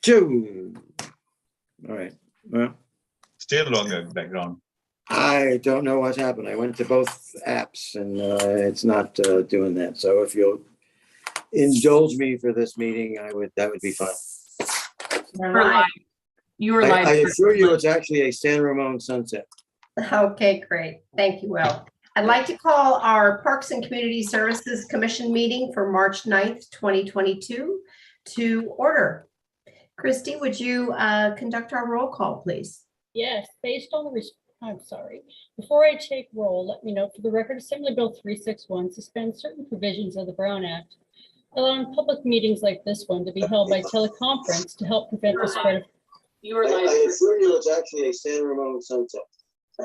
Two. All right. Well, Still on the background. I don't know what's happened. I went to both apps and it's not doing that. So if you'll indulge me for this meeting, that would be fine. You're live. You were live. I assure you, it's actually a San Ramon sunset. Okay, great. Thank you, Will. I'd like to call our Parks and Community Services Commission meeting for March 9th, 2022 to order. Christy, would you conduct our roll call, please? Yes, based on the, I'm sorry. Before I take roll, let me note for the record, Assembly Bill 361 suspends certain provisions of the Brown Act, allowing public meetings like this one to be held by teleconference to help prevent the spread of. You were live. I assure you, it's actually a San Ramon sunset.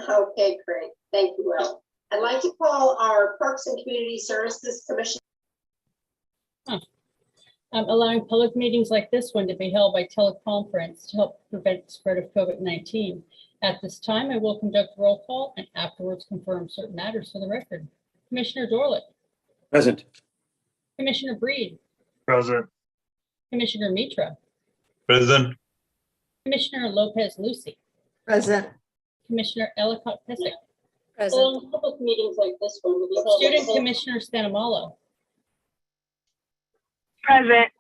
Okay, great. Thank you, Will. I'd like to call our Parks and Community Services Commission. Allowing public meetings like this one to be held by teleconference to help prevent the spread of COVID-19. At this time, I will conduct roll call and afterwards confirm certain matters for the record. Commissioner Dorlick. Present. Commissioner Breed. Present. Commissioner Mitra. Present. Commissioner Lopez Lucy. Present. Commissioner Ellicott Pissick. Present. Allowing public meetings like this one to be held. Student Commissioner Stanimalo. Present.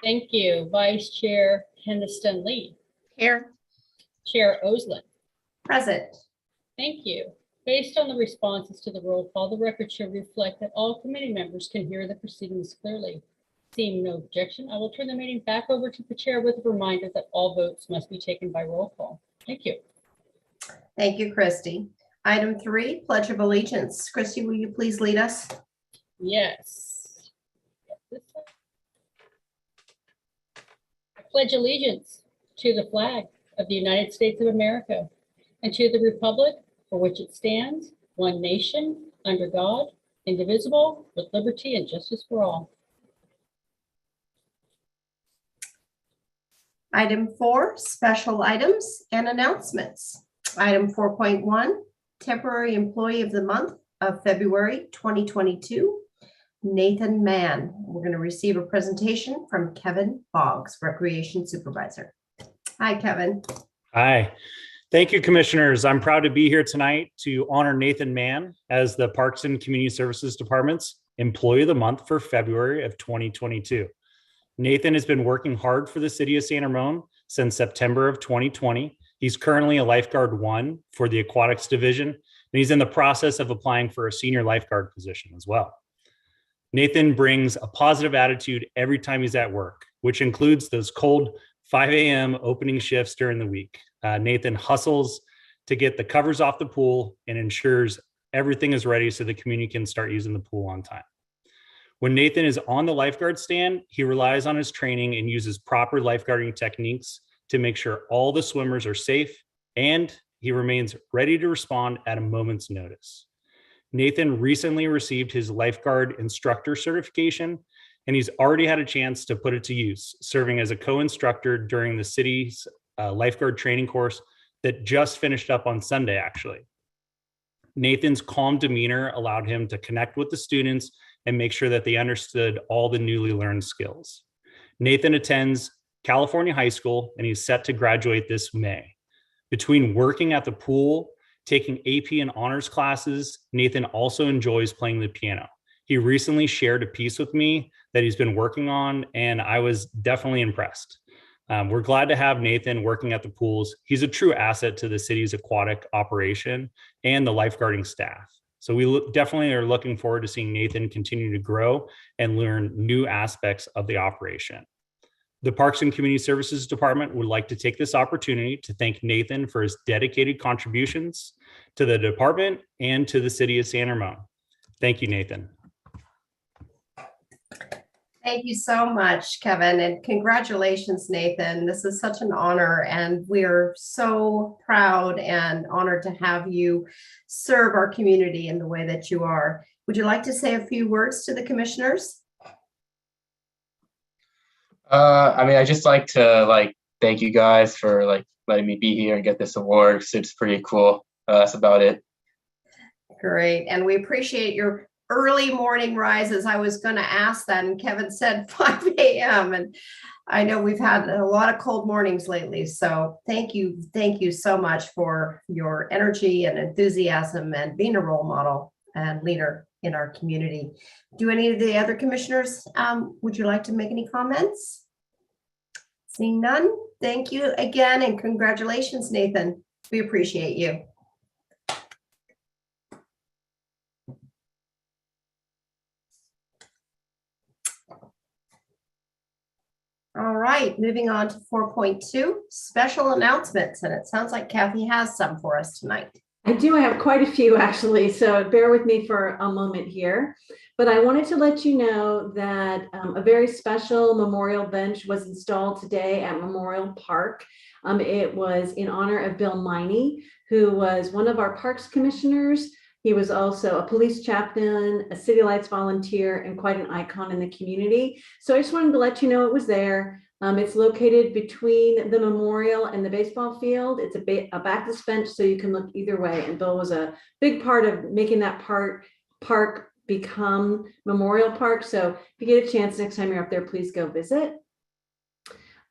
Thank you. Vice Chair Henderson Lee. Here. Chair Oslin. Present. Thank you. Based on the responses to the roll call, the record should reflect that all committee members can hear the proceedings clearly. Seeing no objection, I will turn the meeting back over to the chair with a reminder that all votes must be taken by roll call. Thank you. Thank you, Christy. Item 3, Pledge of Allegiance. Christy, will you please lead us? Yes. I pledge allegiance to the flag of the United States of America and to the republic for which it stands, one nation, under God, indivisible, with liberty and justice for all. Item 4, Special Items and Announcements. Item 4.1, Temporary Employee of the Month of February 2022, Nathan Mann. We're going to receive a presentation from Kevin Boggs, Recreation Supervisor. Hi, Kevin. Hi. Thank you, Commissioners. I'm proud to be here tonight to honor Nathan Mann as the Parks and Community Services Department's Employee of the Month for February of 2022. Nathan has been working hard for the city of San Ramon since September of 2020. He's currently a lifeguard 1 for the aquatics division, and he's in the process of applying for a senior lifeguard position as well. Nathan brings a positive attitude every time he's at work, which includes those cold 5 a.m. opening shifts during the week. Nathan hustles to get the covers off the pool and ensures everything is ready so the community can start using the pool on time. When Nathan is on the lifeguard stand, he relies on his training and uses proper lifeguarding techniques to make sure all the swimmers are safe, and he remains ready to respond at a moment's notice. Nathan recently received his lifeguard instructor certification, and he's already had a chance to put it to use, serving as a co-instructor during the city's lifeguard training course that just finished up on Sunday, actually. Nathan's calm demeanor allowed him to connect with the students and make sure that they understood all the newly learned skills. Nathan attends California High School, and he's set to graduate this May. Between working at the pool, taking AP and honors classes, Nathan also enjoys playing the piano. He recently shared a piece with me that he's been working on, and I was definitely impressed. We're glad to have Nathan working at the pools. He's a true asset to the city's aquatic operation and the lifeguarding staff. So we definitely are looking forward to seeing Nathan continue to grow and learn new aspects of the operation. The Parks and Community Services Department would like to take this opportunity to thank Nathan for his dedicated contributions to the department and to the city of San Ramon. Thank you, Nathan. Thank you so much, Kevin, and congratulations, Nathan. This is such an honor, and we are so proud and honored to have you serve our community in the way that you are. Would you like to say a few words to the commissioners? I just like to thank you guys for letting me be here and get this award. So it's pretty cool. That's about it. Great, and we appreciate your early morning rises. I was going to ask that, and Kevin said 5 a.m. And I know we've had a lot of cold mornings lately. So thank you so much for your energy and enthusiasm and being a role model and leader in our community. Do any of the other commissioners, would you like to make any comments? Seeing none, thank you again, and congratulations, Nathan. We appreciate you. All right, moving on to 4.2, special announcements. And it sounds like Kathy has some for us tonight. I do. I have quite a few, actually, so bear with me for a moment here. But I wanted to let you know that a very special memorial bench was installed today at Memorial Park. It was in honor of Bill Miney, who was one of our parks commissioners. He was also a police chaplain, a City Lights volunteer, and quite an icon in the community. So I just wanted to let you know it was there. It's located between the memorial and the baseball field. It's a backless bench, so you can look either way. And Bill was a big part of making that park become Memorial Park. So if you get a chance next time you're up there, please go visit.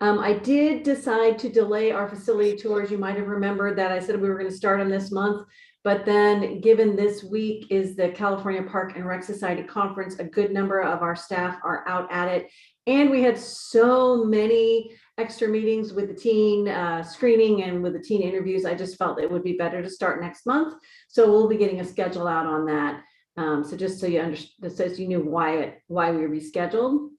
I did decide to delay our facility tours. You might have remembered that I said we were going to start them this month. But then given this week is the California Park and Rec Society Conference, a good number of our staff are out at it. And we had so many extra meetings with the teen screening and with the teen interviews. I just felt it would be better to start next month. So we'll be getting a schedule out on that. So just so you understand, so you knew why we rescheduled.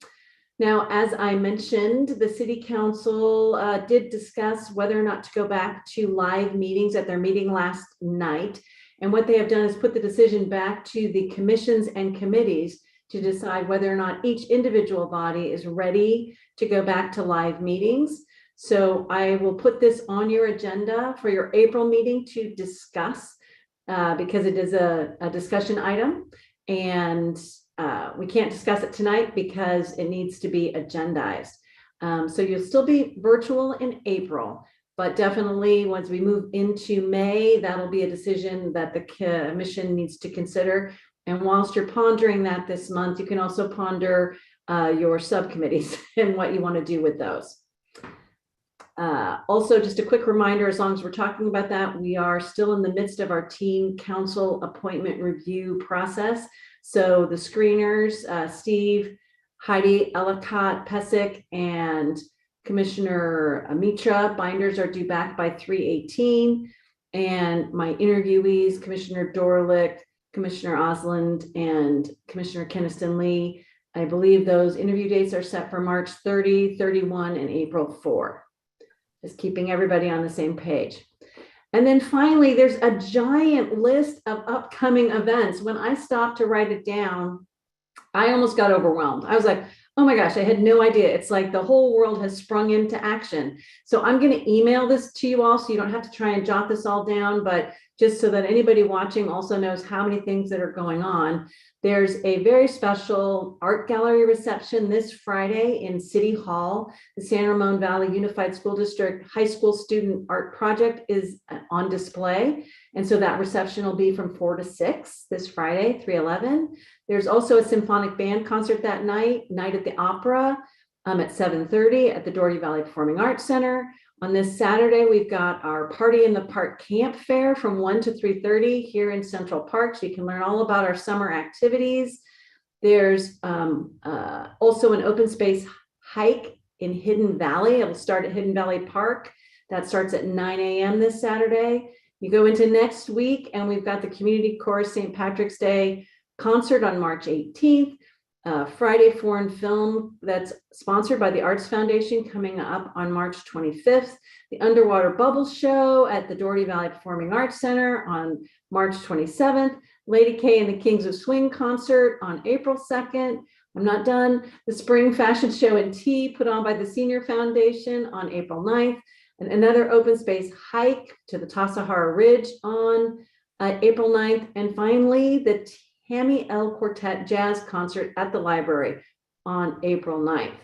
Now, as I mentioned, the City Council did discuss whether or not to go back to live meetings at their meeting last night. And what they have done is put the decision back to the commissions and committees to decide whether or not each individual body is ready to go back to live meetings. So I will put this on your agenda for your April meeting to discuss because it is a discussion item, and we can't discuss it tonight because it needs to be agendized. So you'll still be virtual in April, but definitely once we move into May, that'll be a decision that the commission needs to consider. And whilst you're pondering that this month, you can also ponder your subcommittees and what you want to do with those. Also, just a quick reminder, as long as we're talking about that, we are still in the midst of our teen council appointment review process. So the screeners, Steve, Heidi Ellicott, Pesic, and Commissioner Mitra Binders are due back by 3/18. And my interviewees, Commissioner Dorlick, Commissioner Osland, and Commissioner Keniston Lee, I believe those interview dates are set for March 30, 31, and April 4. Just keeping everybody on the same page. And then finally, there's a giant list of upcoming events. When I stopped to write it down, I almost got overwhelmed. I was like, oh my gosh, I had no idea. It's like the whole world has sprung into action. So I'm going to email this to you all so you don't have to try and jot this all down, but just so that anybody watching also knows how many things that are going on. There's a very special art gallery reception this Friday in City Hall. The San Ramon Valley Unified School District High School Student Art Project is on display. And so that reception will be from 4 to 6 this Friday, 3/11. There's also a symphonic band concert that night at the Opera at 7:30 at the Doherty Valley Performing Arts Center. On this Saturday, we've got our Party in the Park Camp Fair from 1 to 3:30 here in Central Park. So you can learn all about our summer activities. There's also an open space hike in Hidden Valley. It'll start at Hidden Valley Park. That starts at 9 a.m. this Saturday. You go into next week and we've got the Community Chorus St. Patrick's Day concert on March 18th. Friday Foreign Film that's sponsored by the Arts Foundation coming up on March 25th. The Underwater Bubble Show at the Doherty Valley Performing Arts Center on March 27th. Lady K and the Kings of Swing concert on April 2nd. I'm not done. The Spring Fashion Show and Tea put on by the Senior Foundation on April 9th. And another open space hike to the Tassajara Ridge on April 9th. And finally, the Tammy L. Quartet Jazz Concert at the library on April 9th.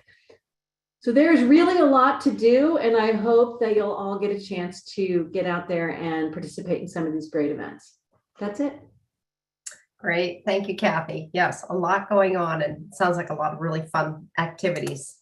So there's really a lot to do, and I hope that you'll all get a chance to get out there and participate in some of these great events. That's it. Great. Thank you, Kathy. Yes, a lot going on and sounds like a lot of really fun activities.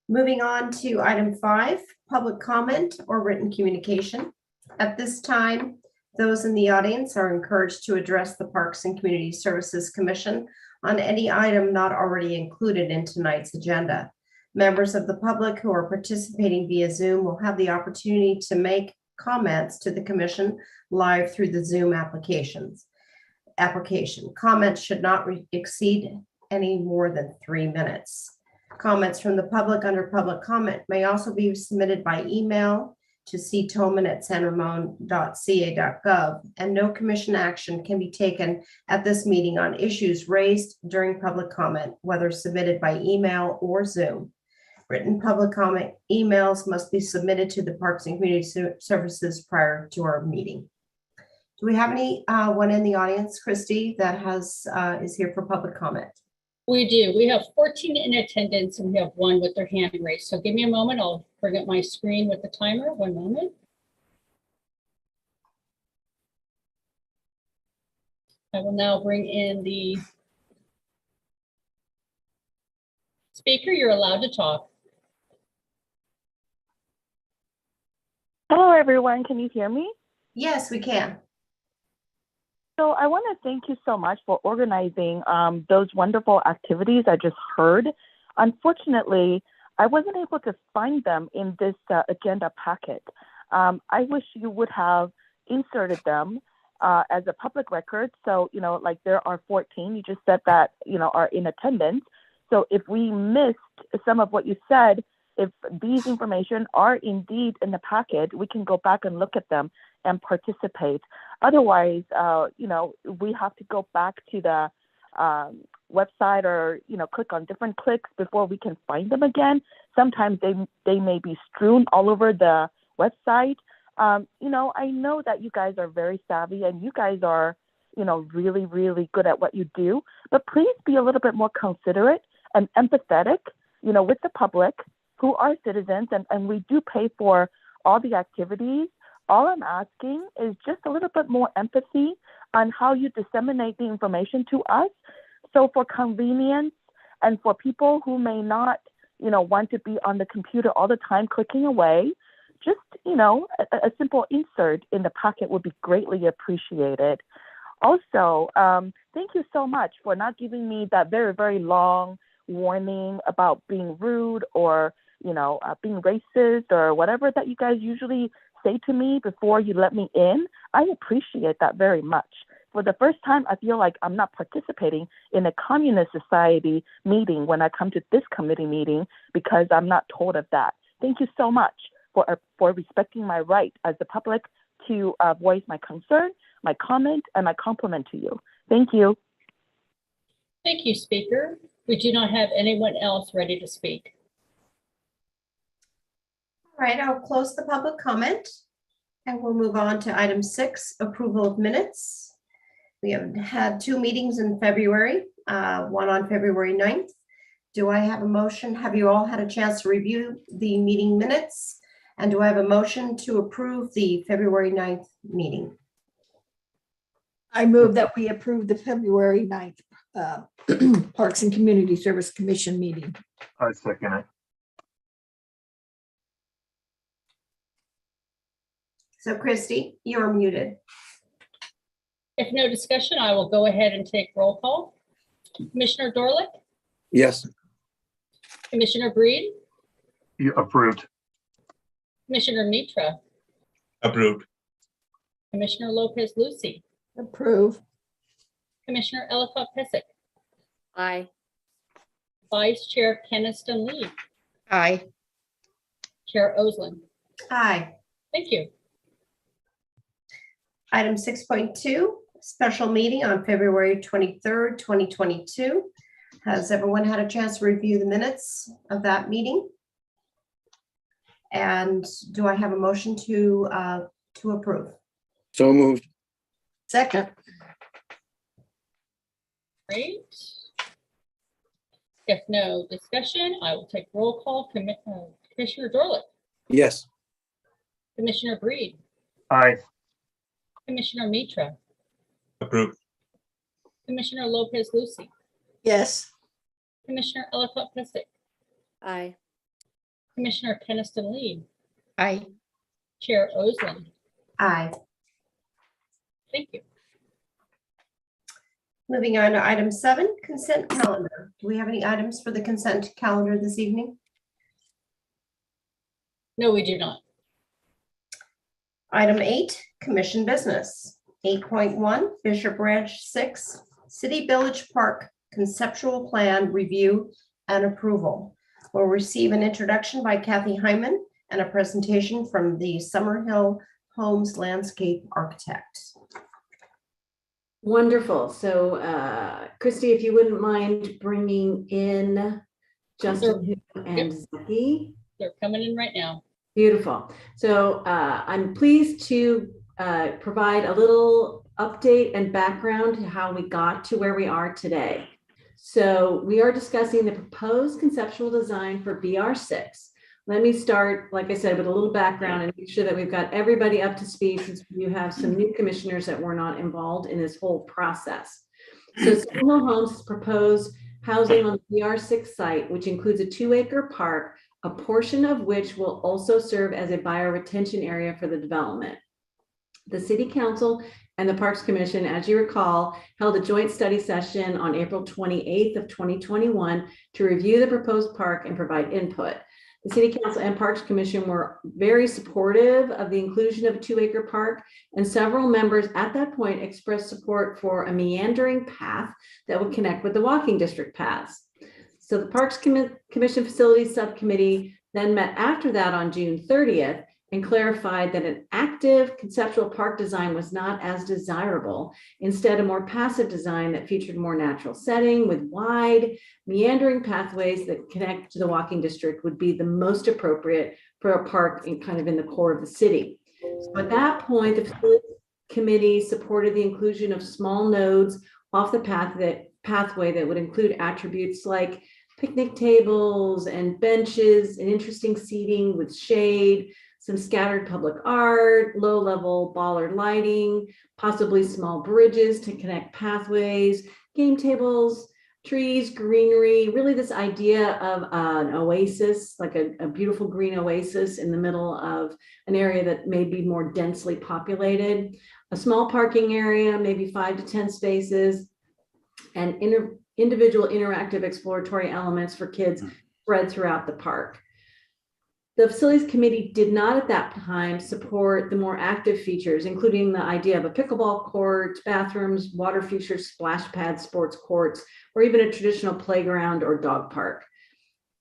Moving on to item 5, public comment or written communication. At this time, those in the audience are encouraged to address the Parks and Community Services Commission on any item not already included in tonight's agenda. Members of the public who are participating via Zoom will have the opportunity to make comments to the commission live through the Zoom application. Comments should not exceed any more than 3 minutes. Comments from the public under public comment may also be submitted by email to ctoman@sanramon.ca.gov, and no commission action can be taken at this meeting on issues raised during public comment, whether submitted by email or Zoom. Written public comment emails must be submitted to the Parks and Community Services prior to our meeting. Do we have anyone in the audience, Christy, that is here for public comment? We do. We have 14 in attendance and we have 1 with their hand raised. So give me a moment. I'll bring up my screen with the timer. 1 moment. I will now bring in the speaker. You're allowed to talk. Hello, everyone. Can you hear me? Yes, we can. So I want to thank you so much for organizing those wonderful activities I just heard. Unfortunately, I wasn't able to find them in this agenda packet. I wish you would have inserted them as a public record. So, like there are 14, you just said that, are in attendance. So if we missed some of what you said, if these information are indeed in the packet, we can go back and look at them and participate. Otherwise, we have to go back to the website or, click on different clicks before we can find them again. Sometimes they may be strewn all over the website. I know that you guys are very savvy and you guys are, really, really good at what you do, but please be a little bit more considerate and empathetic, with the public who are citizens, and we do pay for all the activities. All I'm asking is just a little bit more empathy on how you disseminate the information to us. So for convenience and for people who may not, want to be on the computer all the time clicking away, just, a simple insert in the packet would be greatly appreciated. Also, thank you so much for not giving me that very, very long warning about being rude or, being racist or whatever that you guys usually say to me before you let me in. I appreciate that very much. For the first time, I feel like I'm not participating in a communist society meeting when I come to this committee meeting because I'm not told of that. Thank you so much for respecting my right as the public to voice my concern, my comment, and my compliment to you. Thank you. Thank you, Speaker. We do not have anyone else ready to speak. All right, I'll close the public comment and we'll move on to item 6, approval of minutes. We have had 2 meetings in February, one on February 9th. Do I have a motion? Have you all had a chance to review the meeting minutes? And do I have a motion to approve the February 9th meeting? I move that we approve the February 9th Parks and Community Service Commission meeting. I second it. So Christy, you're muted. If no discussion, I will go ahead and take roll call. Commissioner Dorlick, Yes. Commissioner Breed, You approved. Commissioner Mitra, Approved. Commissioner Lopez Lucy, Approve. Commissioner Ellicott Pesic, Aye. Vice Chair Keniston Lee, Aye. Chair Oslin. Aye. Thank you. Item 6.2, special meeting on February 23rd, 2022. Has everyone had a chance to review the minutes of that meeting? And do I have a motion to approve? So moved. Second. Great. If no discussion, I will take roll call. Commissioner Dorlick, Yes. Commissioner Breed, Aye. Commissioner Mitra, Approved. Commissioner Lopez Lucy, Yes. Commissioner Ellicott Pistic, Aye. Commissioner Peniston Lee, Aye. Chair Oslin. Aye. Thank you. Moving on to item 7, consent calendar. Do we have any items for the consent calendar this evening? No, we do not. Item 8, commission business. 8.1, Bishop Ranch 6, City Village Park Conceptual Plan Review and Approval. We'll receive an introduction by Kathy Hyman and a presentation from the Summerhill Homes Landscape Architect. Wonderful. So, Christy, if you wouldn't mind bringing in Justin and Zaki. They're coming in right now. Beautiful. So I'm pleased to provide a little update and background to how we got to where we are today. So we are discussing the proposed conceptual design for BR6. Let me start, like I said, with a little background and make sure that we've got everybody up to speed, since you have some new commissioners that were not involved in this whole process. So Summerhill Homes has proposed housing on the BR6 site, which includes a 2-acre park, a portion of which will also serve as a bioretention area for the development. The City Council and the Parks Commission, as you recall, held a joint study session on April 28th of 2021 to review the proposed park and provide input. The City Council and Parks Commission were very supportive of the inclusion of a 2-acre park, and several members at that point expressed support for a meandering path that would connect with the walking district paths. So the Parks Commission Facilities Subcommittee then met after that on June 30th and clarified that an active conceptual park design was not as desirable. Instead, a more passive design that featured more natural setting with wide, meandering pathways that connect to the walking district would be the most appropriate for a park in kind of in the core of the city. So at that point, the Facilities Committee supported the inclusion of small nodes off the pathway that would include attributes like picnic tables and benches and interesting seating with shade, some scattered public art, low-level bollard lighting, possibly small bridges to connect pathways, game tables, trees, greenery, really this idea of an oasis, like a beautiful green oasis in the middle of an area that may be more densely populated, a small parking area, maybe 5 to 10 spaces, and individual interactive exploratory elements for kids spread throughout the park. The Facilities Committee did not at that time support the more active features, including the idea of a pickleball court, bathrooms, water features, splash pads, sports courts, or even a traditional playground or dog park.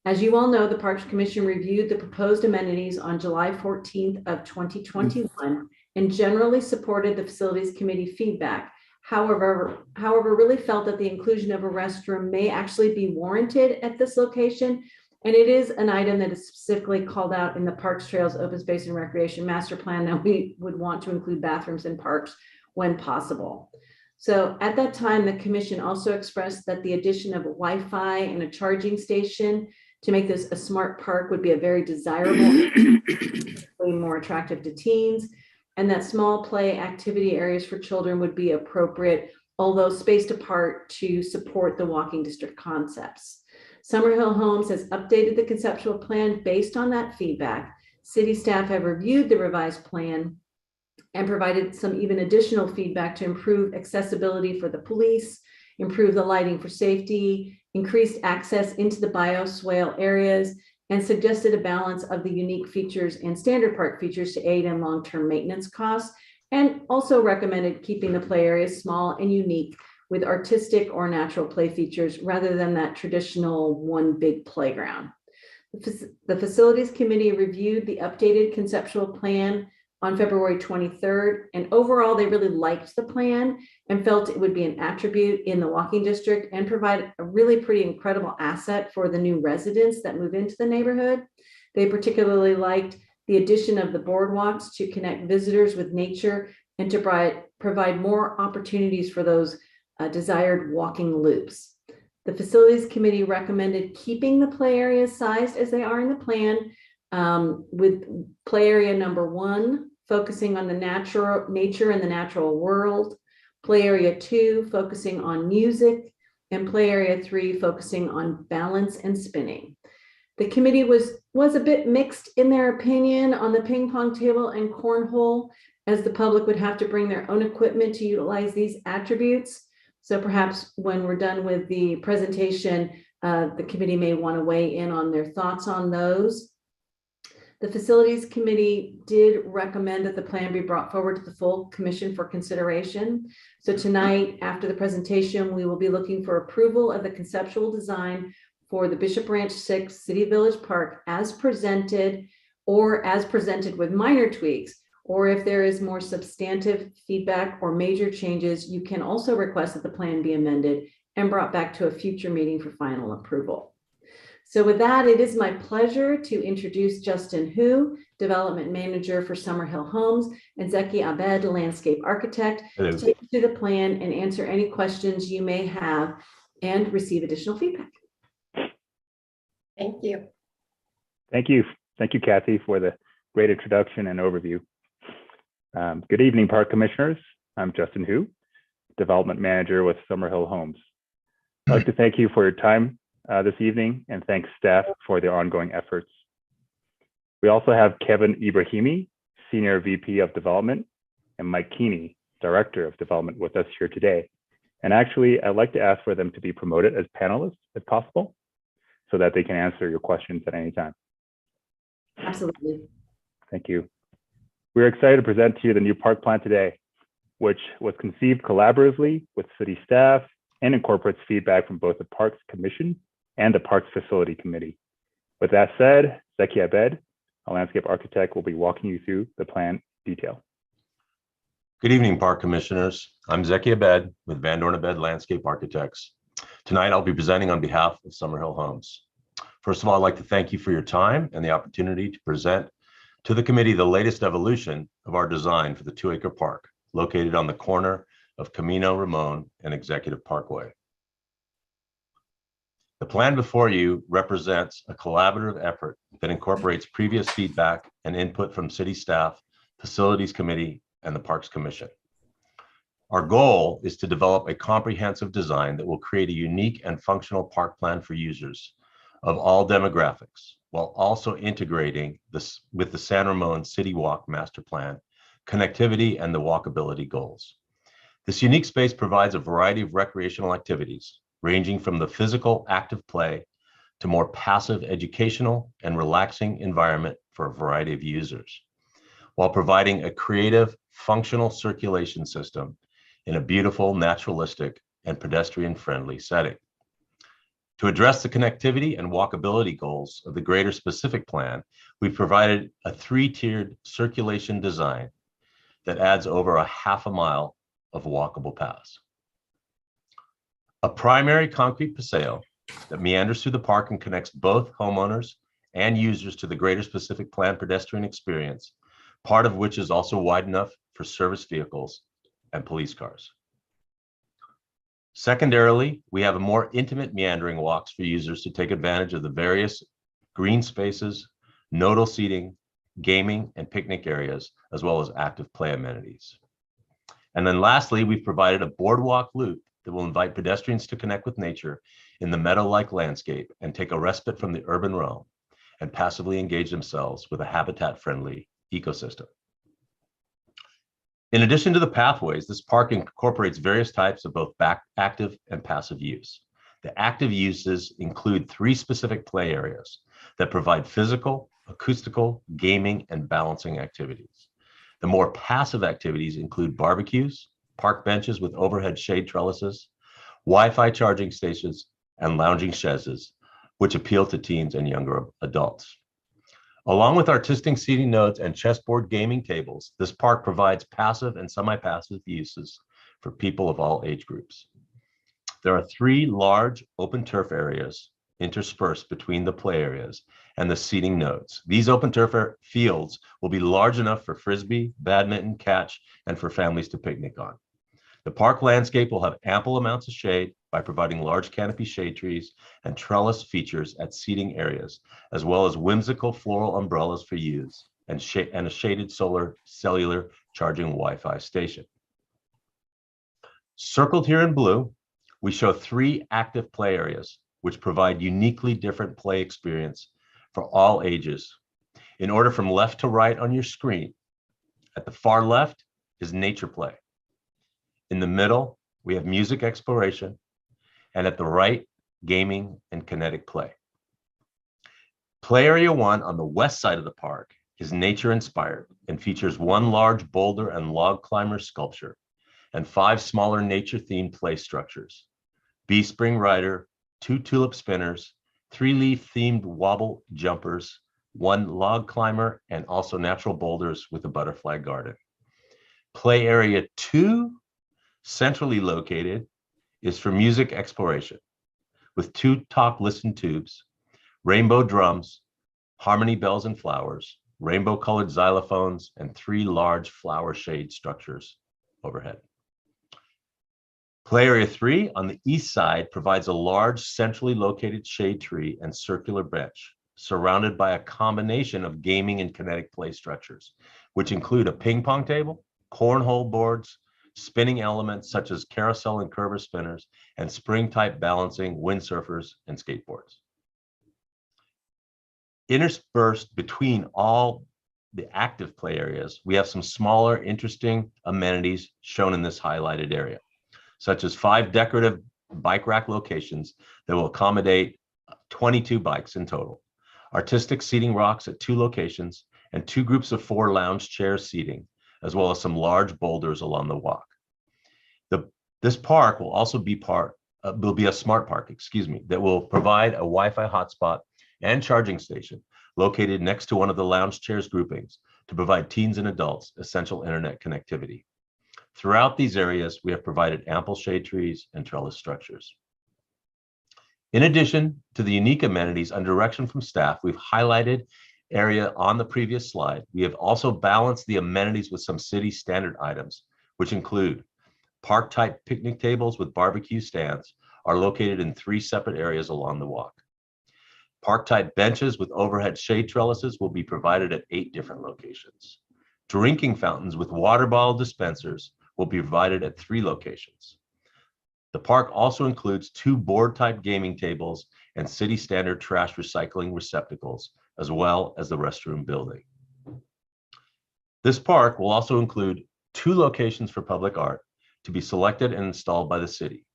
As you all know, the Parks Commission reviewed the proposed amenities on July 14th of 2021 and generally supported the Facilities Committee feedback. However, really felt that the inclusion of a restroom may actually be warranted at this location. And it is an item that is specifically called out in the Parks, Trails, Open Space and Recreation Master Plan that we would want to include bathrooms in parks when possible. So at that time, the commission also expressed that the addition of a Wi-Fi and a charging station to make this a smart park would be a very desirable, more attractive to teens, and that small play activity areas for children would be appropriate, although spaced apart to support the walking district concepts. Summerhill Homes has updated the conceptual plan based on that feedback. City staff have reviewed the revised plan and provided some even additional feedback to improve accessibility for the police, improve the lighting for safety, increased access into the bioswale areas, and suggested a balance of the unique features and standard park features to aid in long-term maintenance costs, and also recommended keeping the play areas small and unique with artistic or natural play features rather than that traditional one big playground. The Facilities Committee reviewed the updated conceptual plan on February 23rd, and overall they really liked the plan and felt it would be an attribute in the walking district and provide a really pretty incredible asset for the new residents that move into the neighborhood. They particularly liked the addition of the boardwalks to connect visitors with nature and to provide more opportunities for those desired walking loops. The Facilities Committee recommended keeping the play areas sized as they are in the plan, with play area number 1 focusing on the nature and the natural world, Play Area 2 focusing on music, and Play Area 3 focusing on balance and spinning. The committee was a bit mixed in their opinion on the ping pong table and cornhole, as the public would have to bring their own equipment to utilize these attributes. So perhaps when we're done with the presentation, the committee may want to weigh in on their thoughts on those. The Facilities Committee did recommend that the plan be brought forward to the full commission for consideration. So tonight, after the presentation, we will be looking for approval of the conceptual design for the Bishop Ranch 6 City Village Park as presented, or as presented with minor tweaks, or if there is more substantive feedback or major changes, you can also request that the plan be amended and brought back to a future meeting for final approval. So with that, it is my pleasure to introduce Justin Hu, Development Manager for Summerhill Homes, and Zeki Abed, Landscape Architect, to take you through the plan and answer any questions you may have and receive additional feedback. Thank you. Thank you. Thank you, Kathy, for the great introduction and overview. Good evening, Park Commissioners. I'm Justin Hu, Development Manager with Summerhill Homes. I'd like to thank you for your time this evening and thank staff for their ongoing efforts. We also have Kevin Ibrahimi, Senior VP of Development, and Mike Keeney, Director of Development, with us here today. And actually, I'd like to ask for them to be promoted as panelists if possible, so that they can answer your questions at any time. Absolutely. Thank you. We're excited to present to you the new park plan today, which was conceived collaboratively with city staff and incorporates feedback from both the Parks Commission and the Parks Facility Committee. With that said, Zeki Abed, a landscape architect, will be walking you through the plan detail. Good evening, Park Commissioners. I'm Zeki Abed with Van Dorn Abed Landscape Architects. Tonight, I'll be presenting on behalf of Summerhill Homes. First of all, I'd like to thank you for your time and the opportunity to present to the committee the latest evolution of our design for the 2-acre park located on the corner of Camino Ramon and Executive Parkway. The plan before you represents a collaborative effort that incorporates previous feedback and input from city staff, Facilities Committee, and the Parks Commission. Our goal is to develop a comprehensive design that will create a unique and functional park plan for users of all demographics, while also integrating this with the San Ramon City Walk Master Plan, connectivity, and the walkability goals. This unique space provides a variety of recreational activities, ranging from the physical active play to more passive educational and relaxing environment for a variety of users, while providing a creative, functional circulation system in a beautiful, naturalistic, and pedestrian-friendly setting. To address the connectivity and walkability goals of the greater specific plan, we've provided a 3-tiered circulation design that adds over a half a mile of walkable paths. A primary concrete paseo that meanders through the park and connects both homeowners and users to the greater specific plan pedestrian experience, part of which is also wide enough for service vehicles and police cars. Secondarily, we have a more intimate meandering walks for users to take advantage of the various green spaces, nodal seating, gaming, and picnic areas, as well as active play amenities. And then lastly, we've provided a boardwalk loop that will invite pedestrians to connect with nature in the meadow-like landscape and take a respite from the urban realm and passively engage themselves with a habitat-friendly ecosystem. In addition to the pathways, this park incorporates various types of both active and passive use. The active uses include 3 specific play areas that provide physical, acoustical, gaming, and balancing activities. The more passive activities include barbecues, park benches with overhead shade trellises, Wi-Fi charging stations, and lounging chaises, which appeal to teens and younger adults. Along with artistic seating nodes and chessboard gaming tables, this park provides passive and semi-passive uses for people of all age groups. There are 3 large open turf areas interspersed between the play areas and the seating nodes. These open turf fields will be large enough for frisbee, badminton, catch, and for families to picnic on. The park landscape will have ample amounts of shade by providing large canopy shade trees and trellis features at seating areas, as well as whimsical floral umbrellas for use and a shaded solar cellular charging Wi-Fi station. Circled here in blue, we show 3 active play areas, which provide uniquely different play experience for all ages. In order from left to right on your screen, at the far left is nature play. In the middle, we have music exploration, and at the right, gaming and kinetic play. Play area 1 on the west side of the park is nature inspired and features 1 large boulder and log climber sculpture and 5 smaller nature themed play structures: bee spring rider, 2 tulip spinners, 3 leaf themed wobble jumpers, 1 log climber, and also natural boulders with a butterfly garden. Play area 2, centrally located, is for music exploration with 2 top listen tubes, rainbow drums, harmony bells and flowers, rainbow colored xylophones, and 3 large flower shade structures overhead. Play area 3 on the east side provides a large centrally located shade tree and circular bench surrounded by a combination of gaming and kinetic play structures, which include a ping pong table, cornhole boards, spinning elements such as carousel and curver spinners, and spring type balancing, windsurfers, and skateboards. Interspersed between all the active play areas, we have some smaller, interesting amenities shown in this highlighted area, such as 5 decorative bike rack locations that will accommodate 22 bikes in total, artistic seating rocks at 2 locations, and 2 groups of 4 lounge chair seating, as well as some large boulders along the walk. This park will also be a smart park, that will provide a Wi-Fi hotspot and charging station located next to one of the lounge chairs groupings to provide teens and adults essential internet connectivity. Throughout these areas, we have provided ample shade trees and trellis structures. In addition to the unique amenities under direction from staff, we've highlighted area on the previous slide. We have also balanced the amenities with some city standard items, which include park type picnic tables with barbecue stands are located in 3 separate areas along the walk. Park type benches with overhead shade trellises will be provided at 8 different locations. Drinking fountains with water bottle dispensers will be provided at 3 locations. The park also includes 2 board type gaming tables and city standard trash recycling receptacles, as well as the restroom building. This park will also include 2 locations for public art to be selected and installed by the city.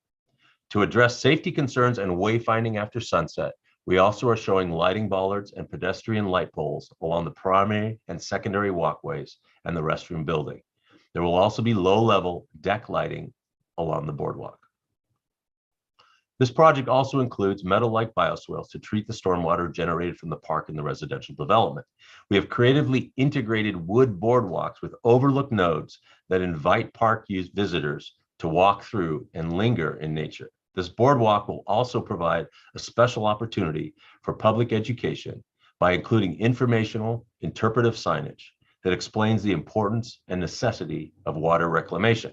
To address safety concerns and wayfinding after sunset, we also are showing lighting bollards and pedestrian light poles along the primary and secondary walkways and the restroom building. There will also be low-level deck lighting along the boardwalk. This project also includes metal-like bioswales to treat the stormwater generated from the park and the residential development. We have creatively integrated wood boardwalks with overlook nodes that invite park use visitors to walk through and linger in nature. This boardwalk will also provide a special opportunity for public education by including informational, interpretive signage that explains the importance and necessity of water reclamation.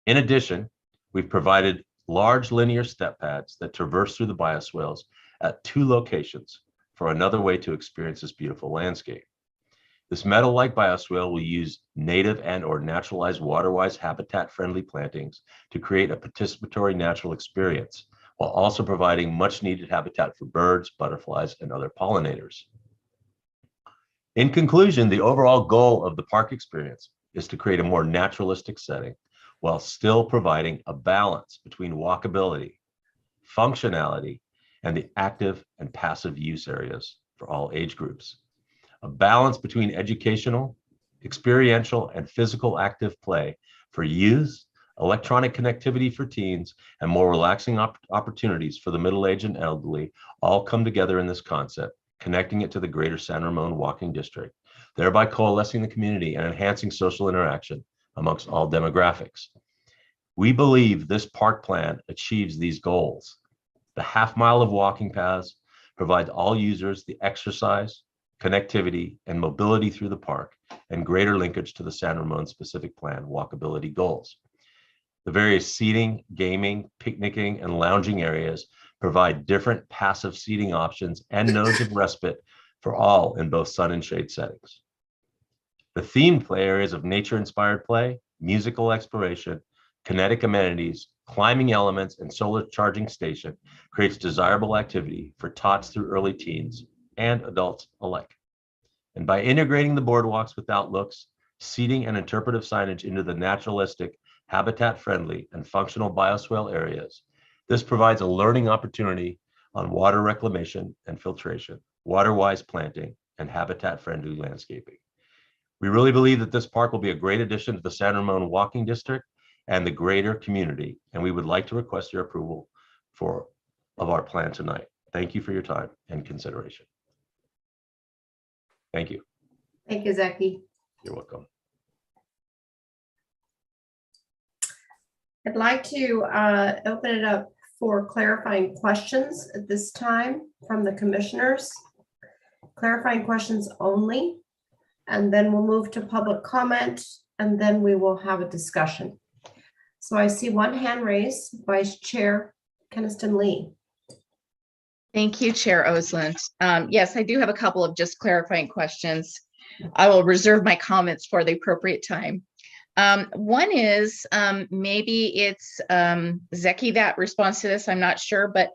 In addition, we've provided large linear step pads that traverse through the bioswales at 2 locations for another way to experience this beautiful landscape. This metal-like bioswale will use native and or naturalized waterwise habitat-friendly plantings to create a participatory natural experience, while also providing much-needed habitat for birds, butterflies, and other pollinators. In conclusion, the overall goal of the park experience is to create a more naturalistic setting while still providing a balance between walkability, functionality, and the active and passive use areas for all age groups. A balance between educational, experiential, and physical active play for youth, electronic connectivity for teens, and more relaxing opportunities for the middle-aged and elderly all come together in this concept, connecting it to the greater San Ramon walking district, thereby coalescing the community and enhancing social interaction amongst all demographics. We believe this park plan achieves these goals. The half-mile of walking paths provides all users the exercise, connectivity, and mobility through the park, and greater linkage to the San Ramon specific plan walkability goals. The various seating, gaming, picnicking, and lounging areas provide different passive seating options and nodes of respite for all in both sun and shade settings. The themed play areas of nature-inspired play, musical exploration, kinetic amenities, climbing elements, and solar charging station creates desirable activity for tots through early teens and adults alike. And by integrating the boardwalks with outlooks, seating and interpretive signage into the naturalistic, habitat-friendly, and functional bioswale areas, this provides a learning opportunity on water reclamation and filtration, water-wise planting, and habitat-friendly landscaping. We really believe that this park will be a great addition to the San Ramon Walking District and the greater community, and we would like to request your approval of our plan tonight. Thank you for your time and consideration. Thank you. Thank you, Zaki. You're welcome. I'd like to open it up for clarifying questions at this time from the commissioners. Clarifying questions only, and then we'll move to public comment, and then we will have a discussion. So I see one hand raised, Vice Chair Keniston Lee. Thank you, Chair Osland. Yes, I do have a couple of just clarifying questions. I will reserve my comments for the appropriate time. One is maybe it's Zeki that responds to this, I'm not sure, but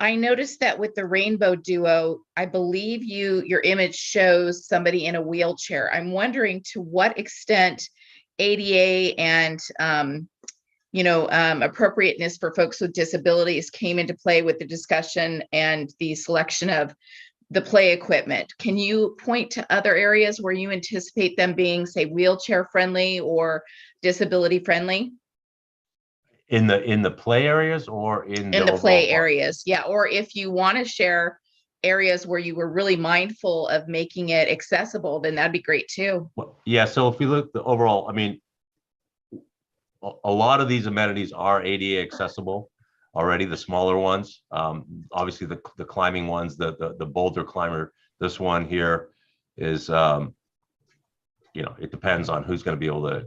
I noticed that with the Rainbow Duo, I believe your image shows somebody in a wheelchair. I'm wondering to what extent ADA and appropriateness for folks with disabilities came into play with the discussion and the selection of the play equipment. Can you point to other areas where you anticipate them being, say, wheelchair friendly or disability friendly? In the play areas or in the play overall park? areas, yeah. Or if you want to share areas where you were really mindful of making it accessible, then that'd be great too. Well, yeah, so if we look at the overall, I mean, a lot of these amenities are ADA accessible already, the smaller ones. Obviously the climbing ones, the boulder climber, this one here is, it depends on who's going to be able to,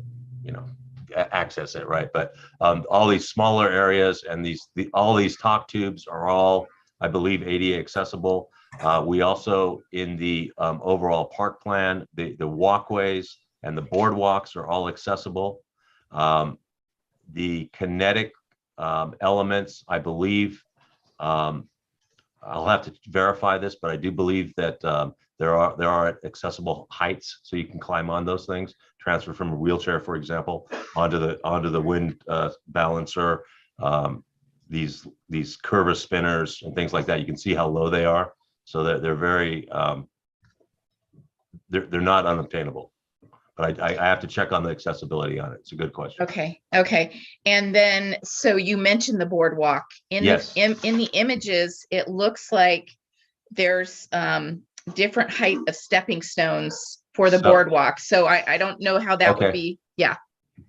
access it, right? But all these smaller areas and all these top tubes are all, I believe, ADA accessible. We also, in the overall park plan, the walkways and the boardwalks are all accessible. The kinetic elements, I believe, I'll have to verify this, but I do believe that there are accessible heights, so you can climb on those things, transfer from a wheelchair, for example, onto the wind balancer, these curva spinners and things like that. You can see how low they are, so that they're very they're not unobtainable. But I have to check on the accessibility on it. It's a good question. Okay. And then, so you mentioned the boardwalk. Yes. In the images, it looks like there's different height of stepping stones for the boardwalk. So I don't know how that would be. Yeah.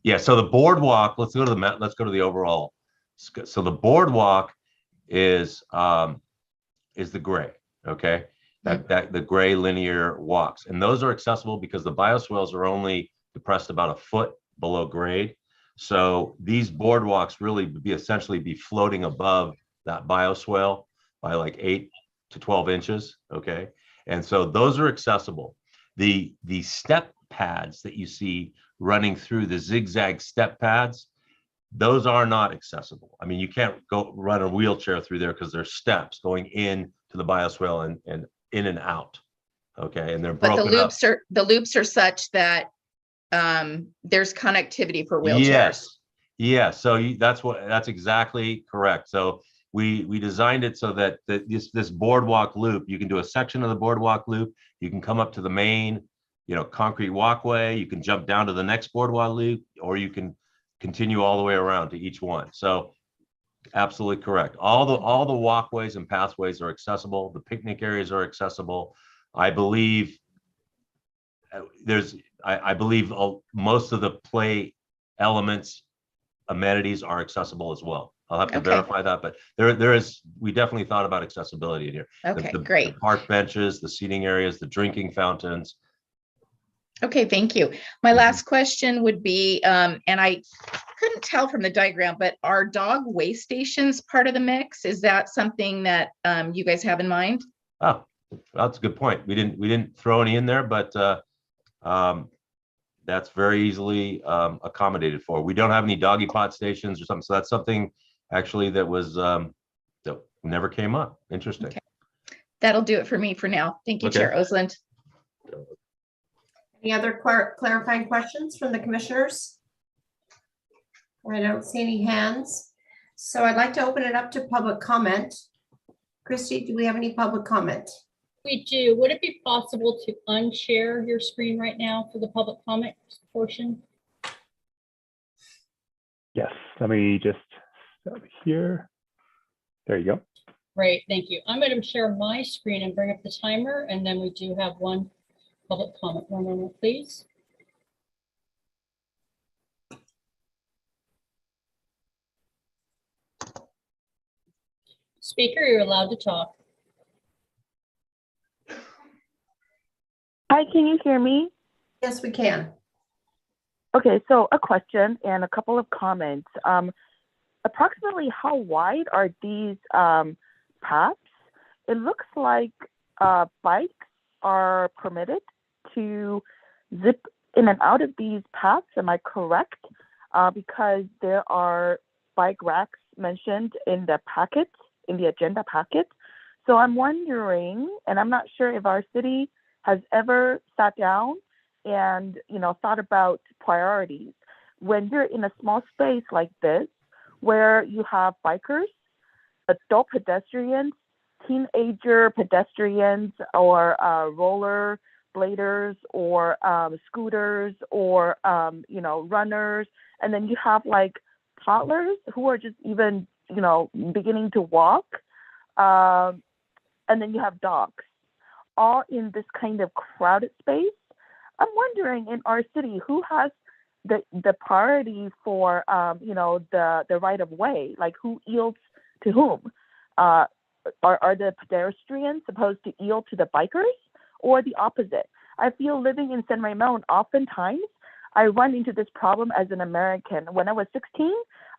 Yeah. So the boardwalk, let's go to the overall. So the boardwalk is the gray. Okay. That the gray linear walks, and those are accessible because the bioswales are only depressed about a foot below grade. So these boardwalks really essentially be floating above that bioswale by like 8 to 12 inches. Okay. And so those are accessible. The step pads that you see running through, the zigzag step pads, those are not accessible. I mean, you can't go run a wheelchair through there because there's steps going in to the bioswale and in and out. Okay. And they're broken up. But the loops are such that there's connectivity for wheelchairs. Yes. So that's exactly correct. So we designed it so that this boardwalk loop, you can do a section of the boardwalk loop. You can come up to the main, concrete walkway. You can jump down to the next boardwalk loop, or you can continue all the way around to each one. So absolutely correct. All the walkways and pathways are accessible. The picnic areas are accessible. I believe I believe most of the play elements, amenities are accessible as well. I'll have to verify that, but we definitely thought about accessibility in here. Okay, The great. park benches, the seating areas, the drinking fountains. Okay, thank you. My last question would be, and I couldn't tell from the diagram, but are dog waste stations part of the mix? Is that something that you guys have in mind? Oh, that's a good point. We didn't throw any in there, but that's very easily accommodated for. We don't have any doggy pot stations or something. So that's something actually that was that never came up. Interesting. Okay. That'll do it for me for now. Thank you, Okay. Chair Osland. Any other clarifying questions from the commissioners? I don't see any hands. So I'd like to open it up to public comment. Christy, do we have any public comment? We do. Would it be possible to unshare your screen right now for the public comment portion? Yes, let me just start here. There you go. Great, thank you. I'm going to share my screen and bring up the timer, and then we do have one public comment. One moment, please. Speaker, you're allowed to talk. Hi, can you hear me? Yes, we can. Okay, so a question and a couple of comments. Approximately how wide are these paths? It looks like bikes are permitted to zip in and out of these paths. Am I correct? Because there are bike racks mentioned in the packet, in the agenda packet. So I'm wondering, and I'm not sure if our city has ever sat down and, you know, thought about priorities. When you're in a small space like this, where you have bikers, adult pedestrians, teenager pedestrians, or roller bladers, or scooters, or you know, runners, and then you have like toddlers who are just even, you know, beginning to walk, and then you have dogs, all in this kind of crowded space. I'm wondering, in our city, who has the priority for you know, the right of way? Like, who yields to whom? Are the pedestrians supposed to yield to the bikers, or the opposite? I feel living in San Ramon, oftentimes I run into this problem as an American. When I was 16,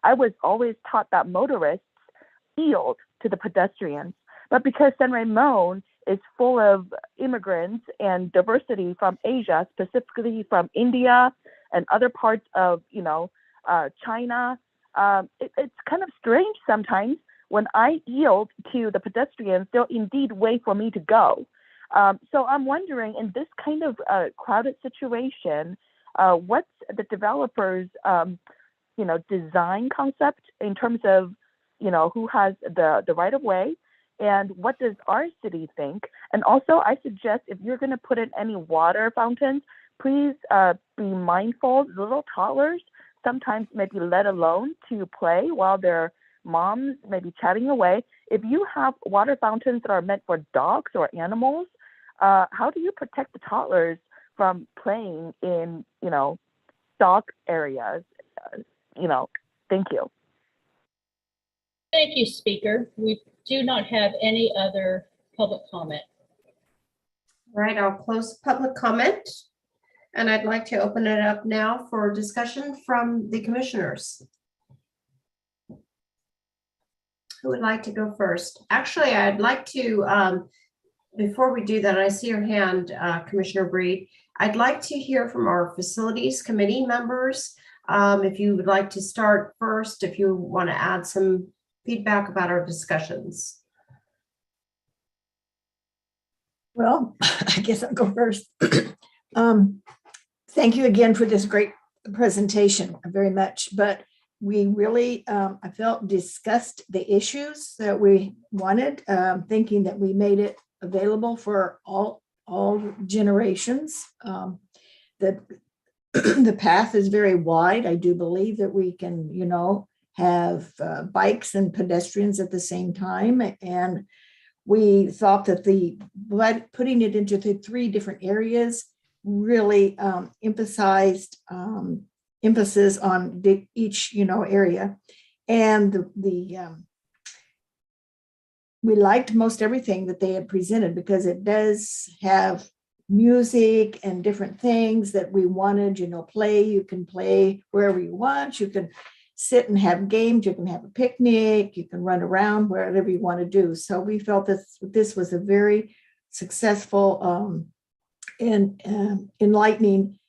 I was always taught that motorists yield to the pedestrians. But because San Ramon is full of immigrants and diversity from Asia, specifically from India and other parts of, you know, China, it's kind of strange sometimes when I yield to the pedestrians, they'll indeed wait for me to go. So I'm wondering, in this kind of crowded situation, what's the developers, you know, design concept in terms of, you know, who has the right of way, and what does our city think? And also, I suggest if you're going to put in any water fountains, please be mindful. Little toddlers sometimes may be let alone to play while their moms may be chatting away. If you have water fountains that are meant for dogs or animals, how do you protect the toddlers from playing in, you know, dog areas? You know, thank you. Thank you, Speaker. We do not have any other public comment. All right, I'll close public comment. And I'd like to open it up now for discussion from the commissioners. Who would like to go first? Actually, I'd like to, before we do that, I see your hand, Commissioner Breed. I'd like to hear from our facilities committee members. If you would like to start first, if you want to add some feedback about our discussions. Well, I guess I'll go first. Thank you again for this great presentation, very much. But we really, I felt, discussed the issues that we wanted, thinking that we made it available for all generations. The path is very wide. I do believe that we can, you know, have bikes and pedestrians at the same time. And we thought that putting it into the 3 different areas really emphasized emphasis on each, you know, area. And we liked most everything that they had presented, because it does have music and different things that we wanted, you know, play. You can play wherever you want. You can sit and have games. You can have a picnic. You can run around wherever you want to do. So we felt this was a very successful and enlightening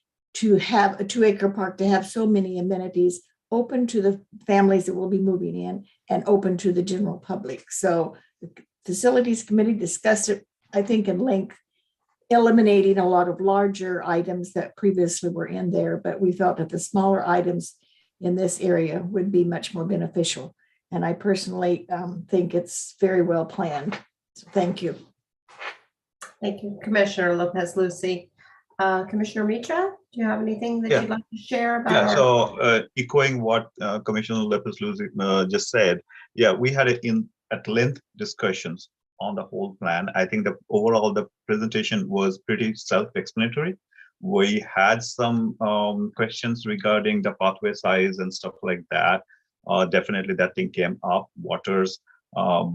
to have a 2-acre park, to have so many amenities open to the families that will be moving in and open to the general public. So the facilities committee discussed it, I think, in length, eliminating a lot of larger items that previously were in there, but we felt that the smaller items in this area would be much more beneficial. And I personally think it's very well planned. So thank you. Thank you, Commissioner Lopez Lucy. Commissioner Mitra, do you have anything that you'd like to share about? Yeah, so echoing what Commissioner Lopez Lucy just said, yeah, we had at length discussions on the whole plan. I think the overall the presentation was pretty self-explanatory. We had some questions regarding the pathway size and stuff like that. Definitely that thing came up. Waters,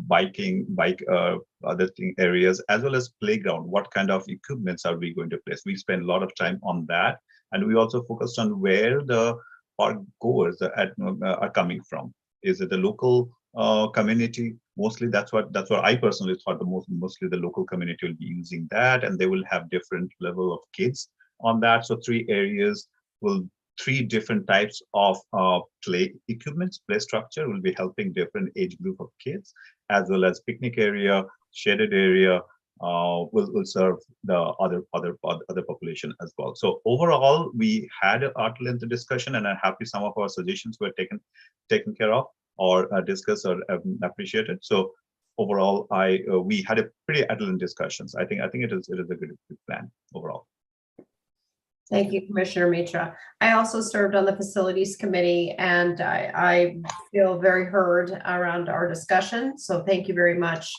biking, other areas, as well as playground. What kind of equipments are we going to place? We spent a lot of time on that, and we also focused on where the park goers are coming from. Is it the local community? Mostly that's what I personally thought. Mostly the local community will be using that, and they will have different level of kids on that. So 3 areas will 3 different types of play equipments, play structure will be helping different age group of kids, as well as picnic area, shaded area will serve the other population as well. So overall, we had an length discussion, and I'm happy some of our suggestions were taken care of or discussed or appreciated. So overall, we had a pretty excellent discussions. I think it is a good plan overall. Thank you, Commissioner Mitra. I also served on the facilities committee, and I feel very heard around our discussion. So thank you very much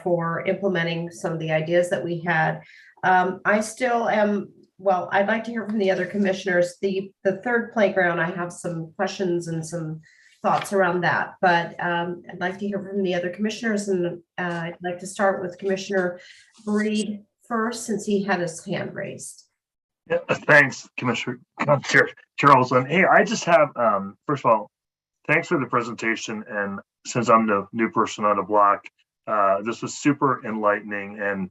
for implementing some of the ideas that we had. I still am, well, I'd like to hear from the other commissioners. The third playground, I have some questions and some thoughts around that, but I'd like to hear from the other commissioners, and I'd like to start with Commissioner Breed first, since he had his hand raised. Yeah, thanks, Commissioner Charles. And hey, I just have, first of all, thanks for the presentation. And since I'm the new person on the block, this was super enlightening, and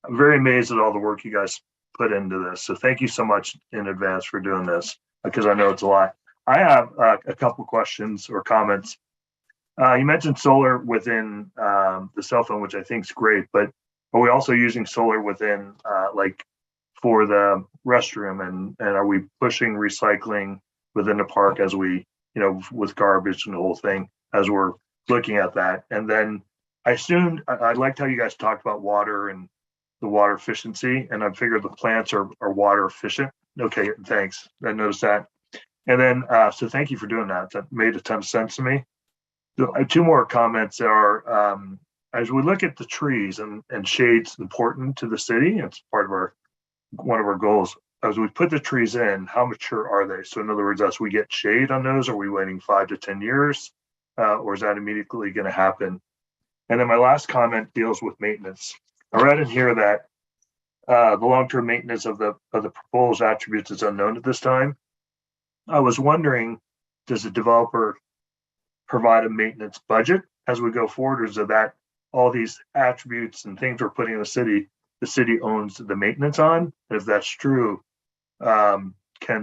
I'm very amazed at all the work you guys put into this. So thank you so much in advance for doing this, because I know it's a lot. I have a couple questions or comments. You mentioned solar within the cell phone, which I think is great, but are we also using solar within like for the restroom, and are we pushing recycling within the park as we, with garbage and the whole thing, as we're looking at that? And then I liked how you guys talked about water and the water efficiency, and I figured the plants are water efficient. Okay, thanks. I noticed that. And then, so thank you for doing that. That made a ton of sense to me. 2 more comments are, as we look at the trees and shade's important to the city, it's part of one of our goals. As we put the trees in, how mature are they? So in other words, as we get shade on those, are we waiting 5 to 10 years, or is that immediately going to happen? And then my last comment deals with maintenance. I read in here that the long-term maintenance of the proposed attributes is unknown at this time. I was wondering, does the developer provide a maintenance budget as we go forward, or is it that all these attributes and things we're putting in the city owns the maintenance on? If that's true, can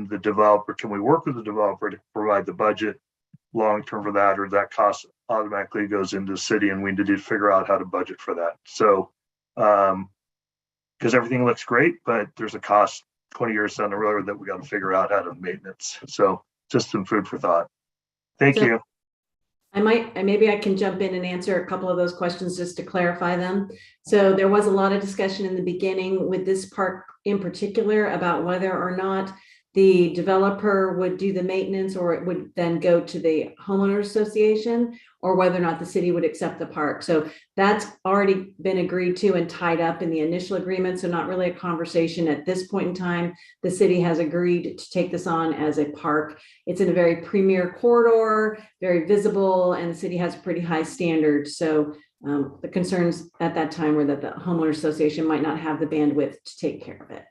we work with the developer to provide the budget long-term for that, or that cost automatically goes into the city and we need to figure out how to budget for that? So, because everything looks great, but there's a cost 20 years down the road that we got to figure out how to maintenance. So just some food for thought. Thank you. Maybe I can jump in and answer a couple of those questions just to clarify them. So there was a lot of discussion in the beginning with this park in particular about whether or not the developer would do the maintenance, or it would then go to the homeowner association, or whether or not the city would accept the park. So that's already been agreed to and tied up in the initial agreement. So not really a conversation at this point in time. The city has agreed to take this on as a park. It's in a very premier corridor, very visible, and the city has pretty high standards. So the concerns at that time were that the homeowner association might not have the bandwidth to take care of it.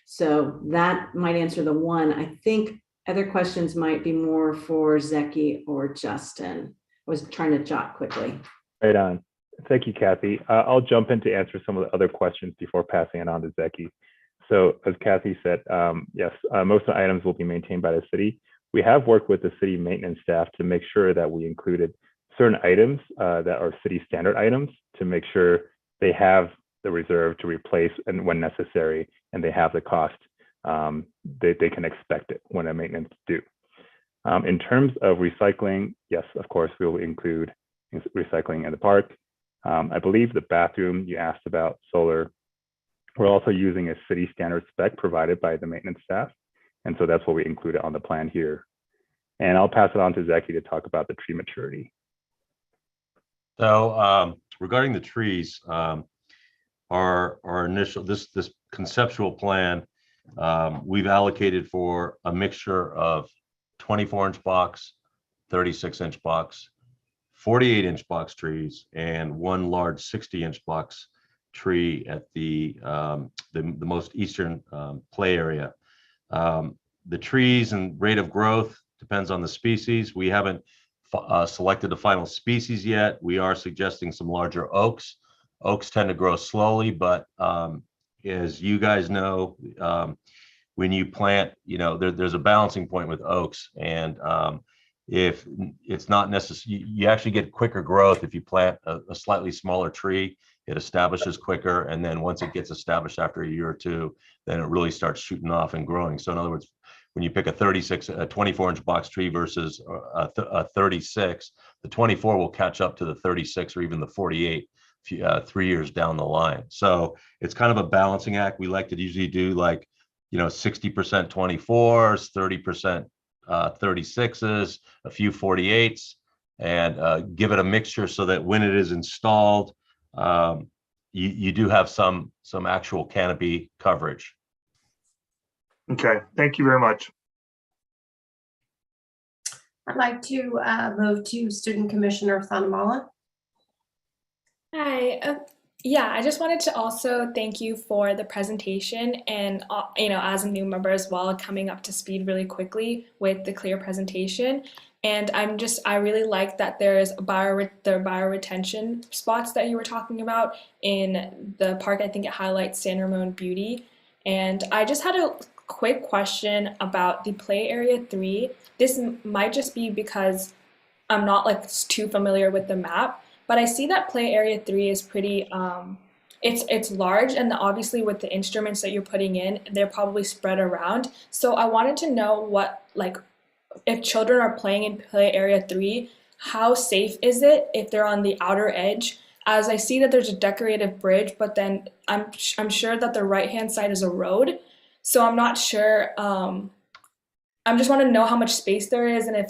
So that might answer the one. I think other questions might be more for Zeki or Justin. I was trying to jot quickly. Right on. Thank you, Kathy. I'll jump in to answer some of the other questions before passing it on to Zeki. So as Kathy said, yes, most of the items will be maintained by the city. We have worked with the city maintenance staff to make sure that we included certain items that are city standard items to make sure they have the reserve to replace and when necessary, and they have the cost. They can expect it when a maintenance is due. In terms of recycling, yes, of course, we will include recycling in the park. I believe the bathroom you asked about solar, we're also using a city standard spec provided by the maintenance staff. And so that's what we included on the plan here. And I'll pass it on to Zeki to talk about the tree maturity. So regarding the trees, our initial, this conceptual plan, we've allocated for a mixture of 24-inch box, 36-inch box, 48-inch box trees, and one large 60-inch box tree at the most eastern play area. The trees and rate of growth depends on the species. We haven't selected the final species yet. We are suggesting some larger oaks. Oaks tend to grow slowly, but as you guys know, when you plant, there's a balancing point with oaks, and if it's not necessary, you actually get quicker growth if you plant a slightly smaller tree. It establishes quicker, and then once it gets established after a year or two, then it really starts shooting off and growing. So in other words, when you pick a 24-inch box tree versus a 36, the 24 will catch up to the 36 or even the 48 3 years down the line. So it's kind of a balancing act. We like to usually do 60% 24s, 30% 36s, a few 48s, and give it a mixture so that when it is installed, you do have some actual canopy coverage. Okay, thank you very much. I'd like to move to Student Commissioner Thanamala. Hi. Yeah, I just wanted to also thank you for the presentation and, as a new member as well, coming up to speed really quickly with the clear presentation. And I really like that there's the bioretention spots that you were talking about in the park. I think it highlights San Ramon Beauty. And I just had a quick question about the play area 3. This might just be because I'm not too familiar with the map, but I see that play area 3 is pretty, it's large, and obviously with the instruments that you're putting in, they're probably spread around. So I wanted to know what, if children are playing in play area 3, how safe is it if they're on the outer edge? As I see that there's a decorative bridge, but then I'm sure that the right-hand side is a road. So I'm not sure, I just want to know how much space there is, and if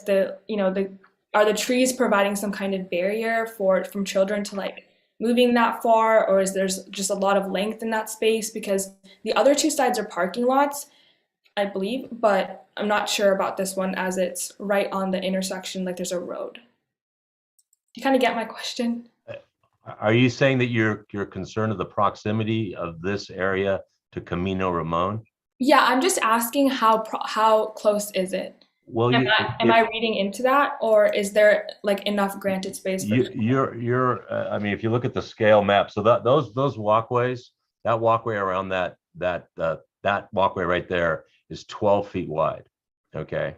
are the trees providing some kind of barrier from children to moving that far, or is there's just a lot of length in that space? Because the other two sides are parking lots, I believe, but I'm not sure about this one as it's right on the intersection, there's a road. Do you kind of get my question? Are you saying that you're concerned of the proximity of this area to Camino Ramon? Yeah, I'm just asking how close is it? Well, am I reading into that, or is there enough granted space? For I mean, if you look at the scale map, so those walkways, that walkway around that walkway right there is 12 feet wide. Okay,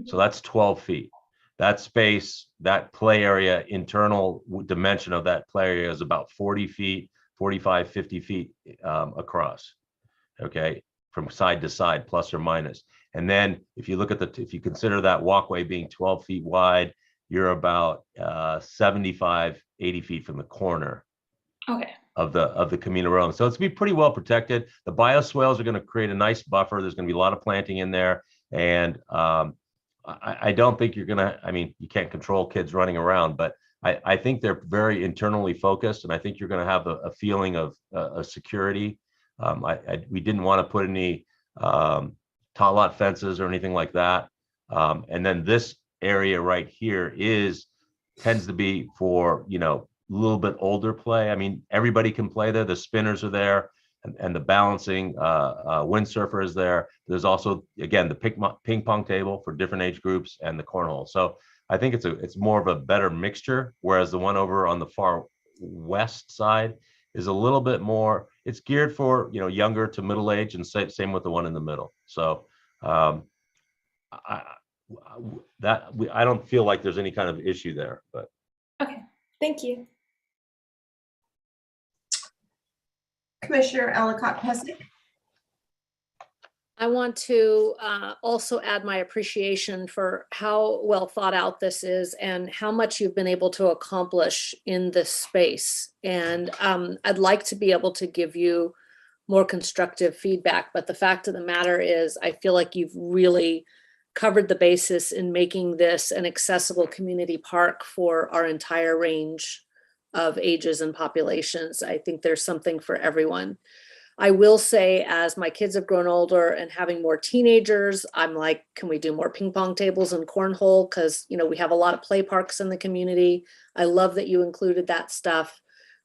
so that's 12 feet. That space, that play area, internal dimension of that play area is about 40 feet, 45, 50 feet across. Okay, from side to side, plus or minus. And then if you look at if you consider that walkway being 12 feet wide, you're about 75, 80 feet from the corner of the Camino Ramon. So it's going to be pretty well protected. The bioswales are going to create a nice buffer. There's going to be a lot of planting in there. And I don't think you're going to, I mean, you can't control kids running around, but I think they're very internally focused. And I think you're going to have a feeling of security. We didn't want to put any tot lot fences or anything like that. And then this area right here tends to be for, a little bit older play. I mean, everybody can play there. The spinners are there, and the balancing windsurfer is there. There's also, again, the ping pong table for different age groups and the cornhole. So I think it's more of a better mixture, whereas the one over on the far west side is a little bit more, it's geared for, younger to middle age, and same with the one in the middle. So I don't feel like there's any kind of issue there, but. Okay, thank you. Commissioner Ellicott-Pesek. I want to also add my appreciation for how well thought out this is and how much you've been able to accomplish in this space. And I'd like to be able to give you more constructive feedback, but the fact of the matter is I feel like you've really covered the basis in making this an accessible community park for our entire range of ages and populations. I think there's something for everyone. I will say, as my kids have grown older and having more teenagers, I'm like, can we do more ping pong tables and cornhole? Because, we have a lot of play parks in the community. I love that you included that stuff.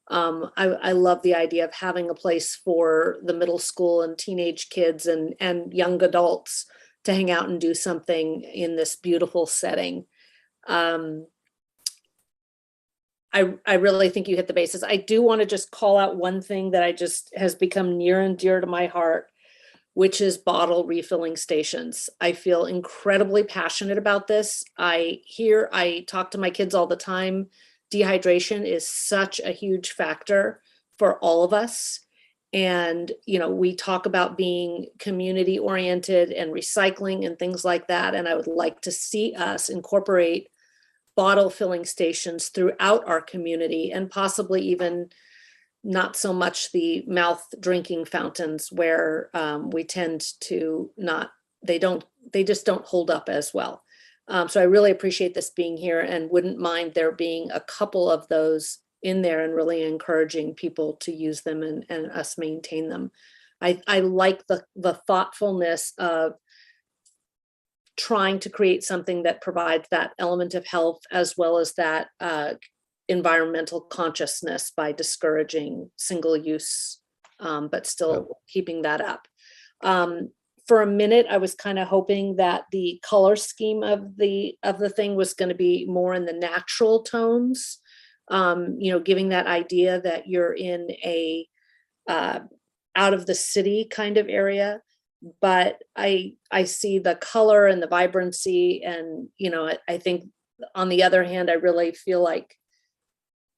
I love the idea of having a place for the middle school and teenage kids and young adults to hang out and do something in this beautiful setting. I really think you hit the bases. I do want to just call out one thing that has become near and dear to my heart, which is bottle refilling stations. I feel incredibly passionate about this. I talk to my kids all the time. Dehydration is such a huge factor for all of us. And, we talk about being community oriented and recycling and things like that. And I would like to see us incorporate bottle filling stations throughout our community, and possibly even not so much the mouth drinking fountains where we tend to they just don't hold up as well. So I really appreciate this being here and wouldn't mind there being a couple of those in there and really encouraging people to use them and us maintain them. I like the thoughtfulness of trying to create something that provides that element of health as well as that environmental consciousness by discouraging single use, but still keeping that up. For a minute, I was kind of hoping that the color scheme of the thing was going to be more in the natural tones, giving that idea that you're in a out of the city kind of area. But I see the color and the vibrancy, and I think on the other hand, I really feel like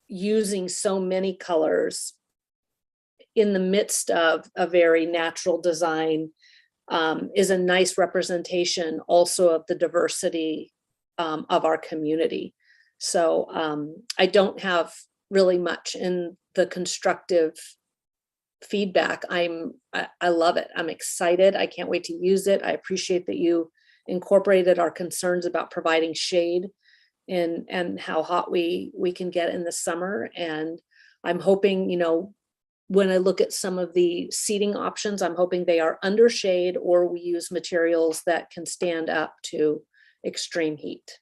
using so many colors in the midst of a very natural design is a nice representation also of the diversity of our community. So I don't have really much in the constructive feedback. I love it. I'm excited. I can't wait to use it. I appreciate that you incorporated our concerns about providing shade and how hot we can get in the summer. And I'm hoping, when I look at some of the seating options, I'm hoping they are under shade or we use materials that can stand up to extreme heat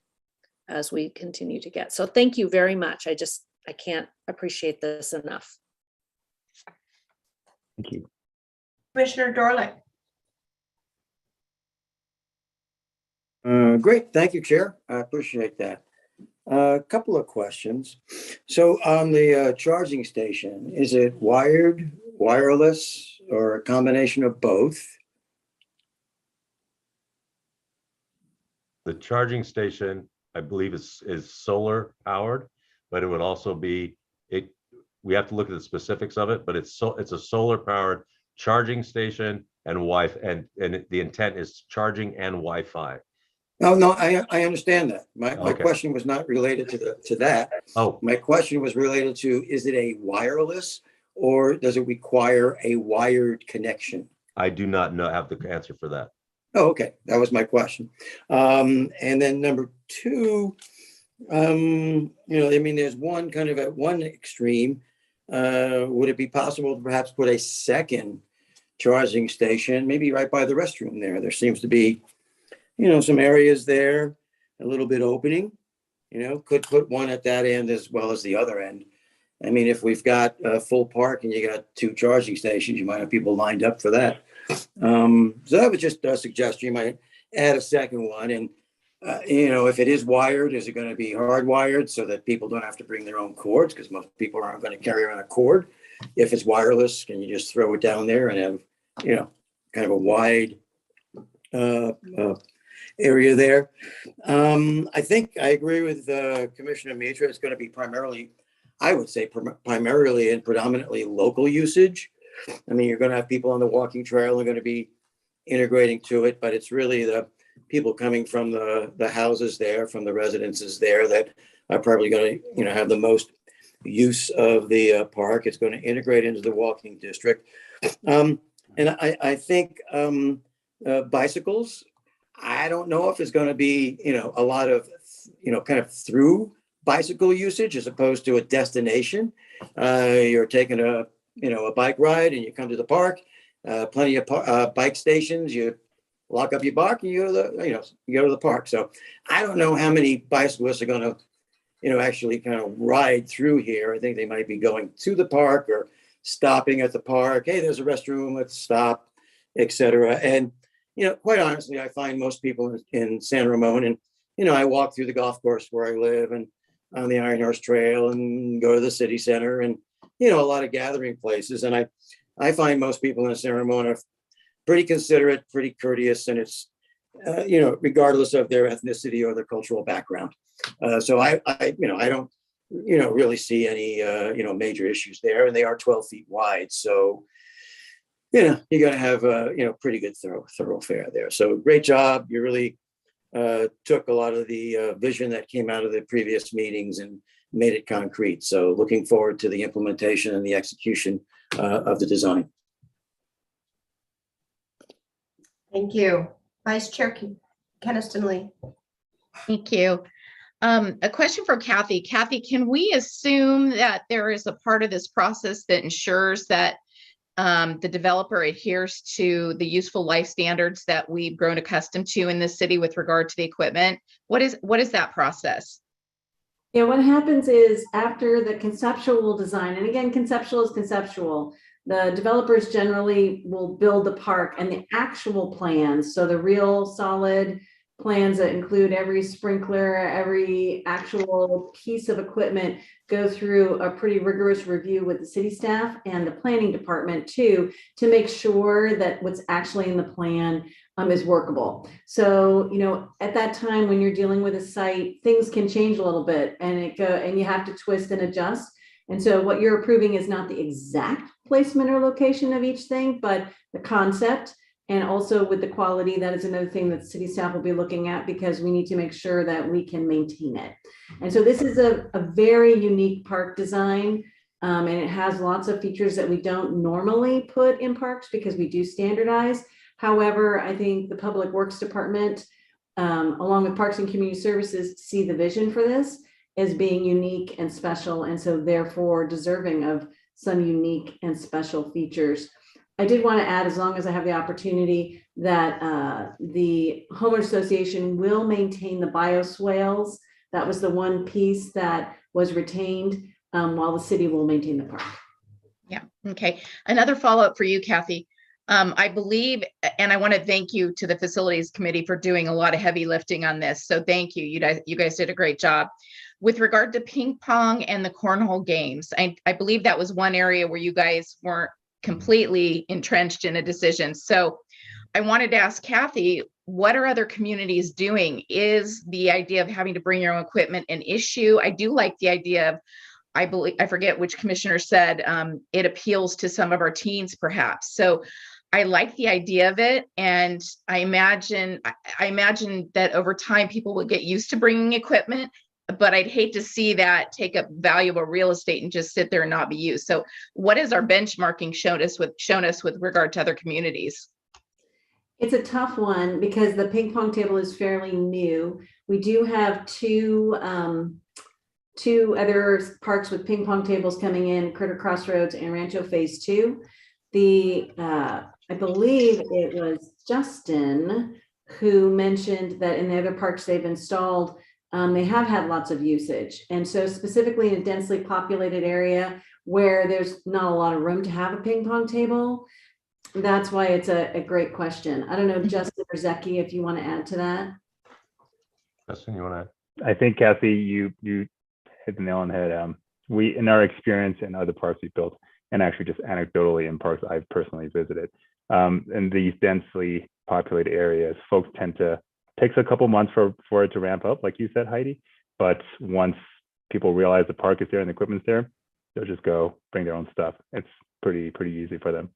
as we continue to get. So thank you very much. I can't appreciate this enough. Thank you. Commissioner Dorlick. Great, thank you, Chair. I appreciate that. A couple of questions. So on the charging station, is it wired, wireless, or a combination of both? The charging station, I believe, is solar powered, but it would also be we have to look at the specifics of it, but it's a solar powered charging station and Wi-Fi, and the intent is charging and Wi-Fi. No, I understand that. My Okay. question was not related to that. Oh, My question was related to, is it a wireless or does it require a wired connection? I do not have the answer for that. Oh, okay. That was my question. And then number two, there's one kind of at one extreme. Would it be possible to perhaps put a second charging station, maybe right by the restroom there? There seems to be, some areas there, a little bit opening, could put one at that end as well as the other end. I mean, if we've got a full park and you got 2 charging stations, you might have people lined up for that. So that was just a suggestion. You might add a second one. And, if it is wired, is it going to be hardwired so that people don't have to bring their own cords? Because most people aren't going to carry around a cord. if it's wireless, can you just throw it down there and have, kind of a wide area there? I think I agree with Commissioner Mitra. It's going to be primarily, I would say primarily and predominantly local usage. I mean, you're going to have people on the walking trail are going to be integrating to it, but it's really the people coming from the houses there, from the residences there, that are probably going to, have the most use of the park. It's going to integrate into the walking district. And I think bicycles, I don't know if it's going to be, a lot of, kind of through bicycle usage as opposed to a destination. You're taking a bike ride and you come to the park, plenty of bike stations, you lock up your bike and you go to the park. So I don't know how many bicyclists are going to, actually kind of ride through here. I think they might be going to the park or stopping at the park. Hey, there's a restroom, let's stop, etc. And, quite honestly, I find most people in San Ramon, and, I walk through the golf course where I live and on the Iron Horse Trail and go to the city center and, a lot of gathering places. And I find most people in San Ramon are pretty considerate, pretty courteous, and it's, regardless of their ethnicity or their cultural background. So I don't, really see any, major issues there, and they are 12 feet wide. So, you got to have a, pretty good thoroughfare there. So great job. You really took a lot of the vision that came out of the previous meetings and made it concrete. So looking forward to the implementation and the execution of the design. Thank you. Vice Chair Keniston Lee. Thank you. A question for Kathy. Kathy, can we assume that there is a part of this process that ensures that the developer adheres to the useful life standards that we've grown accustomed to in this city with regard to the equipment? What is that process? Yeah, what happens is after the conceptual design, and again, conceptual is conceptual, the developers generally will build the park, and the actual plans, so the real solid plans that include every sprinkler, every actual piece of equipment, go through a pretty rigorous review with the city staff and the planning department too, to make sure that what's actually in the plan is workable. So, at that time when you're dealing with a site, things can change a little bit, and you have to twist and adjust. And so what you're approving is not the exact placement or location of each thing, but the concept. And also with the quality, that is another thing that city staff will be looking at, because we need to make sure that we can maintain it. And so this is a very unique park design, and it has lots of features that we don't normally put in parks because we do standardize. However, I think the Public Works Department, along with Parks and Community Services, see the vision for this as being unique and special, and so therefore deserving of some unique and special features. I did want to add, as long as I have the opportunity, that the homeowner association will maintain the bioswales. That was the one piece that was retained, while the city will maintain the park. Yeah. Okay. Another follow-up for you, Kathy. I believe, and I want to thank you to the facilities committee for doing a lot of heavy lifting on this. So thank you. You guys did a great job. With regard to ping pong and the cornhole games, I believe that was one area where you guys weren't completely entrenched in a decision. So I wanted to ask Kathy, what are other communities doing? Is the idea of having to bring your own equipment an issue? I do like the idea of, I forget which commissioner said, it appeals to some of our teens perhaps. So I like the idea of it. And I imagine that over time, people will get used to bringing equipment, but I'd hate to see that take up valuable real estate and just sit there and not be used. So what has our benchmarking shown us with regard to other communities? It's a tough one because the ping pong table is fairly new. We do have two other parks with ping pong tables coming in, Critter Crossroads and Rancho Phase 2. I believe it was Justin who mentioned that in the other parks they've installed, they have had lots of usage. And so specifically in a densely populated area where there's not a lot of room to have a ping pong table, that's why it's a great question. I don't know, Justin or Zeki, if you want to add to that. Justin, you want to add? I think, Kathy, you hit the nail on the head. We, in our experience in other parks we built, and actually just anecdotally in parks I've personally visited. In these densely populated areas, folks tend to, takes a couple months for it to ramp up, like you said, Heidi. But once people realize the park is there and the equipment's there, they'll just go bring their own stuff. It's pretty easy for them.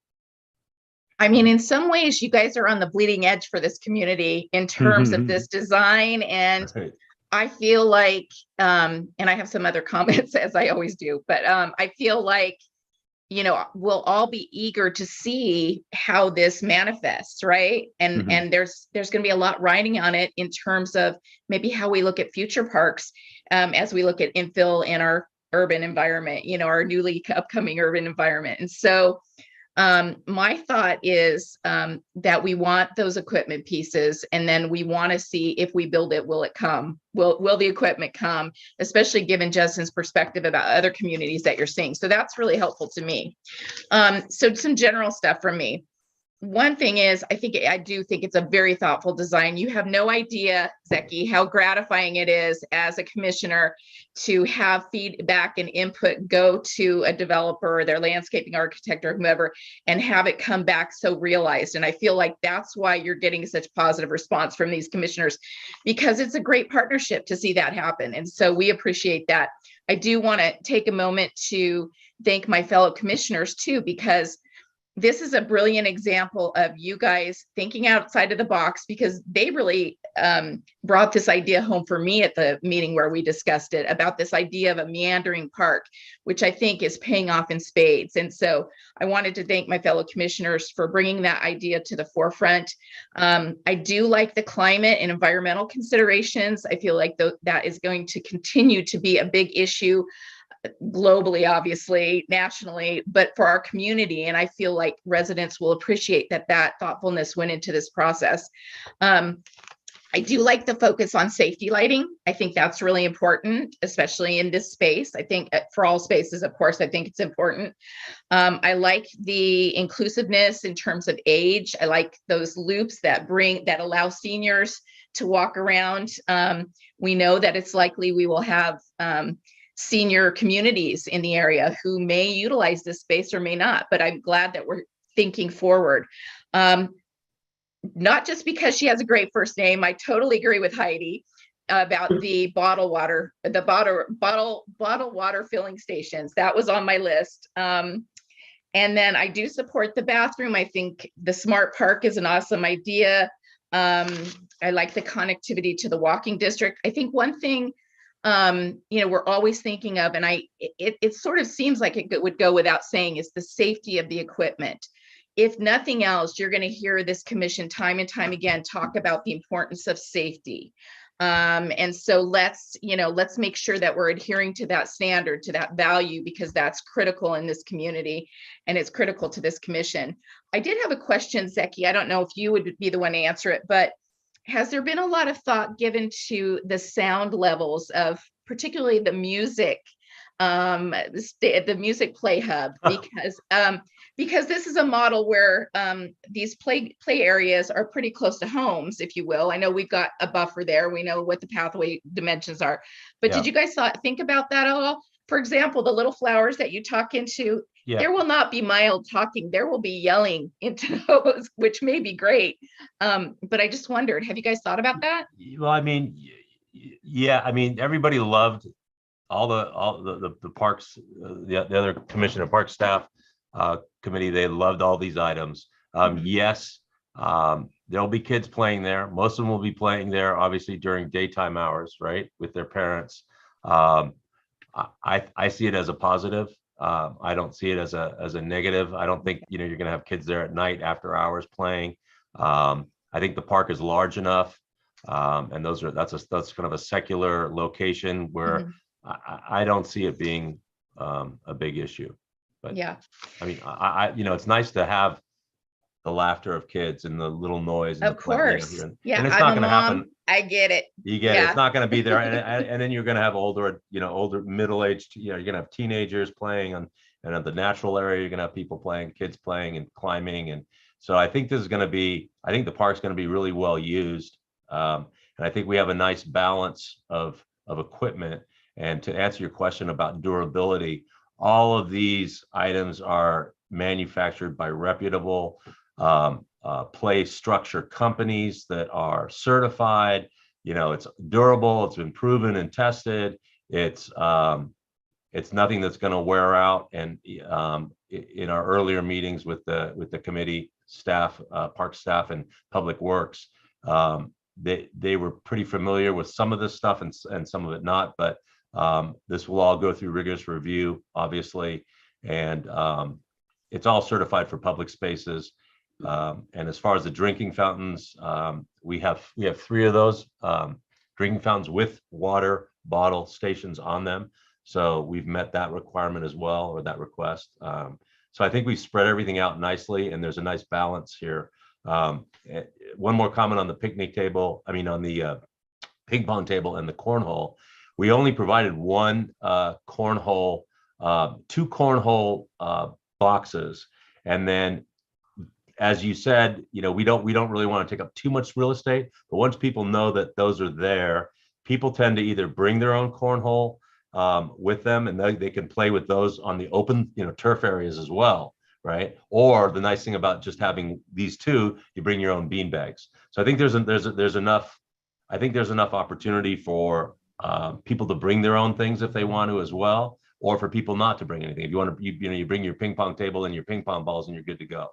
I mean, in some ways, you guys are on the bleeding edge for this community in terms of this design. And Right. I feel like, and I have some other comments as I always do, but I feel like, you know, we'll all be eager to see how this manifests, right? And there's going to be a lot riding on it in terms of maybe how we look at future parks as we look at infill in our urban environment, you know, our newly upcoming urban environment. And so my thought is that we want those equipment pieces, and then we want to see if we build it, will it come? Will the equipment come? Especially given Justin's perspective about other communities that you're seeing. So that's really helpful to me. So some general stuff from me. One thing is, I do think it's a very thoughtful design. You have no idea, Zeki, how gratifying it is as a commissioner to have feedback and input go to a developer or their landscaping architect or whomever, and have it come back so realized. And I feel like that's why you're getting such positive response from these commissioners, because it's a great partnership to see that happen. And so we appreciate that. I do want to take a moment to thank my fellow commissioners too, because this is a brilliant example of you guys thinking outside of the box, because they really brought this idea home for me at the meeting where we discussed it, about this idea of a meandering park, which I think is paying off in spades. And so I wanted to thank my fellow commissioners for bringing that idea to the forefront. I do like the climate and environmental considerations. I feel like that is going to continue to be a big issue globally, obviously, nationally, but for our community. And I feel like residents will appreciate that thoughtfulness went into this process. I do like the focus on safety lighting. I think that's really important, especially in this space. I think for all spaces, of course, I think it's important. I like the inclusiveness in terms of age. I like those loops that allow seniors to walk around. We know that it's likely we will have senior communities in the area who may utilize this space or may not, but I'm glad that we're thinking forward. Not just because she has a great first name. I totally agree with Heidi about the bottled water filling stations. That was on my list. And then I do support the bathroom. I think the smart park is an awesome idea. I like the connectivity to the walking district. I think one thing we're always thinking of, and it sort of seems like it would go without saying, is the safety of the equipment. If nothing else, you're going to hear this commission time and time again talk about the importance of safety. And so let's make sure that we're adhering to that standard, to that value, because that's critical in this community and it's critical to this commission. I did have a question, Zeki. I don't know if you would be the one to answer it, but has there been a lot of thought given to the sound levels of particularly the music, the music play hub, because this is a model where these play areas are pretty close to homes, if you will. I know we've got a buffer there. We know what the pathway dimensions are, but did you guys think about that at all? For example, the little flowers that you talk into, there will not be mild talking. There will be yelling into those, which may be great. But I just wondered, have you guys thought about that? Well, I mean, yeah, I mean, everybody loved all the parks, the other commissioner park staff committee. They loved all these items. Yes, there'll be kids playing there. Most of them will be playing there, obviously during daytime hours, right, with their parents. I see it as a positive. I don't see it as a negative. I don't think you're going to have kids there at night after hours playing. I think the park is large enough, and that's kind of a secular location where I don't see it being a big issue. But yeah, I mean, it's nice to have the laughter of kids and the little noise. Of course, and it's not going to happen. I get it. You get it. It's not going to be there, and then you're going to have older, middle-aged. You're going to have teenagers playing and in the natural area, you're going to have people playing, kids playing and climbing, and so I think this is going to be. I think the park's going to be really well used, and I think we have a nice balance of equipment. And to answer your question about durability, all of these items are manufactured by reputable play structure companies that are certified. You know, it's durable, it's been proven and tested. It's nothing that's going to wear out. And in our earlier meetings with the committee staff, park staff and public works, they were pretty familiar with some of this stuff and some of it not, but this will all go through rigorous review, obviously, and it's all certified for public spaces. And as far as the drinking fountains, we have 3 of those drinking fountains with water bottle stations on them. So we've met that requirement as well, or that request. So I think we've spread everything out nicely, and there's a nice balance here. One more comment on the picnic table, on the ping pong table and the cornhole. We only provided 1 cornhole, 2 cornhole boxes. And then, as you said, you know, we don't really want to take up too much real estate, but once people know that those are there, people tend to either bring their own cornhole with them, and they can play with those on the open, turf areas as well, right? Or the nice thing about just having these 2, you bring your own bean bags. So I think there's enough. I think there's enough opportunity for people to bring their own things if they want to as well, or for people not to bring anything. If you want to, you bring your ping pong table and your ping pong balls, and you're good to go.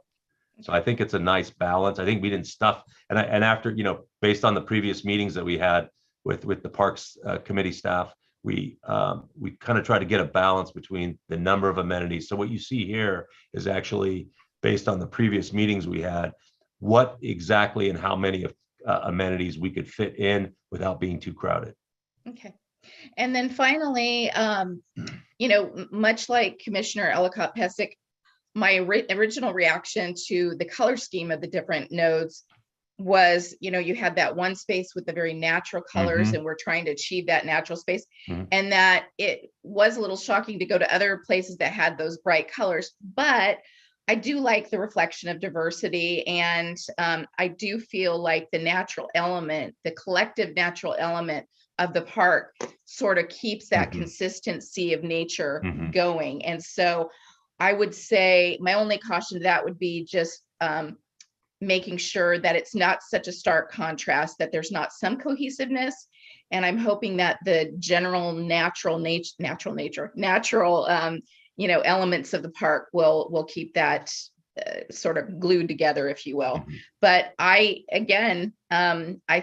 So I think it's a nice balance. I think we didn't stuff, and after, based on the previous meetings that we had with the Parks Committee staff, we kind of try to get a balance between the number of amenities. So what you see here is actually based on the previous meetings we had, what exactly and how many amenities we could fit in without being too crowded. Okay. And then finally, much like Commissioner Ellicott-Pesic, my original reaction to the color scheme of the different nodes was, you had that one space with the very natural colors, and we're trying to achieve that natural space, and that it was a little shocking to go to other places that had those bright colors. But I do like the reflection of diversity, and I do feel like the natural element, the collective natural element of the park sort of keeps that consistency of nature going. And so I would say my only caution to that would be just making sure that it's not such a stark contrast, that there's not some cohesiveness. And I'm hoping that the general natural elements of the park will keep that sort of glued together, if you will. But I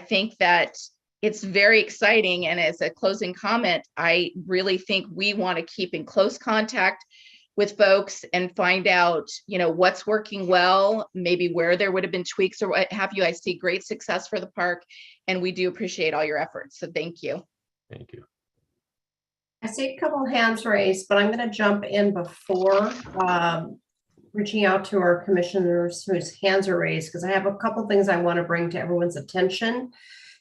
think that it's very exciting. And as a closing comment, I really think we want to keep in close contact with folks and find out, what's working well, maybe where there would have been tweaks or what have you. I see great success for the park, and we do appreciate all your efforts. So thank you. Thank you. I see a couple hands raised, but I'm going to jump in before reaching out to our commissioners whose hands are raised, because I have a couple things I want to bring to everyone's attention.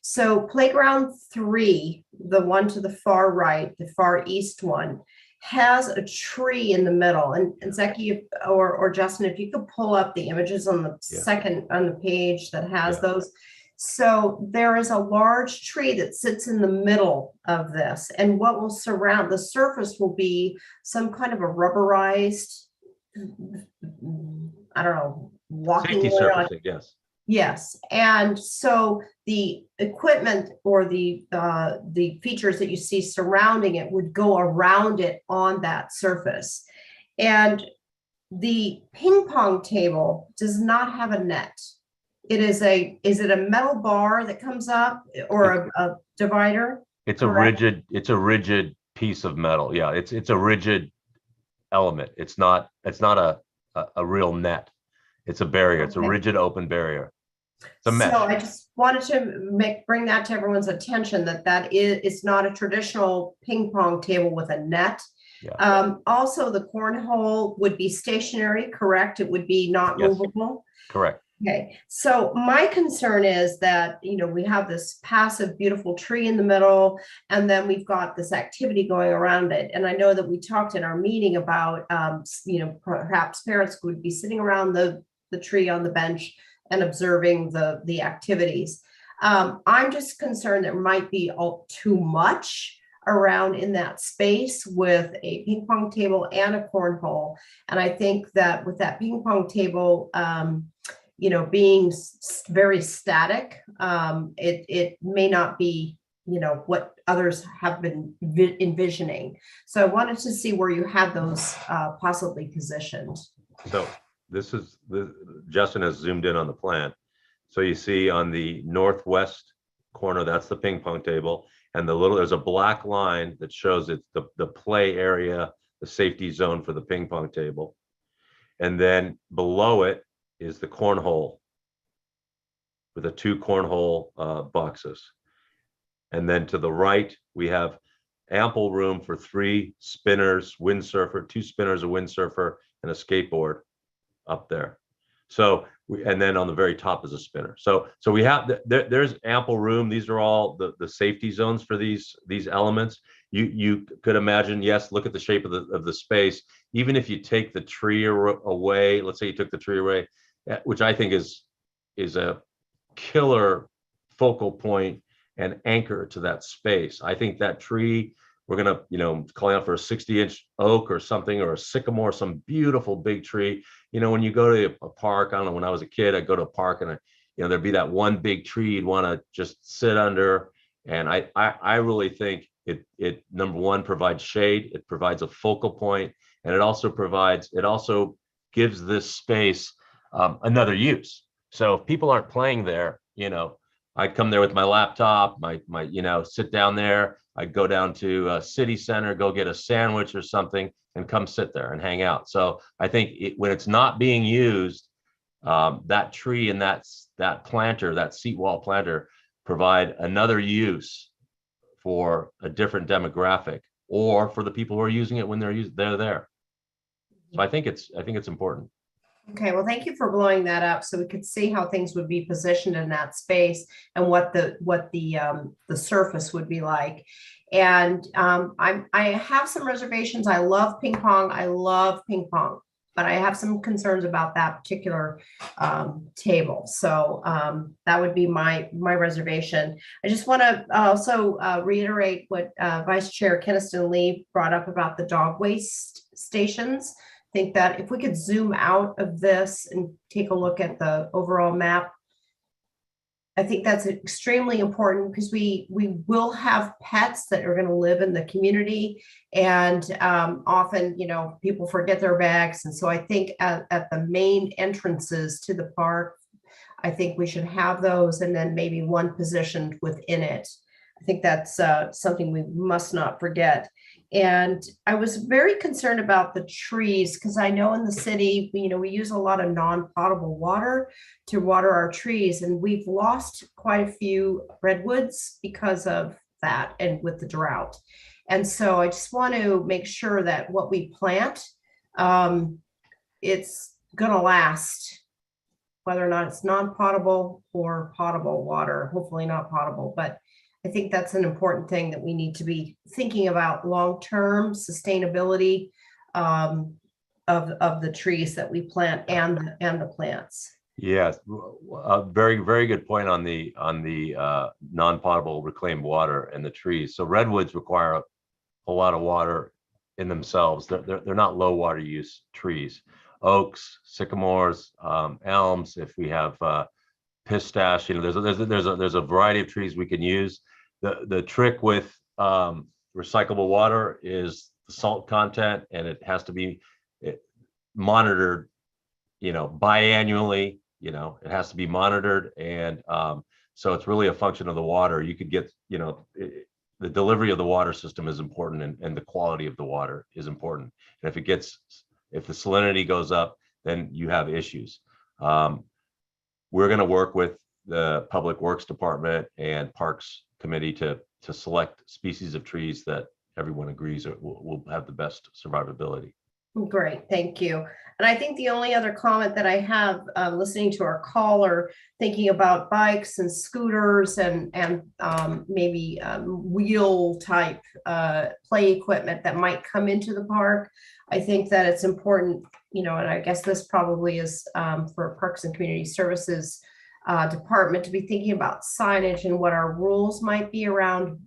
So Playground 3, the one to the far right, the far east one, has a tree in the middle. And Zeki or Justin, if you could pull up the images on the second on the page that has those. So there is a large tree that sits in the middle of this, and what will surround the surface will be some kind of a rubberized, I don't know, walking safety surfacing, yes. Yes, and so the equipment or the features that you see surrounding it would go around it on that surface. And the ping pong table does not have a net. Is it a metal bar that comes up, or a divider? It's correct? a rigid piece of metal. Yeah, it's a rigid element. It's not a real net. It's a barrier. It's a rigid open barrier. It's a mesh. So I just wanted to bring that to everyone's attention it's not a traditional ping pong table with a net. Yeah. Also, the cornhole would be stationary, correct? It would be not movable. Correct. Okay, so my concern is that, we have this passive, beautiful tree in the middle, and then we've got this activity going around it. And I know that we talked in our meeting about, perhaps parents would be sitting around the tree on the bench and observing the activities. I'm just concerned there might be too much around in that space with a ping pong table and a cornhole. And I think that with that ping pong table, being very static, it may not be, what others have been envisioning. So I wanted to see where you had those possibly positioned. So Justin has zoomed in on the plan. So you see on the northwest corner, that's the ping pong table. And there's a black line that shows it's the play area, the safety zone for the ping pong table. And then below it is the cornhole with the 2 cornhole boxes. And then to the right, we have ample room for 3 spinners, windsurfer, 2 spinners, a windsurfer, and a skateboard up there. So and then on the very top is a spinner. So we have there's ample room. These are all the safety zones for these elements. You could imagine, yes, look at the shape of the space. Even if you take the tree away, let's say you took the tree away, which I think is a killer focal point and anchor to that space. I think that tree, we're gonna, calling out for a 60-inch oak or something, or a sycamore, some beautiful big tree. When you go to a park, I don't know, when I was a kid, I'd go to a park and there'd be that one big tree you'd want to just sit under. And I really think it number one provides shade, it provides a focal point, and it also gives this space another use. So if people aren't playing there, I'd come there with my laptop, my sit down there. I'd go down to a city center, go get a sandwich or something, and come sit there and hang out. So I think when it's not being used, that tree and that planter, that seat wall planter, provide another use for a different demographic, or for the people who are using it when they're there. So I think it's important. Okay, well, thank you for blowing that up so we could see how things would be positioned in that space and what the surface would be like. And I have some reservations. I love ping pong, but I have some concerns about that particular table. So that would be my reservation. I just want to also reiterate what Vice Chair Keniston Lee brought up about the dog waste stations. Think that if we could zoom out of this and take a look at the overall map, I think that's extremely important, because we will have pets that are going to live in the community, and often, people forget their bags. And so I think at the main entrances to the park, I think we should have those, and then maybe one positioned within it. I think that's something we must not forget. And I was very concerned about the trees, because I know in the city, we use a lot of non-potable water to water our trees, and we've lost quite a few redwoods because of that and with the drought. And so I just want to make sure that what we plant, it's going to last, whether or not it's non-potable or potable water, hopefully not potable, but I think that's an important thing that we need to be thinking about long-term sustainability of the trees that we plant and the plants. Yes, a very, very good point on the non-potable reclaimed water and the trees. So redwoods require a lot of water in themselves. They're not low water use trees. Oaks, sycamores, elms. If we have pistache, there's a variety of trees we can use. The trick with recyclable water is the salt content, and it has to be monitored, biannually. It has to be monitored, and so it's really a function of the water. You could get, the delivery of the water system is important, and the quality of the water is important. And if the salinity goes up, then you have issues. We're going to work with the Public Works Department and Parks Committee to select species of trees that everyone agrees will have the best survivability. Great, thank you. And I think the only other comment that I have, listening to our caller, thinking about bikes and scooters and maybe wheel type play equipment that might come into the park, I think that it's important, and I guess this probably is for Parks and Community Services department to be thinking about signage and what our rules might be around,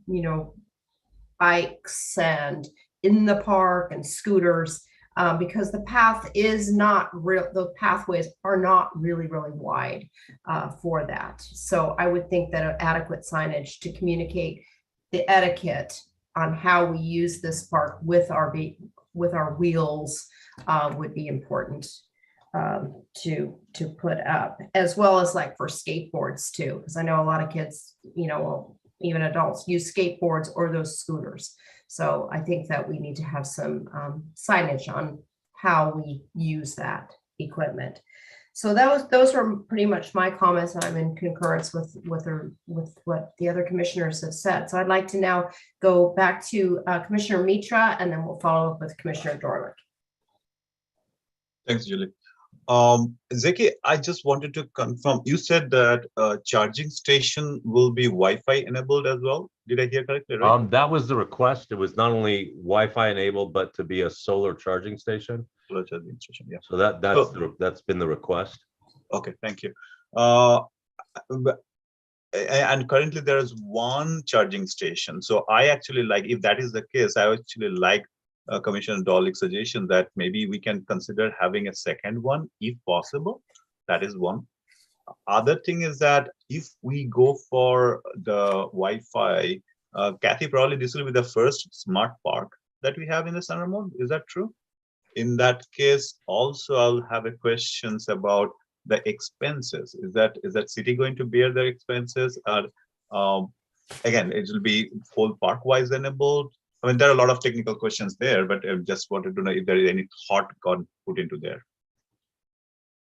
bikes and in the park and scooters, because the path is not real, the pathways are not really, really wide for that. So I would think that adequate signage to communicate the etiquette on how we use this park with our wheels would be important to put up, as well as like for skateboards too, because I know a lot of kids, even adults use skateboards or those scooters. So I think that we need to have some signage on how we use that equipment. So those were pretty much my comments, and I'm in concurrence with what the other commissioners have said. So I'd like to now go back to Commissioner Mitra, and then we'll follow up with Commissioner Dorlick. Thanks, Julie. Zeki, I just wanted to confirm, you said that charging station will be Wi-Fi enabled as well. Did I hear correctly, right? That was the request. It was not only Wi-Fi enabled, but to be a solar charging station. Solar charging station, yeah. So that's been the request. Okay, thank you. And currently there is one charging station. So I actually like, if that is the case, I actually like Commissioner Dorlick's suggestion that maybe we can consider having a second one if possible. That is one. Other thing is that if we go for the Wi-Fi, Kathy, probably this will be the first smart park that we have in the Center Mode. Is that true? In that case, also I'll have a questions about the expenses. Is that city going to bear their expenses? Again, it will be whole park wise enabled. I mean, there are a lot of technical questions there, but I just wanted to know if there is any thought got put into there.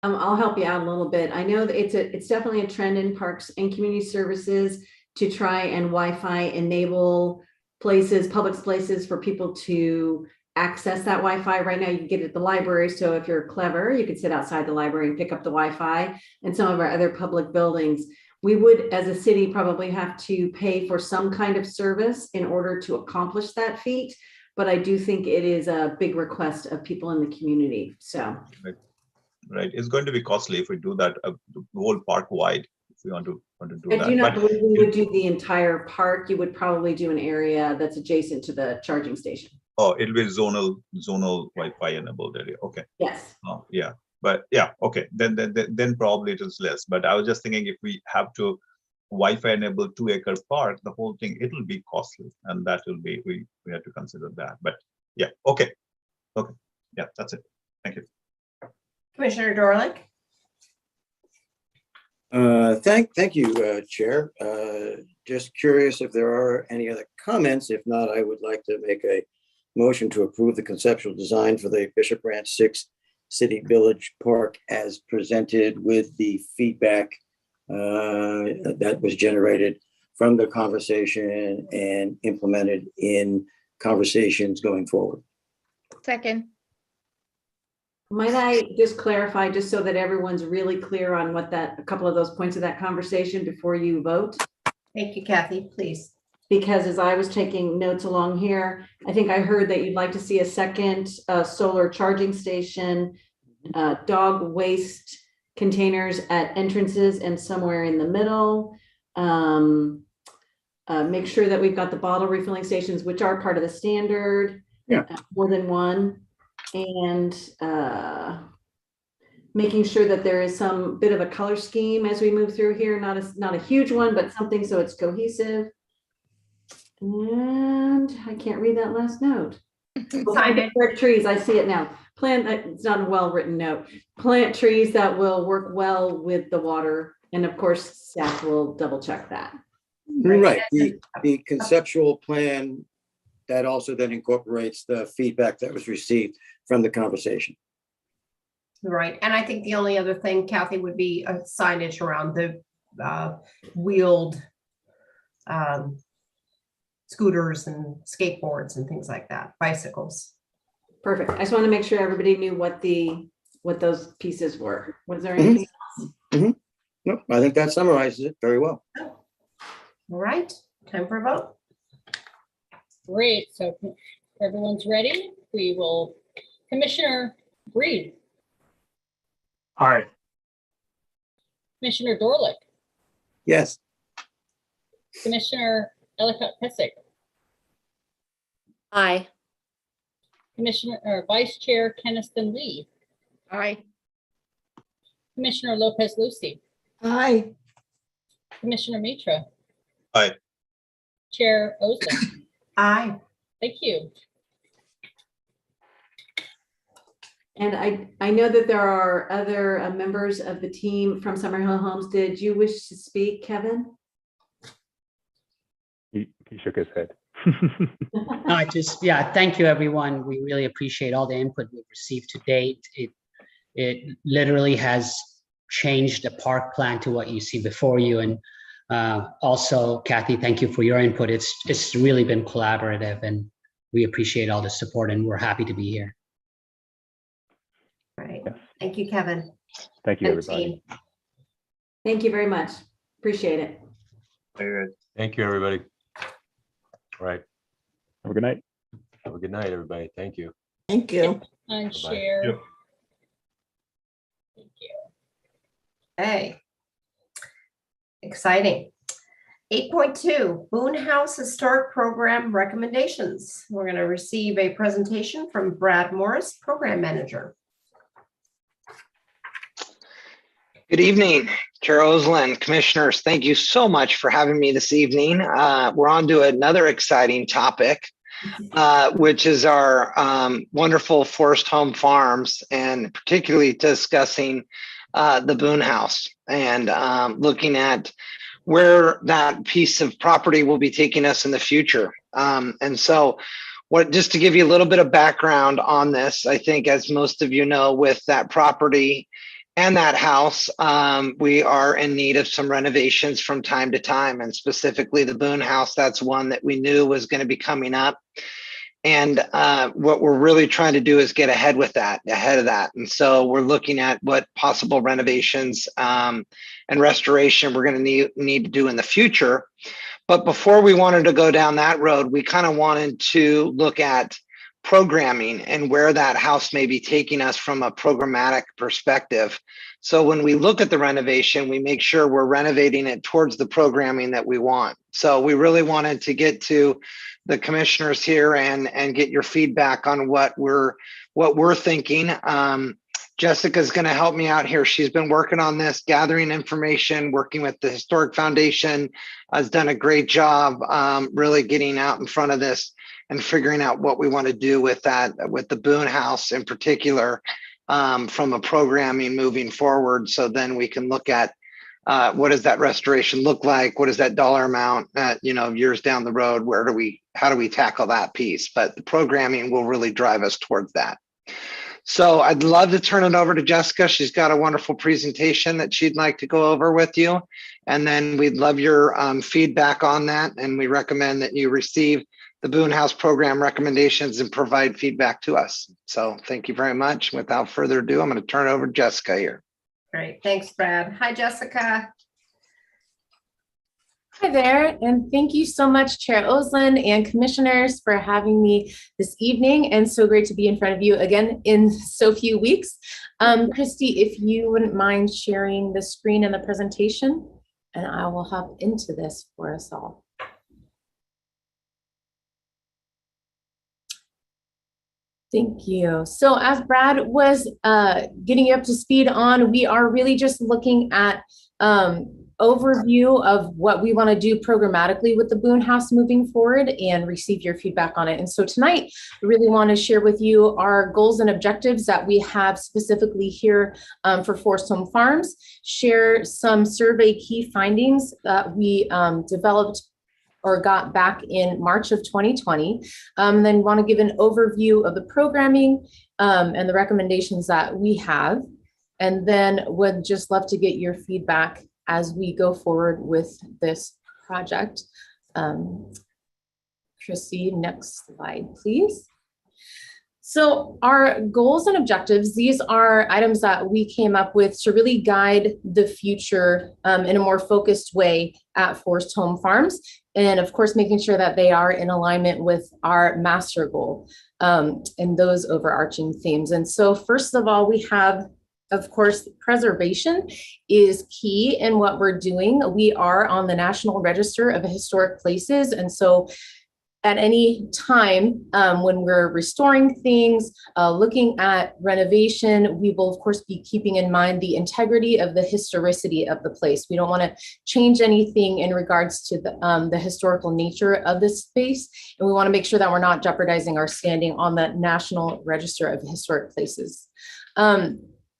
I'll help you out a little bit. I know that it's definitely a trend in parks and community services to try and Wi-Fi enable places, public places for people to access that Wi-Fi. Right now you can get it at the library. So if you're clever, you could sit outside the library and pick up the Wi-Fi, and some of our other public buildings. We would, as a city, probably have to pay for some kind of service in order to accomplish that feat. But I do think it is a big request of people in the community. So, right, it's going to be costly if we do that the whole park wide. If we want to do that. I do not believe we would do the entire park. You would probably do an area that's adjacent to the charging station. Oh, it'll be zonal Wi-Fi enabled area. Okay. Yes. Oh, yeah. But yeah, okay. Then probably it is less. But I was just thinking if we have to Wi-Fi enable 2-acre park, the whole thing, it'll be costly, and that will be we have to consider that. But yeah, okay. Yeah, that's it. Thank you. Commissioner Dorlick. Thank you, Chair. Just curious if there are any other comments. If not, I would like to make a motion to approve the conceptual design for the Bishop Ranch 6 City Village Park as presented with the feedback that was generated from the conversation and implemented in conversations going forward. Second. Might I just clarify, just so that everyone's really clear on what a couple of those points of that conversation before you vote? Thank you, Kathy, please. Because as I was taking notes along here, I think I heard that you'd like to see a second solar charging station, dog waste containers at entrances and somewhere in the middle. Make sure that we've got the bottle refilling stations, which are part of the standard. Yeah. More than one. And making sure that there is some bit of a color scheme as we move through here, not a huge one, but something so it's cohesive. And I can't read that last note. Plant trees, I see it now. It's not a well-written note. Plant trees that will work well with the water. And of course, staff will double check that. Right, the conceptual plan that also then incorporates the feedback that was received from the conversation. Right, and I think the only other thing, Kathy, would be a signage around the wheeled scooters and skateboards and things like that, bicycles. Perfect. I just want to make sure everybody knew what those pieces were. Was there anything else? Nope, I think that summarizes it very well. All right, time for a vote. Great, so if everyone's ready, we will, Commissioner Breed. Aye. Commissioner Dorlick. Yes. Commissioner Ellicott Pesic. Aye. Commissioner or Vice Chair Keniston Lee, Aye. Commissioner Lopez Lucy, Aye. Commissioner Mitra, Aye. Chair Oslin. Aye. Thank you. And I know that there are other members of the team from Summerhill Homes. Did you wish to speak, Kevin? He shook his head. Yeah, thank you, everyone. We really appreciate all the input we've received to date. It literally has changed the park plan to what you see before you. And also, Kathy, thank you for your input. It's really been collaborative, and we appreciate all the support, and we're happy to be here. Right. Thank you, Kevin. Thank you, And everybody. team. Thank you very much. Appreciate it. Very good. Thank you, everybody. All right. Have a good night. Have a good night, everybody. Thank you. Thank you. And Bye-bye. Chair. Yep. Thank you. Hey. Exciting. 8.2, Boone House Historic Program Recommendations. We're going to receive a presentation from Brad Morris, Program Manager. Good evening, Chair Oslin, Commissioners. Thank you so much for having me this evening. We're on to another exciting topic, which is our wonderful Forest Home Farms, and particularly discussing the Boone House and looking at where that piece of property will be taking us in the future. And so just to give you a little bit of background on this, I think as most of you know, with that property and that house, we are in need of some renovations from time to time, and specifically the Boone House. That's one that we knew was going to be coming up. And what we're really trying to do is get ahead of that. And so we're looking at what possible renovations and restoration we're going to need to do in the future. But before we wanted to go down that road, we kind of wanted to look at programming and where that house may be taking us from a programmatic perspective. So when we look at the renovation, we make sure we're renovating it towards the programming that we want. So we really wanted to get to the commissioners here and get your feedback on what we're thinking. Jessica's going to help me out here. She's been working on this, gathering information, working with the Historic Foundation, has done a great job really getting out in front of this and figuring out what we want to do with that, with the Boone House in particular, from a programming moving forward. So then we can look at what does that restoration look like? What is that dollar amount at, years down the road? How do we tackle that piece? But the programming will really drive us towards that. So I'd love to turn it over to Jessica. She's got a wonderful presentation that she'd like to go over with you. And then we'd love your feedback on that. And we recommend that you receive the Boone House program recommendations and provide feedback to us. So thank you very much. Without further ado, I'm going to turn it over to Jessica here. Great. Thanks, Brad. Hi, Jessica. Hi there, and thank you so much, Chair Oslin and commissioners, for having me this evening, and so great to be in front of you again in so few weeks. Christy, if you wouldn't mind sharing the screen and the presentation, and I will hop into this for us all. Thank you. So as Brad was getting you up to speed on, we are really just looking at overview of what we want to do programmatically with the Boone House moving forward and receive your feedback on it. And so tonight, we really want to share with you our goals and objectives that we have specifically here for Forest Home Farms, share some survey key findings that we developed or got back in March of 2020, then want to give an overview of the programming and the recommendations that we have, and then would just love to get your feedback as we go forward with this project. Chrissy, next slide, please. So our goals and objectives, these are items that we came up with to really guide the future in a more focused way at Forest Home Farms. And of course, making sure that they are in alignment with our master goal and those overarching themes. And so first of all, we have, of course, preservation is key in what we're doing. We are on the National Register of Historic Places. And so at any time when we're restoring things, looking at renovation, we will of course be keeping in mind the integrity of the historicity of the place. We don't want to change anything in regards to the historical nature of this space, and we want to make sure that we're not jeopardizing our standing on the National Register of Historic Places.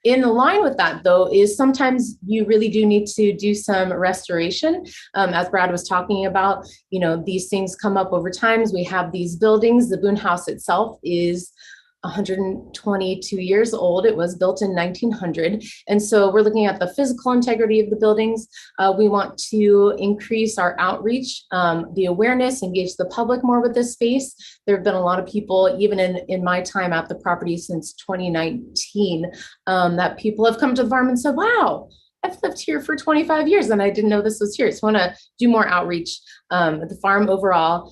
In line with that, though, is sometimes you really do need to do some restoration. As Brad was talking about, you know, these things come up over time. We have these buildings. The Boone House itself is 122 years old. It was built in 1900. And so we're looking at the physical integrity of the buildings. We want to increase our outreach, the awareness, engage the public more with this space. There have been a lot of people, even in my time at the property since 2019, that people have come to the farm and said, wow, I've lived here for 25 years and I didn't know this was here. So I want to do more outreach at the farm overall.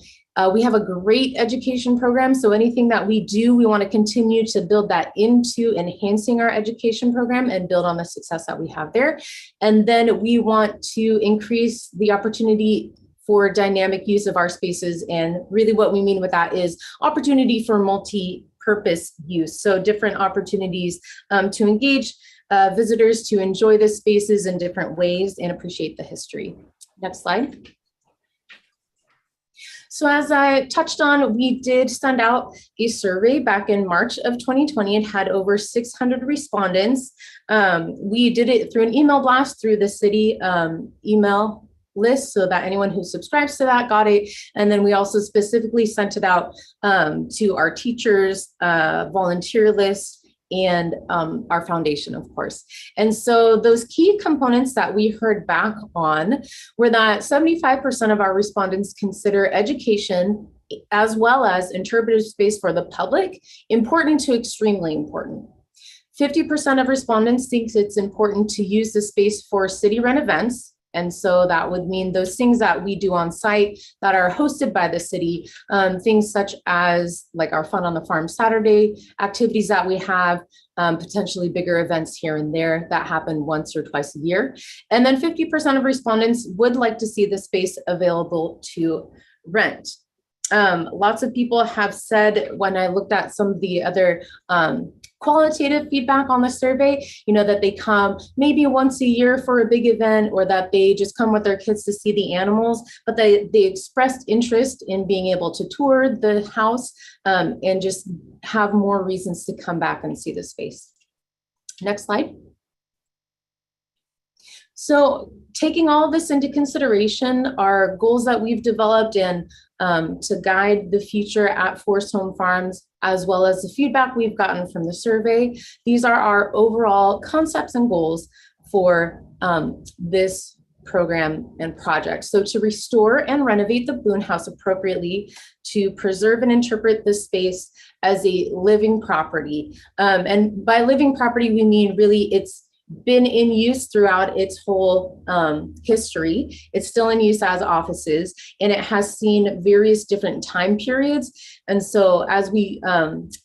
We have a great education program. So anything that we do, we want to continue to build that into enhancing our education program and build on the success that we have there. And then we want to increase the opportunity for dynamic use of our spaces. And really what we mean with that is opportunity for multi-purpose use. So different opportunities to engage visitors to enjoy the spaces in different ways and appreciate the history. Next slide. So as I touched on, we did send out a survey back in March of 2020 and had over 600 respondents. We did it through an email blast through the city email list so that anyone who subscribes to that got it. And then we also specifically sent it out to our teachers, volunteer list, and our foundation, of course. And so those key components that we heard back on were that 75% of our respondents consider education as well as interpretive space for the public important to extremely important. 50% of respondents think it's important to use the space for city run events. And so that would mean those things that we do on site that are hosted by the city, things such as like our Fun on the Farm Saturday activities that we have, potentially bigger events here and there that happen once or twice a year. And then 50% of respondents would like to see the space available to rent. Lots of people have said, when I looked at some of the other qualitative feedback on the survey, you know, that they come maybe once a year for a big event, or that they just come with their kids to see the animals, but they expressed interest in being able to tour the house and just have more reasons to come back and see the space. Next slide. So taking all of this into consideration, our goals that we've developed and to guide the future at Forest Home Farms, as well as the feedback we've gotten from the survey, these are our overall concepts and goals for this program and project. So to restore and renovate the Boone House appropriately, to preserve and interpret this space as a living property. And by living property, we mean really it's been in use throughout its whole history. It's still in use as offices, and it has seen various different time periods. And so as we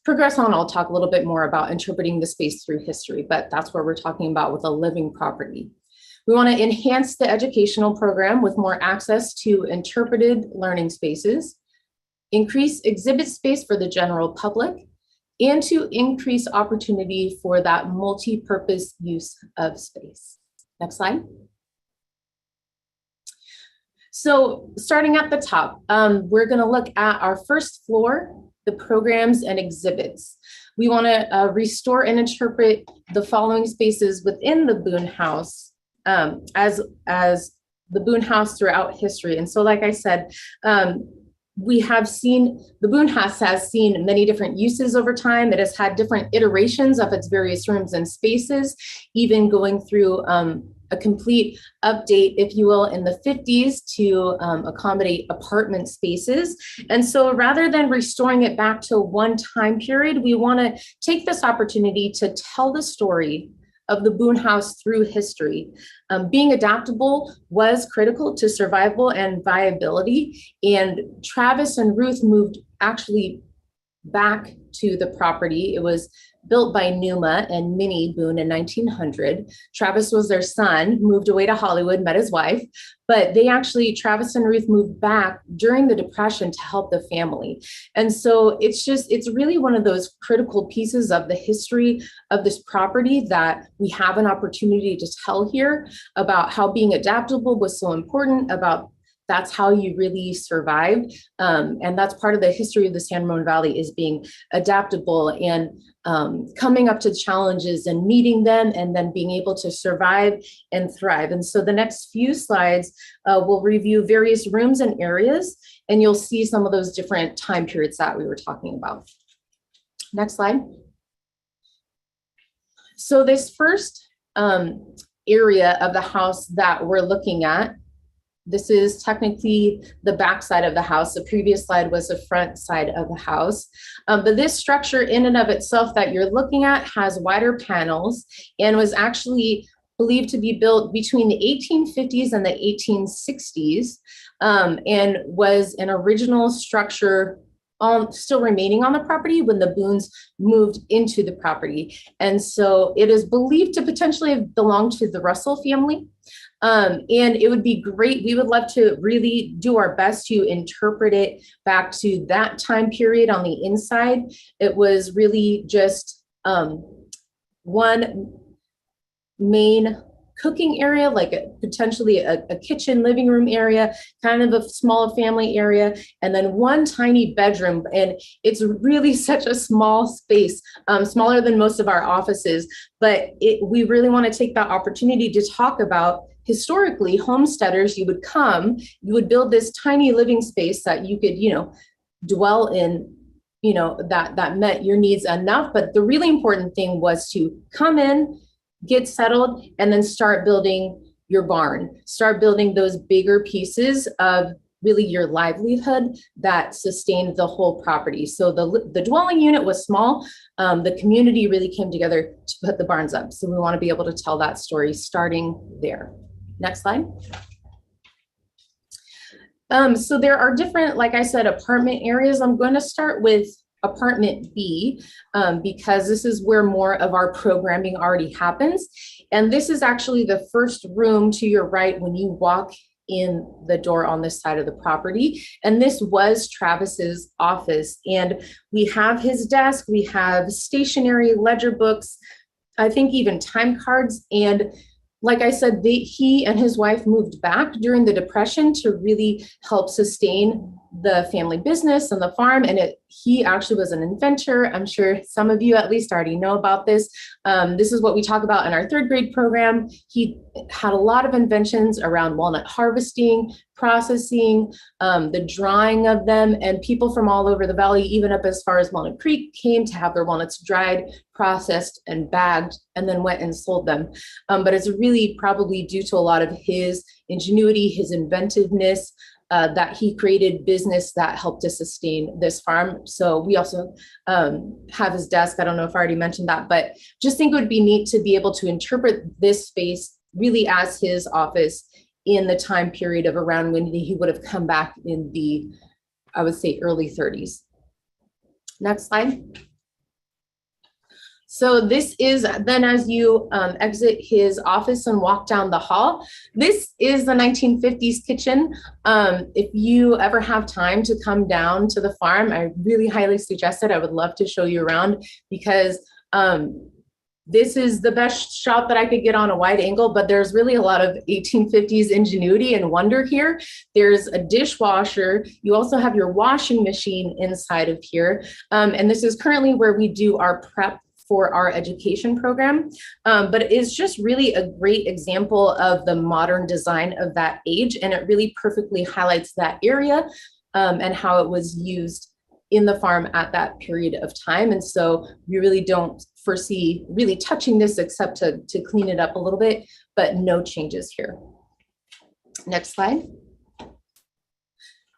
progress on, I'll talk a little bit more about interpreting the space through history, but that's what we're talking about with a living property. We want to enhance the educational program with more access to interpreted learning spaces, increase exhibit space for the general public, and to increase opportunity for that multi-purpose use of space. Next slide. So starting at the top, we're going to look at our first floor, the programs and exhibits. We want to restore and interpret the following spaces within the Boone House as the Boone House throughout history. And so, like I said, we have seen, the Boone House has seen many different uses over time. It has had different iterations of its various rooms and spaces, even going through a complete update, if you will, in the 50s to accommodate apartment spaces. And so rather than restoring it back to one time period, we want to take this opportunity to tell the story of the Boone House through history. Being adaptable was critical to survival and viability. And Travis and Ruth moved actually back to the property. It was built by Numa and Minnie Boone in 1900. Travis was their son, moved away to Hollywood, met his wife, but they actually, Travis and Ruth moved back during the Depression to help the family. And so it's really one of those critical pieces of the history of this property that we have an opportunity to tell here about how being adaptable was so important, about that's how you really survived. And that's part of the history of the San Ramon Valley, is being adaptable and coming up to challenges and meeting them, and then being able to survive and thrive. And so the next few slides will review various rooms and areas, and you'll see some of those different time periods that we were talking about. Next slide. So this first area of the house that we're looking at, this is technically the back side of the house. The previous slide was the front side of the house. But this structure in and of itself that you're looking at has wider panels and was actually believed to be built between the 1850s and the 1860s, and was an original structure still remaining on the property when the Boones moved into the property. And so it is believed to potentially have belonged to the Russell family. And it would be great. We would love to really do our best to interpret it back to that time period on the inside. It was really just one main cooking area, like potentially a kitchen, living room area, kind of a small family area, and then one tiny bedroom. And it's really such a small space, smaller than most of our offices, but we really want to take that opportunity to talk about historically homesteaders. You would come, you would build this tiny living space that you could, dwell in, that met your needs enough. But the really important thing was to come in, get settled, and then start building your barn, start building those bigger pieces of really your livelihood that sustained the whole property. So the dwelling unit was small. The community really came together to put the barns up. So we want to be able to tell that story starting there. Next slide. So there are different, like I said, apartment areas. I'm going to start with apartment B, because this is where more of our programming already happens. And this is actually the first room to your right when you walk in the door on this side of the property. And this was Travis's office. And we have his desk, we have stationery, ledger books, I think even time cards. And like I said, he and his wife moved back during the Depression to really help sustain the family business and the farm. And he actually was an inventor. I'm sure some of you at least already know about this. This is what we talk about in our third grade program. He had a lot of inventions around walnut harvesting, processing, the drying of them, and people from all over the valley, even up as far as Walnut Creek, came to have their walnuts dried, processed, and bagged, and then went and sold them. But it's really probably due to a lot of his ingenuity, his inventiveness, that he created business that helped to sustain this farm. So we also have his desk. I don't know if I already mentioned that, but just think it would be neat to be able to interpret this space really as his office in the time period of around when he would have come back in the, I would say, early 30s. Next slide. So this is then as you exit his office and walk down the hall. This is the 1950s kitchen. If you ever have time to come down to the farm, I really highly suggest it. I would love to show you around, because this is the best shot that I could get on a wide angle, but there's really a lot of 1850s ingenuity and wonder here. There's a dishwasher. You also have your washing machine inside of here. And this is currently where we do our prep for our education program. But it is just really a great example of the modern design of that age. And it really perfectly highlights that area and how it was used in the farm at that period of time. And so we really don't foresee really touching this except to clean it up a little bit, but no changes here. Next slide.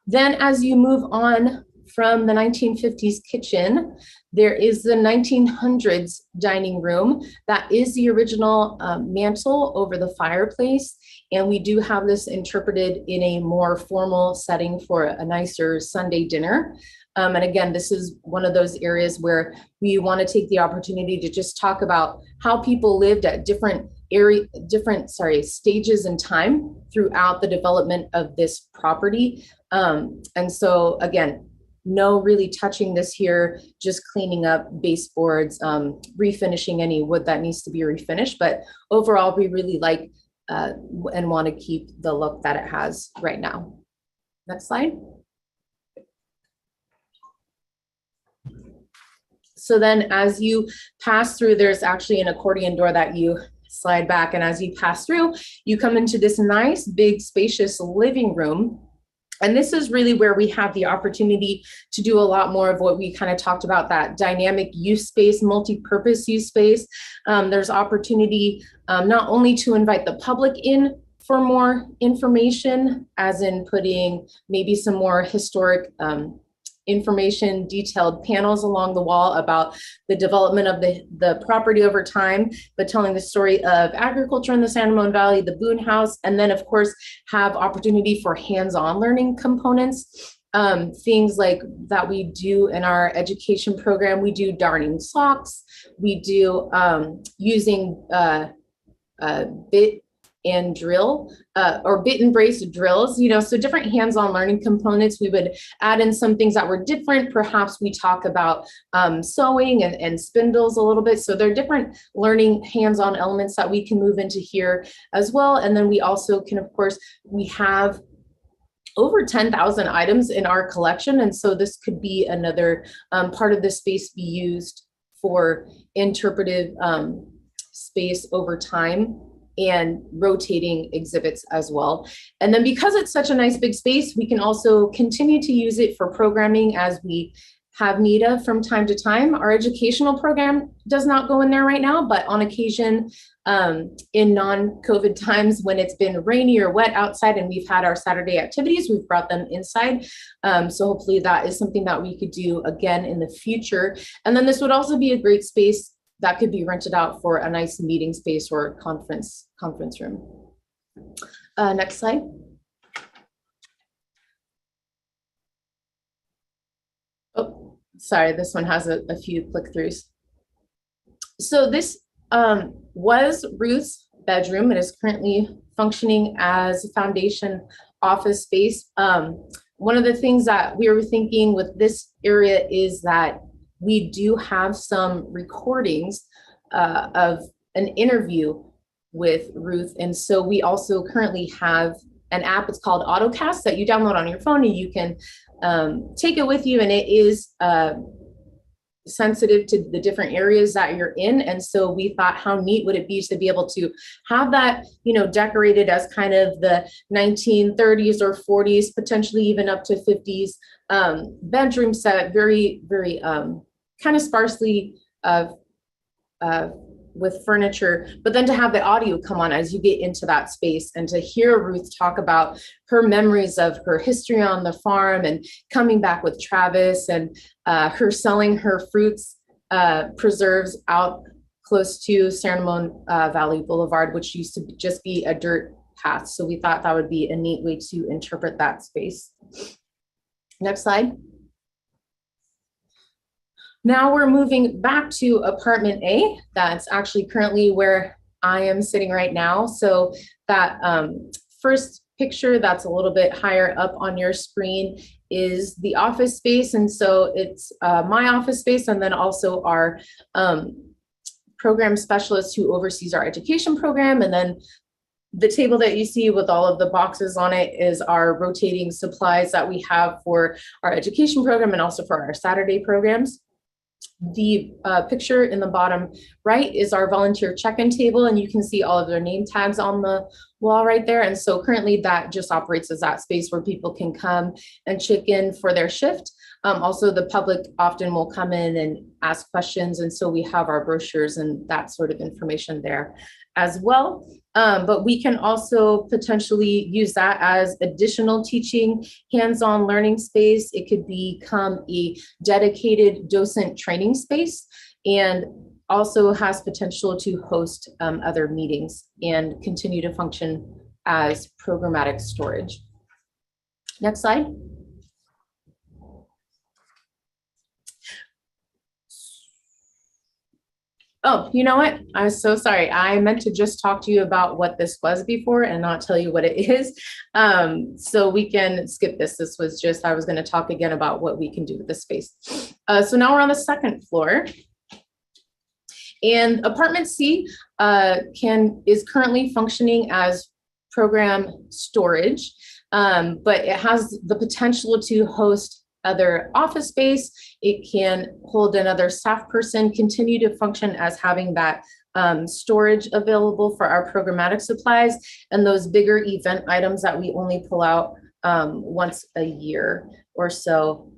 Then as you move on from the 1950s kitchen, there is the 1900s dining room. That is the original mantle over the fireplace. And we do have this interpreted in a more formal setting for a nicer Sunday dinner. And again, this is one of those areas where we want to take the opportunity to just talk about how people lived at different stages in time throughout the development of this property. And so again, no really touching this here, just cleaning up baseboards, refinishing any wood that needs to be refinished. But overall, we really like and want to keep the look that it has right now. Next slide. So then as you pass through, there's actually an accordion door that you slide back. And as you pass through, you come into this nice, big, spacious living room. And this is really where we have the opportunity to do a lot more of what we kind of talked about, that dynamic use space, multi-purpose use space. There's opportunity not only to invite the public in for more information, as in putting maybe some more historic information, detailed panels along the wall about the development of the property over time, but telling the story of agriculture in the San Ramon Valley, the Boone House, and then of course have opportunity for hands-on learning components. Things like that we do in our education program. We do darning socks. We do using bit and drill or bit and brace drills, so different hands-on learning components. We would add in some things that were different. Perhaps we talk about sewing and spindles a little bit. So there are different learning hands-on elements that we can move into here as well. And then we also can, of course, we have over 10,000 items in our collection. And so this could be another part of the space be used for interpretive space over time and rotating exhibits as well. And then because it's such a nice big space, we can also continue to use it for programming as we have need of from time to time. Our educational program does not go in there right now, but on occasion in non-COVID times when it's been rainy or wet outside and we've had our Saturday activities, we've brought them inside. So hopefully that is something that we could do again in the future. And then this would also be a great space that could be rented out for a nice meeting space or conference room. Next slide. Oh, sorry, this one has a few click-throughs. So this was Ruth's bedroom. It is currently functioning as a foundation office space. One of the things that we were thinking with this area is that we do have some recordings of an interview with Ruth. And so we also currently have an app, it's called AutoCast, that you download on your phone and you can take it with you. And it is sensitive to the different areas that you're in. And so we thought, how neat would it be to be able to have that, decorated as kind of the 1930s or 40s, potentially even up to 50s bedroom set, very, very kind of sparsely with furniture, but then to have the audio come on as you get into that space and to hear Ruth talk about her memories of her history on the farm and coming back with Travis and her selling her fruits preserves out close to San Ramon Valley Boulevard, which used to just be a dirt path. So we thought that would be a neat way to interpret that space. Next slide. Now we're moving back to apartment A. That's actually currently where I am sitting right now. So that first picture that's a little bit higher up on your screen is the office space. And so it's my office space and then also our program specialist who oversees our education program. And then the table that you see with all of the boxes on it is our rotating supplies that we have for our education program and also for our Saturday programs. The picture in the bottom right is our volunteer check-in table, and you can see all of their name tags on the wall right there. And so currently that just operates as that space where people can come and check in for their shift. Also, the public often will come in and ask questions, and so we have our brochures and that sort of information there as well. But we can also potentially use that as additional teaching, hands-on learning space. It could become a dedicated docent training space and also has potential to host other meetings and continue to function as programmatic storage. Next slide. Oh, you know what? I'm so sorry. I meant to just talk to you about what this was before and not tell you what it is. So we can skip this. This was just, I was going to talk again about what we can do with this space. So now we're on the second floor. And apartment C is currently functioning as program storage, but it has the potential to host other office space. It can hold another staff person, continue to function as having that storage available for our programmatic supplies and those bigger event items that we only pull out once a year or so.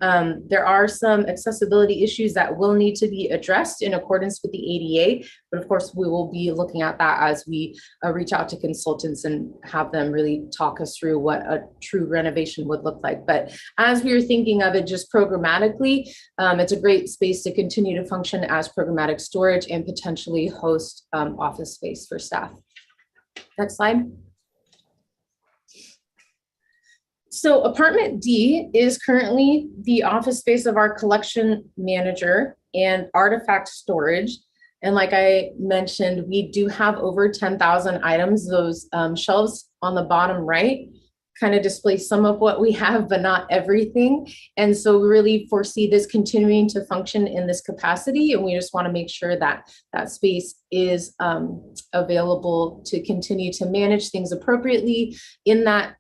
There are some accessibility issues that will need to be addressed in accordance with the ADA, but of course we will be looking at that as we reach out to consultants and have them really talk us through what a true renovation would look like. But as we were thinking of it just programmatically, it's a great space to continue to function as programmatic storage and potentially host office space for staff. Next slide. So apartment D is currently the office space of our collection manager and artifact storage. And like I mentioned, we do have over 10,000 items. Those shelves on the bottom right kind of display some of what we have, but not everything. And so we really foresee this continuing to function in this capacity. And we just want to make sure that that space is available to continue to manage things appropriately. In that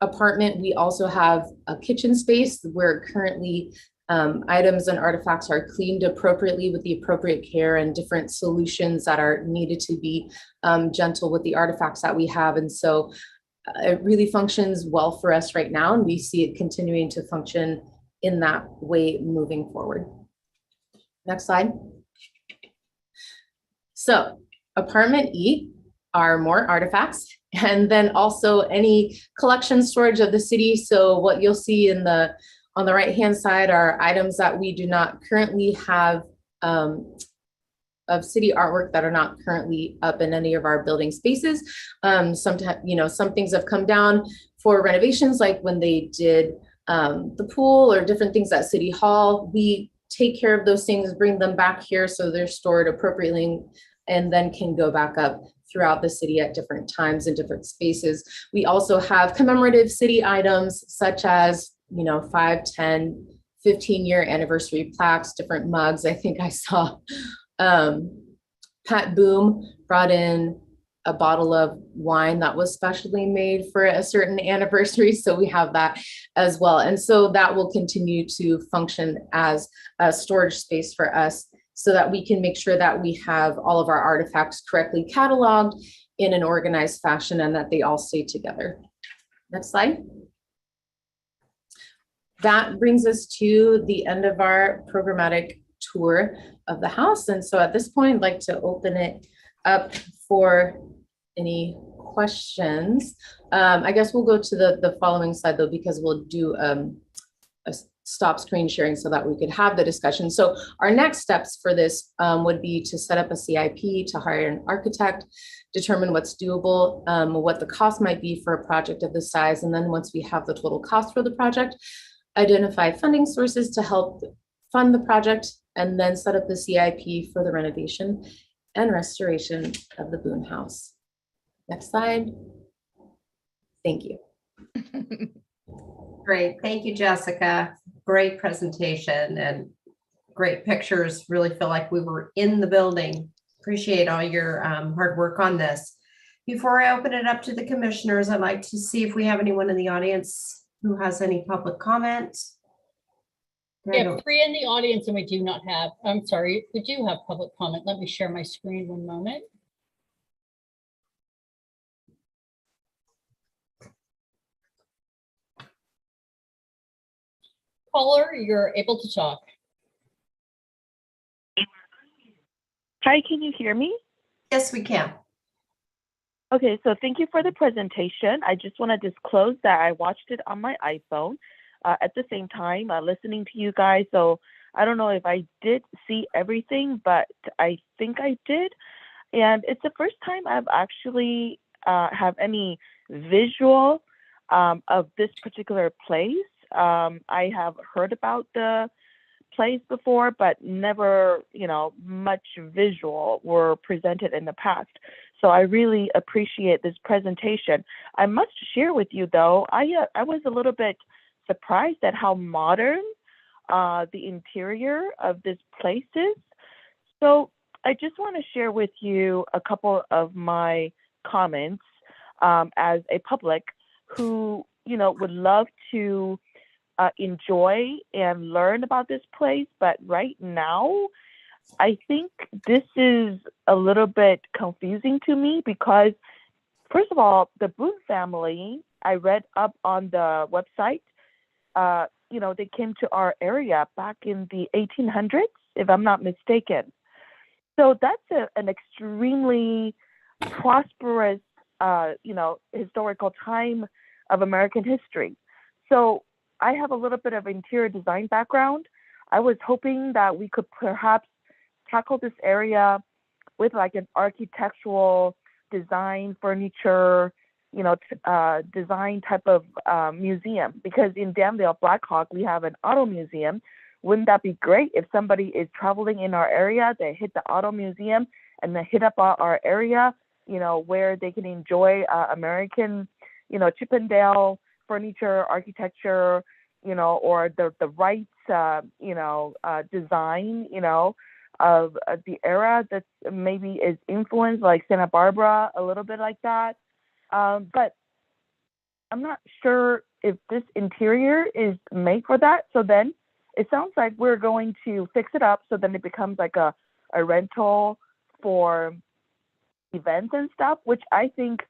apartment, we also have a kitchen space where currently items and artifacts are cleaned appropriately with the appropriate care and different solutions that are needed to be gentle with the artifacts that we have. And so it really functions well for us right now, and we see it continuing to function in that way moving forward. Next slide. So apartment E are more artifacts, and then also any collection storage of the city. So what you'll see in the on the right hand side are items that we do not currently have of city artwork that are not currently up in any of our building spaces. Sometimes, you know, some things have come down for renovations, like when they did the pool or different things at City Hall. We take care of those things, bring them back here so they're stored appropriately, and then can go back up throughout the city at different times in different spaces. We also have commemorative city items such as, you know, 5, 10, 15-year anniversary plaques, different mugs. I think I saw Pat Boom brought in a bottle of wine that was specially made for a certain anniversary. So we have that as well. And so that will continue to function as a storage space for us so that we can make sure that we have all of our artifacts correctly cataloged in an organized fashion and that they all stay together. Next slide. That brings us to the end of our programmatic tour of the house. And so at this point, I'd like to open it up for any questions. I guess we'll go to the following slide though, because we'll do a stop screen sharing so that we could have the discussion. So our next steps for this would be to set up a CIP, to hire an architect, determine what's doable, what the cost might be for a project of this size. And then once we have the total cost for the project, identify funding sources to help fund the project, and then set up the CIP for the renovation and restoration of the Boone House. Next slide. Thank you. Great. Thank you, Jessica. Great presentation and great pictures. Really feel like we were in the building. Appreciate all your hard work on this. Before I open it up to the commissioners, I'd like to see if we have anyone in the audience who has any public comments. We have 3 in the audience and we do not have, I'm sorry, we do have public comment. Let me share my screen one moment. Caller, you're able to talk. Hi, can you hear me? Yes, we can. Okay, so thank you for the presentation. I just want to disclose that I watched it on my iPhone at the same time, listening to you guys. So I don't know if I did see everything, but I think I did. And it's the first time I've actually have any visual of this particular place. I have heard about the place before, but never, much visual were presented in the past. So I really appreciate this presentation. I must share with you though, I was a little bit surprised at how modern the interior of this place is. So I just want to share with you a couple of my comments as a public who, would love to enjoy and learn about this place. But right now, I think this is a little bit confusing to me because, first of all, the Boone family, I read up on the website, they came to our area back in the 1800s, if I'm not mistaken. So that's an extremely prosperous, historical time of American history. So I have a little bit of interior design background. I was hoping that we could perhaps tackle this area with like an architectural design, furniture, design type of museum, because in Damdale, Blackhawk, we have an auto museum. Wouldn't that be great if somebody is traveling in our area, they hit the auto museum and then hit up our area, where they can enjoy American, Chippendale furniture, architecture, or the rights, design, of the era that maybe is influenced like Santa Barbara, a little bit like that. But I'm not sure if this interior is made for that. So then it sounds like we're going to fix it up so then it becomes like a rental for events and stuff, which I think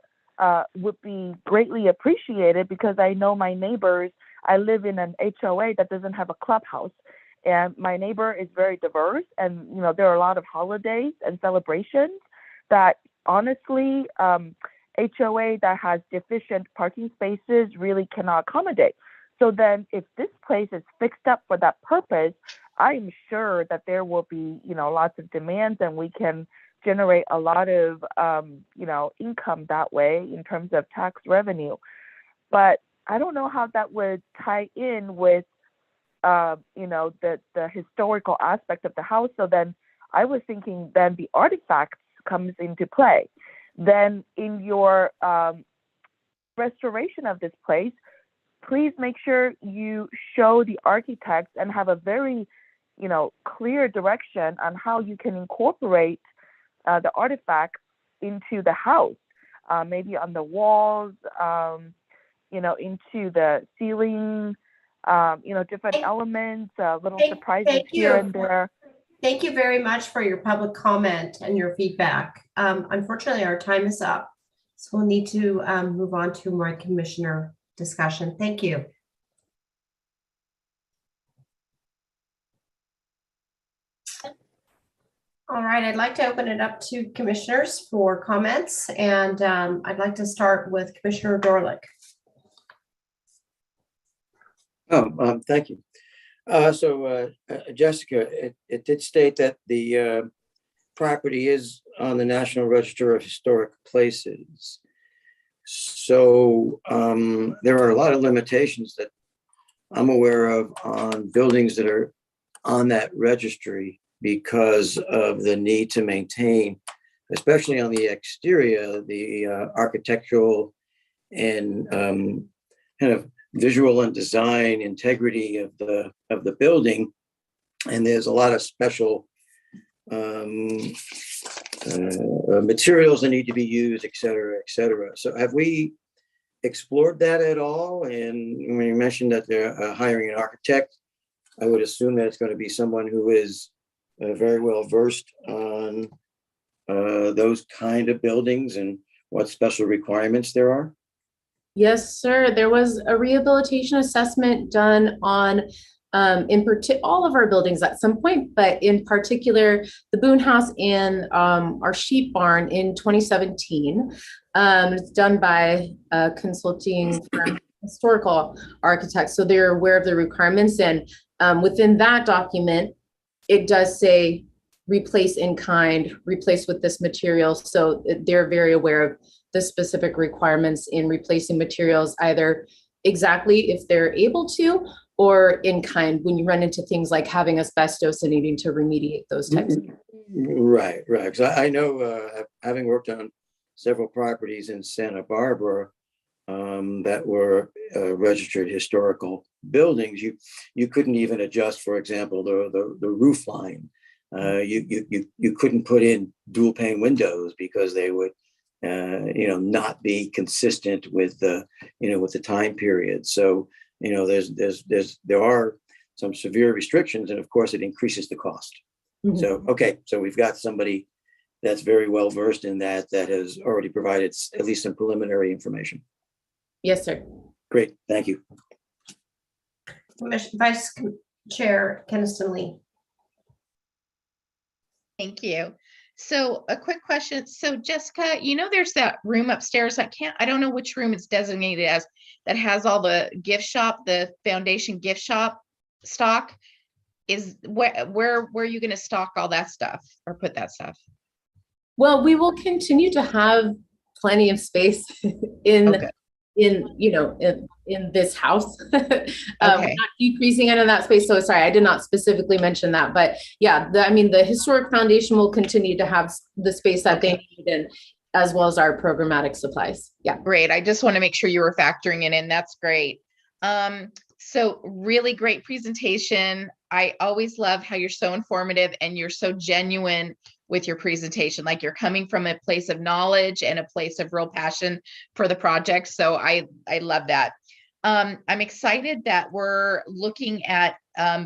would be greatly appreciated, because I know my neighbors, I live in an HOA that doesn't have a clubhouse, and my neighbor is very diverse, and there are a lot of holidays and celebrations that honestly HOA that has deficient parking spaces really cannot accommodate. So then if this place is fixed up for that purpose, I'm sure that there will be, lots of demands, and we can generate a lot of, income that way in terms of tax revenue. But I don't know how that would tie in with, the historical aspect of the house. So then I was thinking then the artifacts comes into play. Then in your restoration of this place, please make sure you show the architects and have a very, clear direction on how you can incorporate the artifacts into the house, maybe on the walls, into the ceiling, different elements, little surprises here and there. Thank you very much for your public comment and your feedback. Unfortunately, our time is up, so we'll need to move on to more commissioner discussion. Thank you. All right, I'd like to open it up to commissioners for comments, and I'd like to start with Commissioner Dorlick. Thank you. Jessica, it did state that the property is on the National Register of Historic Places. So there are a lot of limitations that I'm aware of on buildings that are on that registry because of the need to maintain, especially on the exterior, the architectural and kind of visual and design integrity of the building. And there's a lot of special materials that need to be used, et cetera, et cetera. So have we explored that at all? And when you mentioned that they're hiring an architect, I would assume that it's going to be someone who is very well versed on those kind of buildings and what special requirements there are. Yes, sir. There was a rehabilitation assessment done on all of our buildings at some point, but in particular, the Boone House and our sheep barn in 2017. It's done by a consulting firm, historical architects, so they're aware of the requirements. And within that document, it does say replace in kind, replace with this material. So they're very aware of the specific requirements in replacing materials, either exactly if they're able to, or in kind when you run into things like having asbestos and needing to remediate those types of. Right, right. Because I know, having worked on several properties in Santa Barbara that were registered historical buildings, you couldn't even adjust, for example, the roof line. You couldn't put in dual pane windows because they would, not be consistent with with the time period. So there are some severe restrictions, and of course, it increases the cost. So, okay, so we've got somebody that's very well versed in that has already provided at least some preliminary information. Yes, sir. Great, thank you. Vice Chair Keniston Lee. Thank you. So a quick question. So Jessica, there's that room upstairs. I don't know which room it's designated as, that has all the gift shop, the foundation gift shop stock. Is where are you going to stock all that stuff or put that stuff? Well, we will continue to have plenty of space in this house. Not decreasing any of that space. So sorry, I did not specifically mention that, but yeah, the historic foundation will continue to have the space that they need, and as well as our programmatic supplies. Yeah. Great. I just want to make sure you were factoring it in. That's great. So really great presentation. I always love how you're so informative and you're so genuine with your presentation. Like you're coming from a place of knowledge and a place of real passion for the project. So I love that. I'm excited that we're looking at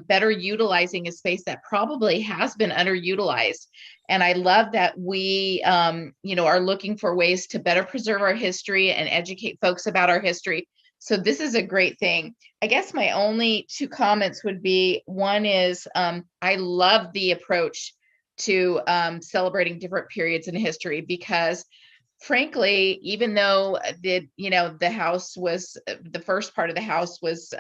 better utilizing a space that probably has been underutilized. And I love that we, are looking for ways to better preserve our history and educate folks about our history. So this is a great thing. I guess my only two comments would be, one is I love the approach to celebrating different periods in history, because frankly, even though the house was, the first part of the house was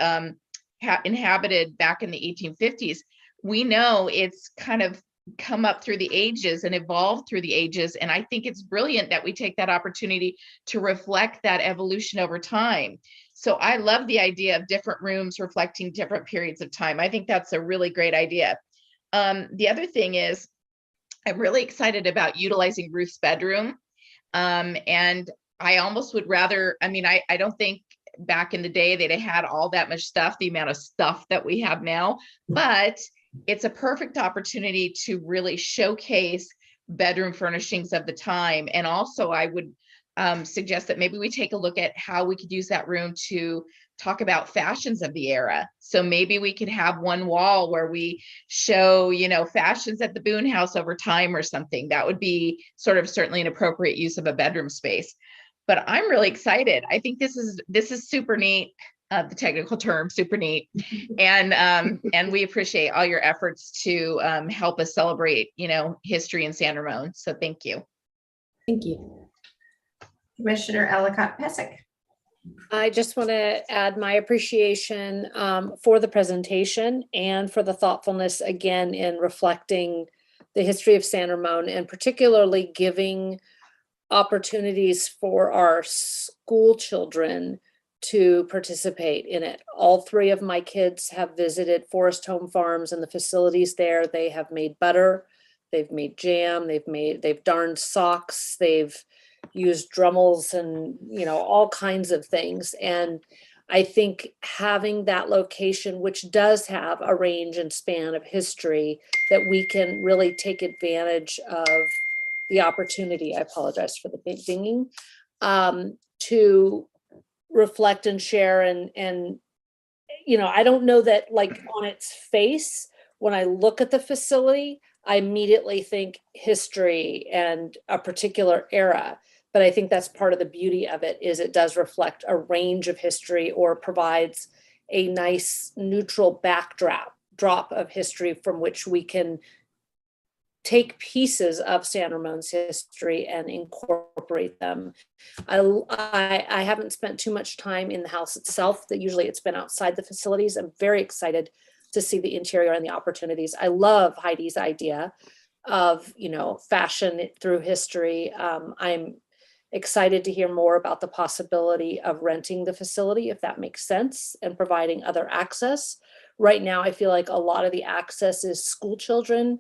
inhabited back in the 1850s, we know it's kind of come up through the ages and evolved through the ages. And I think it's brilliant that we take that opportunity to reflect that evolution over time. So I love the idea of different rooms reflecting different periods of time. I think that's a really great idea. The other thing is, I'm really excited about utilizing Ruth's bedroom. And I almost would rather, I don't think back in the day they'd have had all that much stuff, the amount of stuff that we have now, but it's a perfect opportunity to really showcase bedroom furnishings of the time. And also I would suggest that maybe we take a look at how we could use that room to talk about fashions of the era. So maybe we could have one wall where we show, fashions at the Boone House over time or something. That would be sort of certainly an appropriate use of a bedroom space. But I'm really excited. I think this is super neat. The technical term, super neat. And we appreciate all your efforts to help us celebrate, history in San Ramon. So thank you. Thank you. Commissioner Ellicott-Pesic. I just want to add my appreciation for the presentation and for the thoughtfulness again in reflecting the history of San Ramon, and particularly giving opportunities for our school children to participate in it. All three of my kids have visited Forest Home Farms and the facilities there. They have made butter, they've made jam, they've darned socks, they've used Drummels and all kinds of things. And I think having that location, which does have a range and span of history, that we can really take advantage of the opportunity, I apologize for the big dinging, to reflect and share. And I don't know that, like, on its face, when I look at the facility, I immediately think history and a particular era. But I think that's part of the beauty of it, is it does reflect a range of history, or provides a nice neutral backdrop of history from which we can take pieces of San Ramon's history and incorporate them. I haven't spent too much time in the house itself. That usually it's been outside the facilities. I'm very excited to see the interior and the opportunities. I love Heidi's idea of, fashion through history. I'm excited to hear more about the possibility of renting the facility, if that makes sense, and providing other access. Right now, I feel like a lot of the access is school children,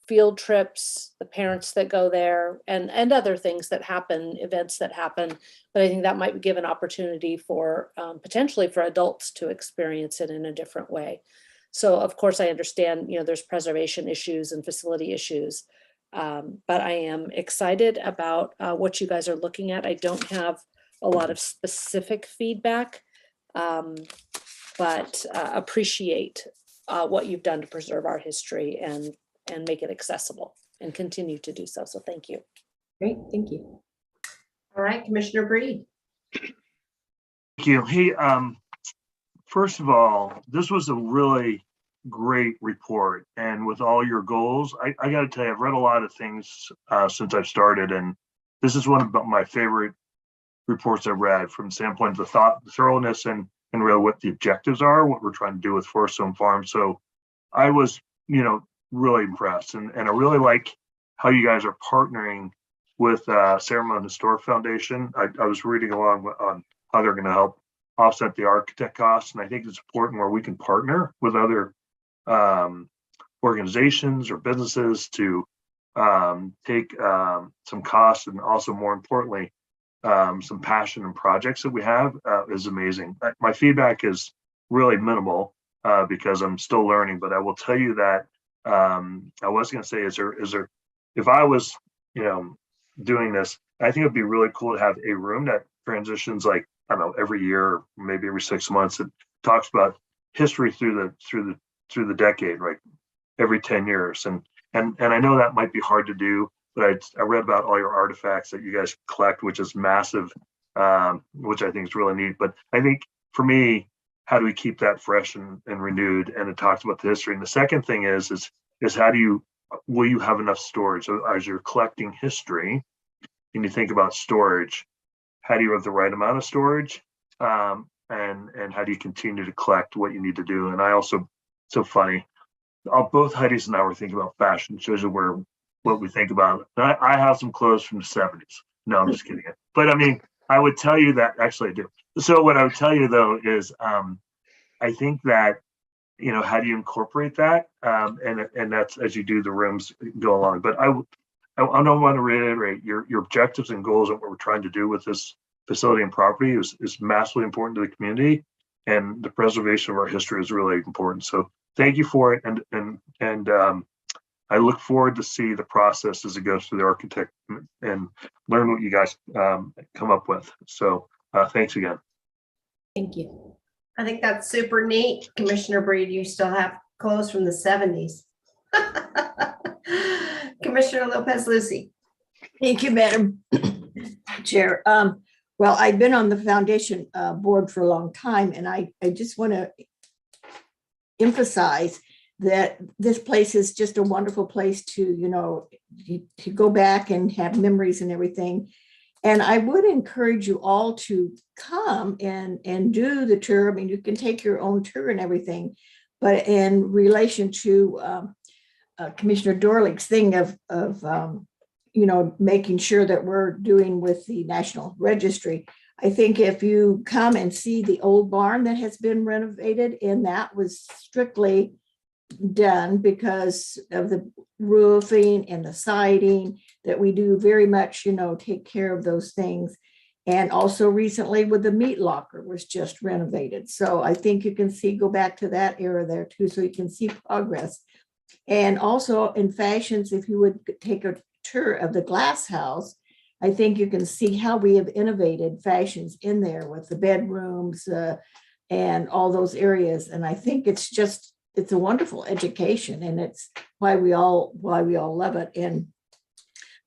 field trips, the parents that go there, and other things that happen, events that happen. But I think that might give an opportunity for potentially for adults to experience it in a different way. So of course, I understand, there's preservation issues and facility issues, but I am excited about what you guys are looking at. I don't have a lot of specific feedback, but appreciate what you've done to preserve our history and make it accessible and continue to do so. So thank you. Great, thank you. All right, Commissioner Breed. Thank you. Hey, first of all, this was a really great report, and with all your goals, I got to tell you, I've read a lot of things since I've started, and this is one of my favorite reports I've read from the standpoint of the thoroughness and really what the objectives are, what we're trying to do with Forest Home Farm. So I was, really impressed, and I really like how you guys are partnering with Ceremony Historic Foundation. I was reading along on how they're going to help offset the architect costs, and I think it's important where we can partner with other organizations or businesses to take some costs, and also more importantly, some passion and projects that we have is amazing. My feedback is really minimal because I'm still learning, but I will tell you that I was going to say, is there, if I was, doing this, I think it'd be really cool to have a room that transitions, like, I don't know, every year, or maybe every 6 months. It talks about history through the decade, right? Every 10 years. And I know that might be hard to do, but I read about all your artifacts that you guys collect, which is massive, which I think is really neat. But I think for me, how do we keep that fresh and renewed? And it talks about the history. And the second thing is will you have enough storage? So as you're collecting history and you think about storage, how do you have the right amount of storage? And how do you continue to collect what you need to do? And I also, so funny, both Heidi's and I were thinking about fashion, shows you what we think about. I have some clothes from the 70s. No, I'm just kidding. But I mean, I would tell you that, actually I do. So what I would tell you though is I think that, how do you incorporate that? And that's as you do the rooms go along. But I don't want to reiterate your objectives and goals and what we're trying to do with this facility and property is massively important to the community, and the preservation of our history is really important. So thank you for it, and I look forward to see the process as it goes through the architect and learn what you guys come up with. So thanks again. Thank you. I think that's super neat, Commissioner Breed. You still have clothes from the 70s. Commissioner Lopez Lucy. Thank you, Madam Chair. Well, I've been on the foundation board for a long time, and I just want to emphasize that this place is just a wonderful place to, to go back and have memories and everything. And I would encourage you all to come and do the tour. I mean, you can take your own tour and everything, but in relation to Commissioner Dorlick's thing of making sure that we're doing with the National Registry, I think if you come and see the old barn that has been renovated, and that was strictly done because of the roofing and the siding, that we do very much, take care of those things. And also recently with the meat locker was just renovated. So I think you can go back to that era there too, so you can see progress. And also in fashions, if you would take a tour of the glass house, I think you can see how we have innovated fashions in there with the bedrooms and all those areas. And I think it's a wonderful education, and it's why we all love it. And